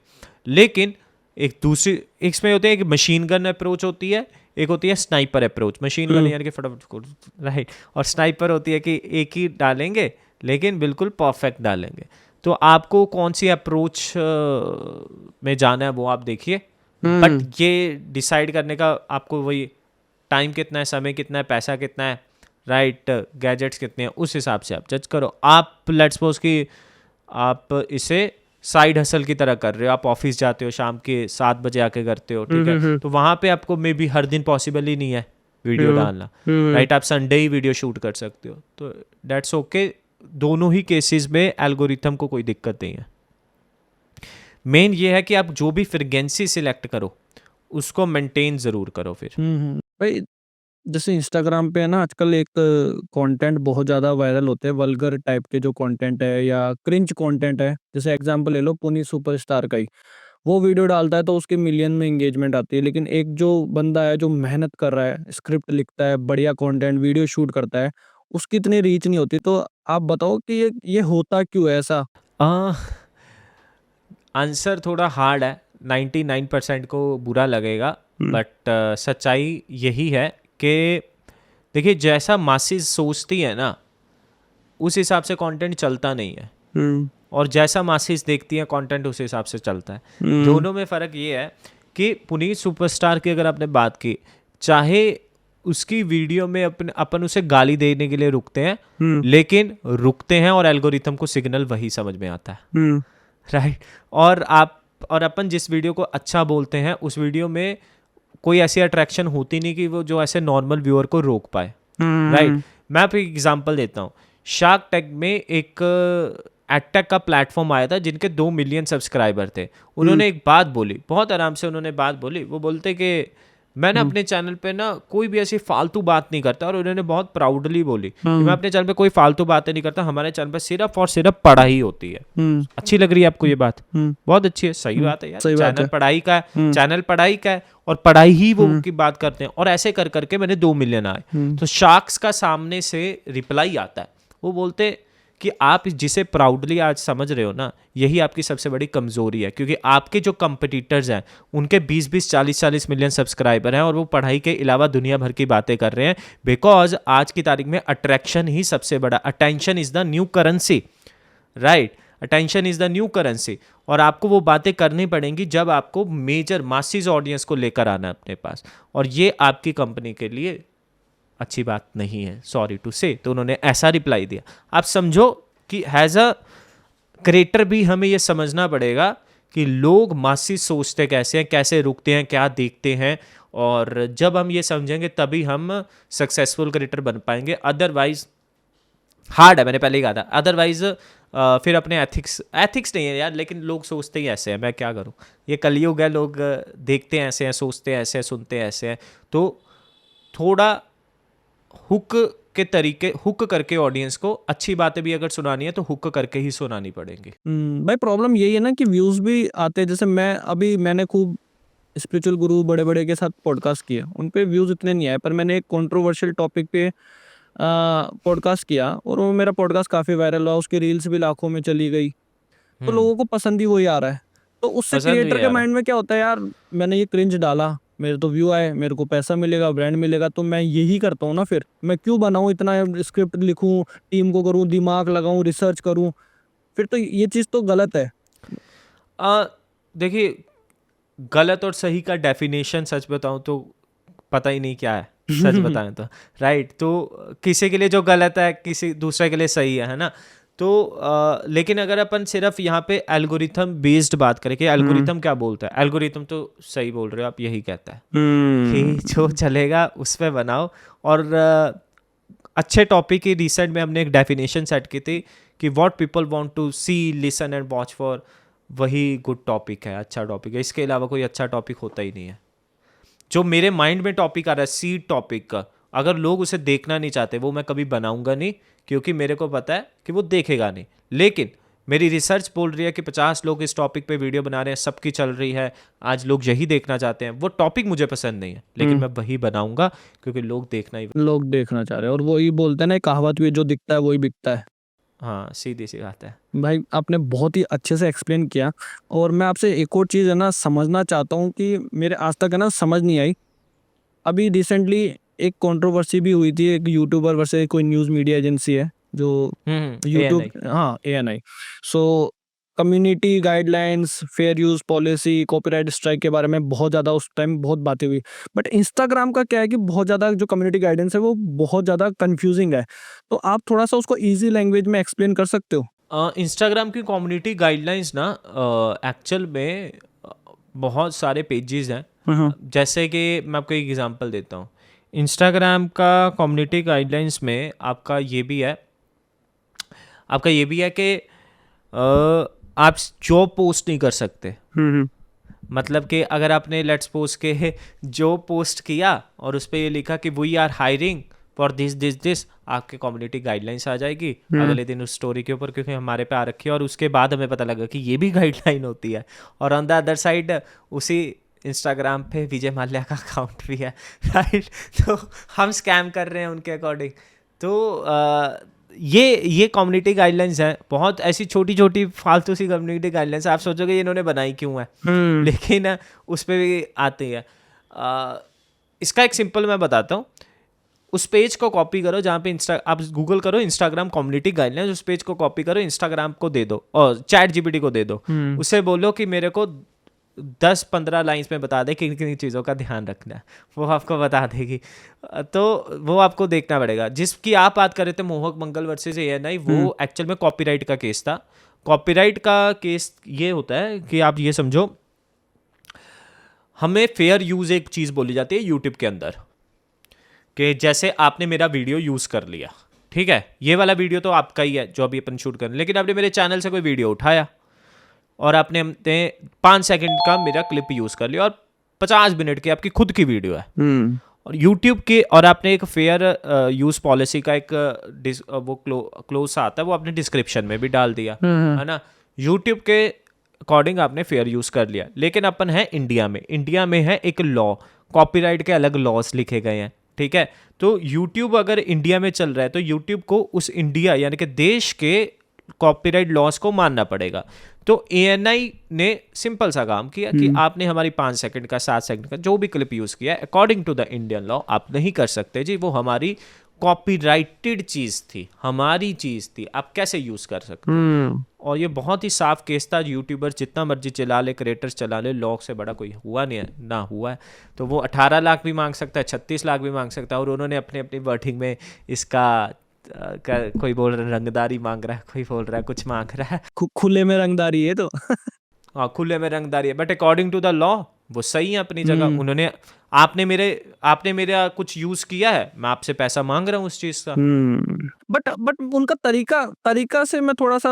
लेकिन एक दूसरी इसमें होते हैं, एक मशीन गन अप्रोच होती है, एक होती है स्नाइपर अप्रोच। मशीन गन यानी कि फटाफट, राइट, और स्नाइपर होती है कि एक ही डालेंगे लेकिन बिल्कुल परफेक्ट डालेंगे। तो आपको कौन सी अप्रोच में जाना है वो आप देखिए, बट ये डिसाइड करने का आपको वही टाइम कितना है, समय कितना है, पैसा कितना है, राइट, गैजेट्स कितने हैं, उस हिसाब से आप जज करो। आप लेट्स सपोज कि आप इसे साइड हसल की तरह कर रहे हो, आप ऑफिस जाते हो, शाम के 7 बजे आके करते हो, ठीक है, तो वहाँ पे आपको मे बी हर दिन पॉसिबल ही नहीं है वीडियो डालना, राइट? आप संडे ही वीडियो शूट कर सकते हो, तो दैट्स ओके। दोनों ही केसेस में एल्गोरिथम को कोई दिक्कत नहीं है। मेन ये है कि आप जो भी फ्रीक्वेंसी सिलेक्ट करो उसको मेंटेन ज़रूर करो फिर। भाई जैसे इंस्टाग्राम पे है ना आजकल एक कंटेंट बहुत ज़्यादा वायरल होते हैं, वल्गर टाइप के जो कंटेंट है या क्रिंज कंटेंट है। जैसे एग्जांपल ले लो पुनीत सुपरस्टार का ही, वो वीडियो डालता है तो उसके मिलियन में एंगेजमेंट आती है, लेकिन एक जो बंदा है जो मेहनत कर रहा है, स्क्रिप्ट लिखता है, बढ़िया कंटेंट वीडियो शूट करता है, उसकी इतनी रीच नहीं होती। तो आप बताओ कि ये होता क्यों है ऐसा? आंसर थोड़ा हार्ड है, 99% को बुरा लगेगा, बट सच्चाई यही है कि देखिए जैसा मासेस सोचती है ना उस हिसाब से कंटेंट चलता नहीं है, और जैसा मासेस देखती है कंटेंट उस हिसाब से चलता है। दोनों में फ़र्क ये है कि पुनीत सुपरस्टार की अगर आपने बात की, चाहे उसकी वीडियो में अपन उसे गाली देने के लिए रुकते हैं, लेकिन रुकते हैं और एल्गोरिथम को सिग्नल वही समझ में आता है, राइट। और अपन जिस वीडियो को अच्छा बोलते हैं उस वीडियो में कोई ऐसी अट्रैक्शन होती नहीं कि वो जो ऐसे नॉर्मल व्यूअर को रोक पाए, राइट। मैं आपको एक एग्जांपल देता हूँ। शार्क टैंक में एक एडटेक का प्लेटफॉर्म आया था जिनके 2 मिलियन सब्सक्राइबर थे। उन्होंने एक बात बोली, बहुत आराम से उन्होंने बात बोली। वो बोलते कि मैं ना अपने चैनल पे ना कोई भी ऐसी फालतू बात नहीं करता, और उन्होंने बहुत प्राउडली बोली कि मैं अपने चैनल पे कोई फालतू बातें नहीं करता, हमारे चैनल पे सिर्फ और सिर्फ पढ़ाई होती है। अच्छी लग रही है आपको ये बात? बहुत अच्छी है, सही बात है यार। चैनल पढ़ाई का है, चैनल पढ़ाई का है, और पढ़ाई ही वो की बात करते हैं। और ऐसे कर करके मैंने 2 मिलियन आए। तो शार्क्स का सामने से रिप्लाई आता है, वो बोलते कि आप जिसे प्राउडली आज समझ रहे हो ना, यही आपकी सबसे बड़ी कमजोरी है, क्योंकि आपके जो कंपटीटर्स हैं उनके 20-20, 40-40 मिलियन सब्सक्राइबर हैं, और वो पढ़ाई के अलावा दुनिया भर की बातें कर रहे हैं। बिकॉज आज की तारीख में अट्रैक्शन ही सबसे बड़ा, attention is the new currency, right. Attention is the new currency, और आपको वो बातें करनी पड़ेंगी जब आपको मेजर मासिस ऑडियंस को लेकर आना है अपने पास, और ये आपकी कंपनी के लिए अच्छी बात नहीं है, सॉरी टू से। तो उन्होंने ऐसा रिप्लाई दिया। आप समझो कि हैज़ अ क्रिएटर भी हमें ये समझना पड़ेगा कि लोग मासी सोचते कैसे हैं, कैसे रुकते हैं, क्या देखते हैं, और जब हम ये समझेंगे तभी हम सक्सेसफुल क्रिएटर बन पाएंगे। अदरवाइज हार्ड है, मैंने पहले ही कहा था। अदरवाइज फिर अपने एथिक्स नहीं है यार, लेकिन लोग सोचते ही ऐसे हैं, मैं क्या करूं। ये कलयुग है, लोग देखते हैं ऐसे हैं, सोचते हैं ऐसे हैं, सुनते हैं ऐसे हैं। तो थोड़ा हुक के तरीके, हुक करके ऑडियंस को अच्छी बातें भी अगर सुनानी है तो हुक करके ही सुनानी पड़ेंगी। भाई प्रॉब्लम यही है ना कि व्यूज भी आते हैं। जैसे मैंने खूब स्पिरिचुअल गुरु बड़े बड़े के साथ पॉडकास्ट किए, उन पे व्यूज इतने नहीं आए, पर मैंने एक कंट्रोवर्शियल टॉपिक पे पॉडकास्ट किया और वो मेरा पॉडकास्ट काफ़ी वायरल हुआ, उसकी रील्स भी लाखों में चली गई। तो लोगों को पसंद ही वही आ रहा है। तो उससे पसंद भी क्रिएटर के आ रहा है। माइंड में क्या होता है, यार मैंने ये क्रिंज डाला, मेरे तो व्यू आए, मेरे को पैसा मिलेगा, ब्रांड मिलेगा, तो मैं यही करता हूँ ना, फिर मैं क्यों बनाऊँ, इतना स्क्रिप्ट लिखूँ, टीम को करूँ, दिमाग लगाऊँ, रिसर्च करूँ, फिर तो ये चीज़ तो गलत है। देखिए, गलत और सही का डेफिनेशन सच बताऊं तो पता ही नहीं क्या है, सच बताएं तो, राइट। तो किसी के लिए जो गलत है किसी दूसरे के लिए सही है ना। तो लेकिन अगर अपन सिर्फ यहाँ पे एल्गोरिथम बेस्ड बात करें कि एल्गोरिथम क्या बोलता है, एल्गोरिथम तो सही बोल रहे हो आप, यही कहता है कि जो चलेगा उस पर बनाओ। और अच्छे टॉपिक की रिसेंट में हमने एक डेफिनेशन सेट की थी कि what people want to see, listen and watch for, वही गुड टॉपिक है, अच्छा टॉपिक है। इसके अलावा कोई अच्छा टॉपिक होता ही नहीं है। जो मेरे माइंड में टॉपिक आ रहा है सीड टॉपिक का, अगर लोग उसे देखना नहीं चाहते वो मैं कभी बनाऊंगा नहीं, क्योंकि मेरे को पता है कि वो देखेगा नहीं। लेकिन मेरी रिसर्च बोल रही है कि 50 लोग इस टॉपिक पे वीडियो बना रहे हैं, सबकी चल रही है, आज लोग यही देखना चाहते हैं। वो टॉपिक मुझे पसंद नहीं है, लेकिन मैं वही बनाऊंगा क्योंकि लोग देखना चाह रहे हैं, और वही बोलते हैं ना, कहावत भी, जो दिखता है वही बिकता है। हाँ, सीधी सी बात है। भाई आपने बहुत ही अच्छे से एक्सप्लेन किया, और मैं आपसे एक और चीज़ है ना समझना चाहता हूँ कि मेरे आज तक है ना समझ नहीं आई। अभी रिसेंटली एक कंट्रोवर्सी भी हुई थी, एक यूट्यूबर वर्सेस कोई न्यूज़ मीडिया एजेंसी है जो यूट्यूब, ANI। हाँ ANI। सो community guidelines, fair use policy, copyright strike के बारे में बहुत ज़्यादा उस टाइम बहुत बातें हुई। बट इंस्टाग्राम का क्या है कि बहुत ज़्यादा जो कम्युनिटी गाइडेंस है वो बहुत ज़्यादा कंफ्यूजिंग है। तो आप थोड़ा सा उसको ईजी लैंग्वेज में एक्सप्लेन कर सकते हो? इंस्टाग्राम की कम्युनिटी गाइडलाइंस ना एक्चुअल में बहुत सारे पेजेस हैं। जैसे कि मैं आपको एक एग्जांपल देता हूँ। इंस्टाग्राम का कम्युनिटी गाइडलाइंस में आपका ये भी है कि आप जॉब पोस्ट नहीं कर सकते, मतलब कि अगर आपने लेट्स पोस्ट के जो पोस्ट किया और उस पर ये लिखा कि we are hiring for this, आपके कम्युनिटी गाइडलाइंस आ जाएगी अगले दिन उस स्टोरी के ऊपर, क्योंकि हमारे पे आ रखी है। और उसके बाद हमें पता लगा कि ये भी गाइडलाइन होती है। और ऑन द अदर साइड उसी इंस्टाग्राम पे विजय माल्या का अकाउंट भी है, राइट? तो हम स्कैम कर रहे हैं उनके अकॉर्डिंग। तो ये कम्युनिटी गाइडलाइंस हैं, बहुत ऐसी छोटी छोटी फालतू सी कम्युनिटी गाइडलाइंस। आप सोचोगे इन्होंने बनाई क्यों है, लेकिन उस पर भी आती है। इसका एक सिंपल मैं बताता हूँ। उस पेज को कॉपी करो जहाँ पे आप गूगल करो इंस्टाग्राम कम्युनिटी गाइडलाइंस, उस पेज को कॉपी करो, इंस्टाग्राम को दे दो और चैट जीपीटी को दे दो। उससे बोलो कि मेरे को 10-15 लाइंस में बता दे किन किन चीज़ों का ध्यान रखना है, वो आपको बता देगी। तो वो आपको देखना पड़ेगा। जिसकी आप बात कर रहे थे मोहक मंगल वर्सेस ANI, वो एक्चुअल में कॉपीराइट का केस था। कॉपीराइट का केस ये होता है कि आप ये समझो, हमें फेयर यूज एक चीज़ बोली जाती है यूट्यूब के अंदर, कि जैसे आपने मेरा वीडियो यूज़ कर लिया, ठीक है, ये वाला वीडियो तो आपका ही है जो अभी अपन शूट कर रहे हैं, लेकिन आपने मेरे चैनल से कोई वीडियो उठाया और आपने 5 सेकंड का मेरा क्लिप यूज़ कर लिया और 50 मिनट की आपकी खुद की वीडियो है, और यूट्यूब के, और आपने एक फेयर यूज़ पॉलिसी का एक वो क्लोज आता है, वो आपने डिस्क्रिप्शन में भी डाल दिया, है ना? यूट्यूब के अकॉर्डिंग आपने फेयर यूज़ कर लिया। लेकिन अपन है इंडिया में है एक लॉ, कॉपीराइट के अलग लॉस लिखे गए हैं, ठीक है? तो यूट्यूब अगर इंडिया में चल रहा है तो यूट्यूब को उस इंडिया यानी कि देश के कॉपीराइट लॉस को मानना पड़ेगा। तो ANI ने सिंपल सा काम किया कि आपने हमारी 5 सेकंड का 7 सेकंड का जो भी क्लिप यूज़ किया है, according to the Indian law आप नहीं कर सकते जी, वो हमारी कॉपीराइटेड चीज़ थी, हमारी चीज़ थी, आप कैसे यूज़ कर सकते हो? और ये बहुत ही साफ केस था। यूट्यूबर जितना मर्जी चला ले, क्रिएटर्स चला ले, लॉ से बड़ा कोई हुआ नहीं है, ना हुआ है। तो वो 18 लाख भी मांग सकता है, 36 लाख भी मांग सकता है, और उन्होंने अपनी अपनी वर्डिंग में इसका कोई बोल रहा है रंगदारी मांग रहा है, कोई बोल रहा है कुछ मांग रहा है, खुले में रंगदारी है तो हाँ खुले में रंगदारी है, but according to the law वो सही है अपनी जगह। उन्होंने आपने मेरा कुछ यूज किया है, मैं आपसे पैसा मांग रहा हूँ उस चीज का। बट उनका तरीका से मैं थोड़ा सा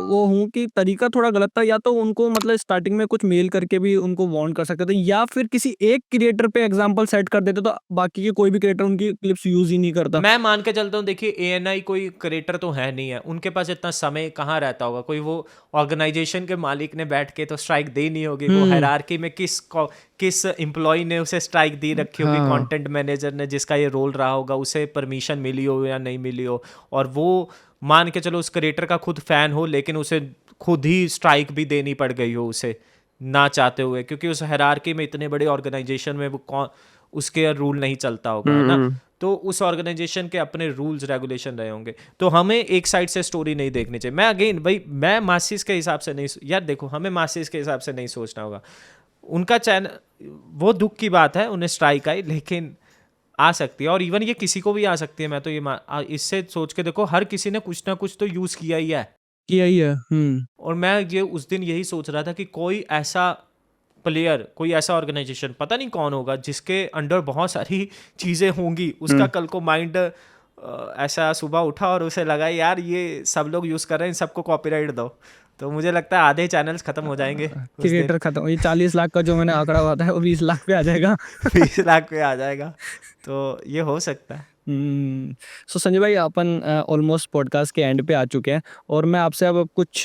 वो हूँ कि तरीका थोड़ा गलत था। या तो उनको मतलब स्टार्टिंग में कुछ मेल करके भी उनको वार्न कर सकते थे, या फिर किसी एक क्रिएटर पे एग्जांपल सेट कर देते तो बाकी के कोई भी क्रिएटर उनकी क्लिप्स यूज ही नहीं करता। मैं मान के चलता हूँ, देखिए ANI कोई क्रिएटर तो है नहीं है, उनके पास इतना समय कहाँ रहता होगा, कोई वो ऑर्गेनाइजेशन के मालिक ने बैठ के तो स्ट्राइक दी नहीं होगी, वो हायरार्की में किस एम्प्लॉय ने उसे स्ट्राइक दी रखी होगी, कंटेंट मैनेजर ने जिसका ये रोल रहा होगा, उसे परमिशन मिली हो या नहीं मिली हो, और वो मान के चलो उस क्रिएटर का खुद फैन हो, लेकिन उसे खुद ही स्ट्राइक भी देनी पड़ गई हो उसे ना चाहते हुए, क्योंकि उस हायरार्की में इतने बड़े ऑर्गेनाइजेशन में वो उसके रूल नहीं चलता होगा, है ना? तो उस ऑर्गेनाइजेशन के अपने रूल्स रेगुलेशन रहे होंगे। तो हमें एक साइड से स्टोरी नहीं देखनी चाहिए। मैं अगेन भाई, मैं मासिस के हिसाब से नहीं, यार देखो, हमें मासिस के हिसाब से नहीं सोचना होगा। उनका चैनल, वो दुख की बात है उन्हें स्ट्राइक आई, लेकिन आ सकती है, और इवन ये किसी को भी आ सकती है। मैं तो ये इससे सोच के देखो, हर किसी ने कुछ ना कुछ तो यूज किया ही है। और मैं ये उस दिन यही सोच रहा था कि कोई ऐसा प्लेयर, कोई ऐसा ऑर्गेनाइजेशन, पता नहीं कौन होगा, जिसके अंडर बहुत सारी चीज़ें होंगी, उसका कल को माइंड ऐसा सुबह उठा और उसे लगा यार ये सब लोग यूज़ कर रहे हैं, इन सबको कॉपीराइट दो, तो मुझे लगता है आधे चैनल्स खत्म हो जाएंगे, क्रिएटर खत्म। ये 40 लाख का जो मैंने आंकड़ा बताया है वो 20 लाख पे आ जाएगा 20 लाख पे आ जाएगा, तो ये हो सकता है। सो संजय भाई, अपन ऑलमोस्ट पॉडकास्ट के एंड पे आ चुके हैं, और मैं आपसे अब कुछ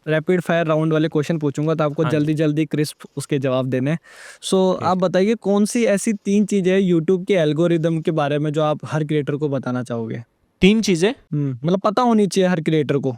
रैपिड फायर राउंड वाले क्वेश्चन पूछूंगा, तो आपको जल्दी जल्दी क्रिस्प उसके जवाब देने। सो आप बताइए, कौन सी ऐसी 3 चीजें हैं यूट्यूब के एल्गोरिदम के बारे में जो आप हर क्रिएटर को बताना चाहोगे? 3 चीज़ें मतलब पता होनी चाहिए हर क्रिएटर को।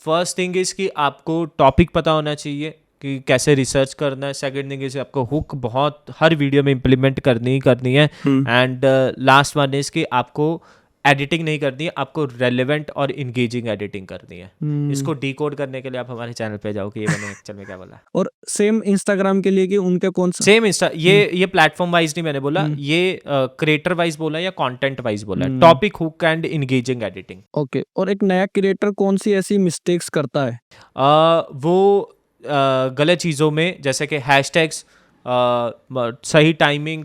फर्स्ट थिंग इज कि आपको टॉपिक पता होना चाहिए कि कैसे रिसर्च करना है। सेकंड थिंग इज आपको हुक बहुत हर वीडियो में इम्प्लीमेंट करनी है। एंड लास्ट वन इज कि आपको एडिटिंग नहीं करनी है, आपको रेलेवेंट और इंगेजिंग एडिटिंग करनी है। इसको डिकोड करने के लिए आप हमारे चैनल पे जाओ कि ये मैंने एक्चुअल में क्या बोला। और सेम इंस्टाग्राम के लिए कि उनके कौन सा सेम ये प्लेटफॉर्म वाइज नहीं मैंने बोला, ये क्रिएटर वाइज बोला या कंटेंट वाइज बोला। Topic, hook and engaging editing. Okay. और एक नया क्रिएटर कौन सी ऐसी मिस्टेक्स करता है? वो गलत चीज़ों में, जैसे कि हैशटैग्स, सही टाइमिंग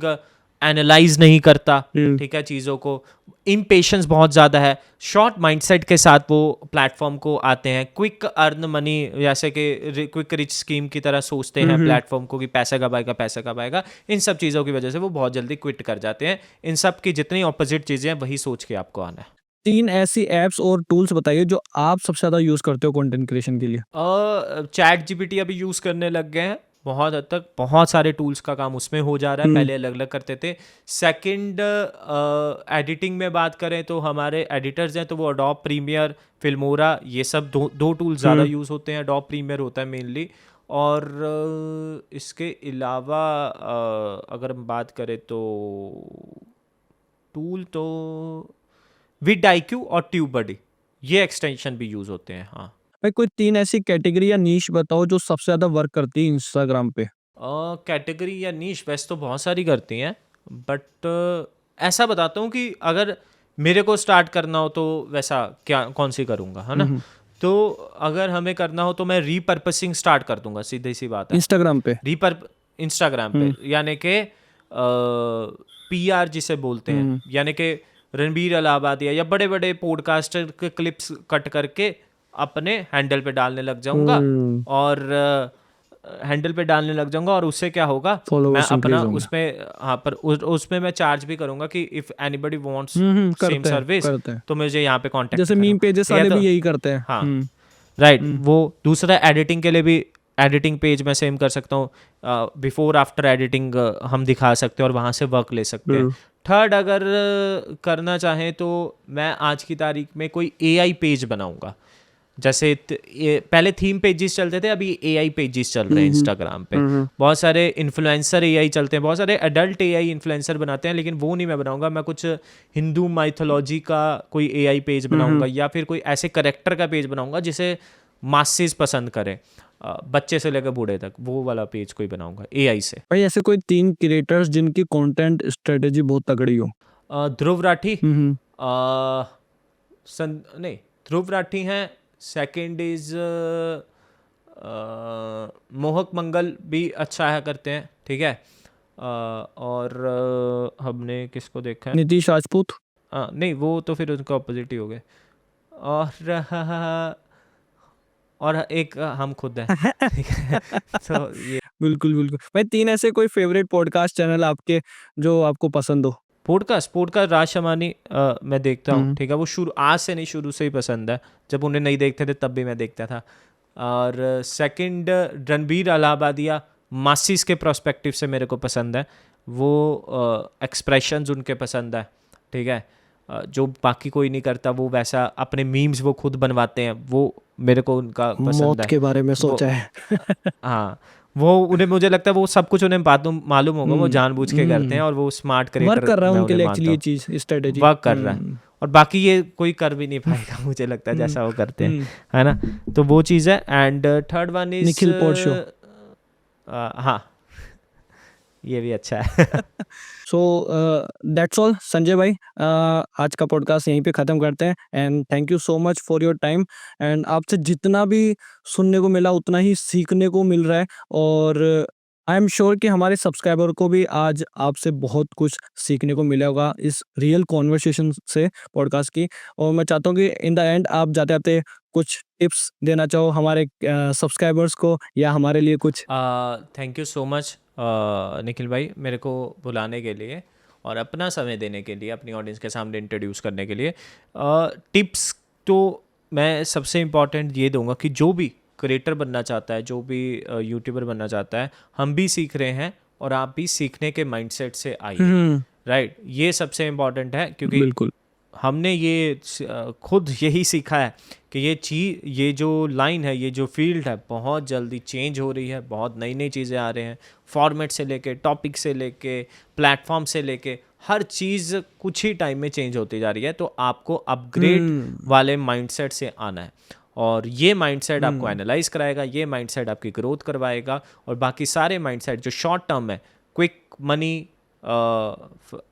एनालाइज नहीं करता, हम्म, ठीक है, चीज़ों को, इम्पेशंस बहुत ज़्यादा है, शॉर्ट माइंडसेट के साथ वो प्लेटफॉर्म को आते हैं, क्विक अर्न मनी जैसे कि क्विक रिच स्कीम की तरह सोचते हैं हम्म। प्लेटफॉर्म को कि पैसा कब आएगा पैसा कब आएगा। इन सब चीज़ों की वजह से वो बहुत जल्दी क्विट कर जाते हैं। इन सब की जितनी ऑपोजिट चीज़ें हैं वही सोच के आपको आना है। 3 ऐसी ऐप्स और टूल्स बताइए जो आप सबसे ज़्यादा यूज़ करते हो कंटेंट क्रिएशन के लिए? चैट जीपीटी अभी यूज़ करने लग गए हैं बहुत हद तक, बहुत सारे टूल्स का काम उसमें हो जा रहा है, हुँ। पहले अलग अलग करते थे। सेकंड, एडिटिंग में बात करें तो हमारे एडिटर्स हैं तो वो अडोब प्रीमियर, फिल्मोरा, ये सब दो टूल्स ज़्यादा हुँ। यूज़ होते हैं। अडोब प्रीमियर होता है मेनली, और इसके अलावा अगर हम बात करें तो टूल तो विड आईक्यू और ट्यूबबडी, ये एक्सटेंशन भी यूज़ होते हैं। हाँ, भाई कोई 3 ऐसी कैटेगरी या नीश बताओ जो सबसे ज़्यादा वर्क करती है इंस्टाग्राम पे? कैटेगरी या नीश वैसे तो बहुत सारी करती हैं, बट ऐसा बताता हूँ कि अगर मेरे को स्टार्ट करना हो तो वैसा क्या कौन सी करूँगा, है हुँ, ना। हुँ। तो अगर हमें करना हो तो मैं रीपर्पसिंग स्टार्ट कर दूंगा, सीधी सी बात है। इंस्टाग्राम पे? रीपर इंस्टाग्राम पे, हुँ, यानी कि पीआर जिसे बोलते हैं, हुँ, यानी कि रणबीर अलाहाबादिया या बड़े बड़े पॉडकास्टर के क्लिप्स कट करके अपने हैंडल पे डालने लग जाऊंगा, हुँ। और हैंडल पे डालने लग जाऊंगा, और उससे क्या होगा, मैं फॉलोवर्स अपना इंक्रीज़ होंगे। उसमें, हाँ, पर उसमें मैं चार्ज भी करूंगा कि if anybody wants hmm, hmm. Same करते हैं, सर्विस करते हैं। तो मुझे यहाँ पे कांटेक्ट जैसे करो, मीम पेजेस ठीक है। वाले तो भी यही करते हैं। हाँ, हुँ, राइट, हुँ, वो दूसरा एडिटिंग के लिए भी एडिटिंग पेज मैं सेम कर सकता हूँ, बिफोर आफ्टर एडिटिंग हम दिखा सकते हैं और वहाँ से वर्क ले सकते हैं। हुँ, थर्ड, अगर करना चाहें तो मैं आज की तारीख में कोई एआई पेज बनाऊंगा, जैसे ये पहले थीम पेजेस चलते थे, अभी एआई पेजेस चल रहे हैं हुँ, हुँ, इंस्टाग्राम पे। हुँ, हुँ, बहुत सारे इन्फ्लुएंसर एआई चलते हैं, बहुत सारे एडल्ट एआई इन्फ्लुएंसर बनाते हैं, लेकिन वो नहीं मैं बनाऊंगा। मैं कुछ हिंदू माइथोलॉजी का कोई एआई पेज हुँ, बनाऊंगा, हुँ। या फिर कोई ऐसे करेक्टर का पेज बनाऊंगा जिसे मासेस पसंद करें, बच्चे से लेकर बूढ़े तक, वो वाला पेज कोई बनाऊंगा एआई से। भाई ऐसे कोई 3 क्रिएटर्स जिनकी कंटेंट स्ट्रेटजी बहुत तगड़ी हो? ध्रुव राठी, हुँ, हुँ, नहीं, ध्रुव राठी हैं। सेकंड इज मोहक मंगल भी अच्छा है, करते हैं, ठीक है। और हमने किसको देखा है, नीतीश राजपूत? नहीं, वो तो फिर उनका ऑपोजिट ही हो गए। और और एक हम खुद हैं, ठीक है। तो ये बिल्कुल, बिल्कुल। भाई 3 ऐसे कोई फ़ेवरेट पॉडकास्ट चैनल आपके जो आपको पसंद हो? पॉडकास्ट पॉडकास्ट राज शमानी मैं देखता हूँ, हुँ, ठीक है। वो शुरू आज से नहीं, शुरू से ही पसंद है, जब उन्हें नहीं देखते थे तब भी मैं देखता था। और सेकंड, रणबीर अलाहाबादिया, मासिस के प्रोस्पेक्टिव से मेरे को पसंद है। वो एक्सप्रेशंस उनके पसंद है, ठीक है। जो बाकी कोई नहीं करता, वो वैसा अपने मीम्स वो खुद बनवाते हैं, वो मेरे को उनका पसंद मौत है। के बारे में वो सोचा है। हाँ, वो उन्हें, मुझे लगता है वो सब कुछ उन्हें मालूम होगा, वो हुँ, जानबूझ के करते हैं, हुँ। और वो स्मार्ट वर्क क्रिएटर कर रहा है मैं उनके उन्हें लिए मानता एक्चुअली ये हूँ, चीज़ स्ट्रैटेजी। वर्क कर रहा है। हुँ, और बाकी ये कोई कर भी नहीं पाएगा मुझे लगता है, हुँ, जैसा वो करते हैं, हुँ। है ना। तो वो चीज़ है। And third one is, Nikhil pod show. हाँ, ये भी अच्छा है। सो दैट्स ऑल संजय भाई, आज का पॉडकास्ट यहीं पे ख़त्म करते हैं and thank you so much for your time and आपसे जितना भी सुनने को मिला उतना ही सीखने को मिल रहा है और आई एम श्योर कि हमारे सब्सक्राइबर को भी आज आपसे बहुत कुछ सीखने को मिला होगा इस रियल कॉन्वर्सेशन से पॉडकास्ट की। और मैं चाहता हूँ कि इन द एंड आप जाते जाते कुछ टिप्स देना चाहो हमारे सब्सक्राइबर्स को या हमारे लिए कुछ। Thank you so much Nikhil भाई, मेरे को बुलाने के लिए और अपना समय देने के लिए, अपनी ऑडियंस के सामने इंट्रोड्यूस करने के लिए। टिप्स तो मैं सबसे इम्पॉर्टेंट ये दूंगा कि जो भी क्रिएटर बनना चाहता है, जो भी यूट्यूबर बनना चाहता है, हम भी सीख रहे हैं और आप भी सीखने के माइंडसेट से आइए, हम्म, राइट। ये सबसे इम्पॉर्टेंट है, क्योंकि बिल्कुल। हमने ये खुद यही सीखा है कि ये जो लाइन है, ये जो फील्ड है, बहुत जल्दी चेंज हो रही है, बहुत नई नई चीज़ें आ रहे हैं, फॉर्मेट से लेके, टॉपिक से लेके, प्लेटफॉर्म से लेके, हर चीज़ कुछ ही टाइम में चेंज होती जा रही है। तो आपको अपग्रेड हम्म, वाले माइंडसेट से आना है, और ये माइंडसेट आपको हम्म, एनालाइज कराएगा, ये माइंडसेट आपकी ग्रोथ करवाएगा। और बाकी सारे माइंडसेट जो शॉर्ट टर्म है, क्विक मनी,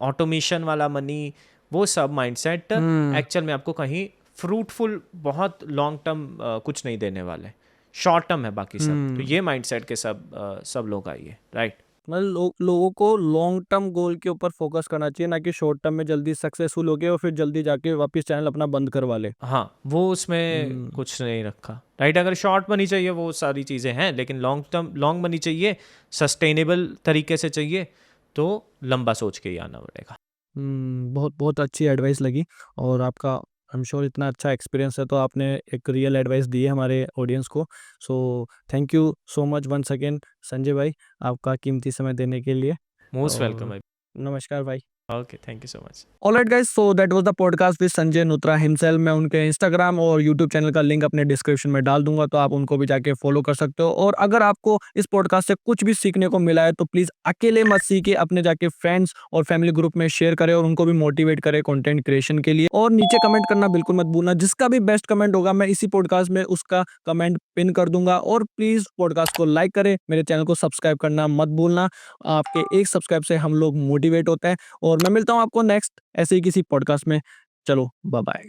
ऑटोमेशन वाला मनी, वो सब माइंडसेट हम्म, एक्चुअल में आपको कहीं फ्रूटफुल, बहुत लॉन्ग टर्म कुछ नहीं देने वाले, शॉर्ट टर्म है बाकी सब। तो हम्म। ये माइंडसेट के सब लोग आइए, राइट। मतलब लोगों को लॉन्ग टर्म गोल के ऊपर फोकस करना चाहिए, ना कि शॉर्ट टर्म में जल्दी सक्सेसफुल हो गए और फिर जल्दी जाके वापस चैनल अपना बंद करवा ले। हाँ, वो उसमें कुछ नहीं रखा, राइट? अगर शॉर्ट मनी चाहिए वो सारी चीज़ें हैं, लेकिन लॉन्ग मनी चाहिए, सस्टेनेबल तरीके से चाहिए, तो लंबा सोच के ही आना पड़ेगा। बहुत बहुत अच्छी एडवाइस लगी, और आपका आई एम श्योर इतना अच्छा एक्सपीरियंस है तो आपने एक रियल एडवाइस दी है हमारे ऑडियंस को। So thank you so much once again Sanjay भाई, आपका कीमती समय देने के लिए। मोस्ट वेलकम और भाई। नमस्कार भाई। Okay, thank you so much. Alright guys, so that was the podcast with Sanjay Nutra himself. मैं उनके इंस्टाग्राम और यूट्यूब चैनल का लिंक अपने डिस्क्रिप्शन में डाल दूंगा, तो आप उनको भी जाके फॉलो कर सकते हो। और अगर आपको इस पॉडकास्ट से कुछ भी सीखने को मिला है तो प्लीज अकेले मत सीखिए, अपने जाके फ्रेंड्स और फैमिली ग्रुप में शेयर करें और उनको भी मोटिवेट करें कंटेंट क्रिएशन के लिए। और नीचे कमेंट करना बिल्कुल मत भूलना, जिसका भी बेस्ट कमेंट होगा मैं इसी पॉडकास्ट में उसका कमेंट पिन कर दूंगा। और प्लीज पॉडकास्ट को लाइक करें, मेरे चैनल को सब्सक्राइब करना मत भूलना। आपके एक सब्सक्राइब से हम लोग मोटिवेट होते हैं। और मैं मिलता हूँ आपको नेक्स्ट ऐसे ही किसी पॉडकास्ट में। चलो बाय बाय।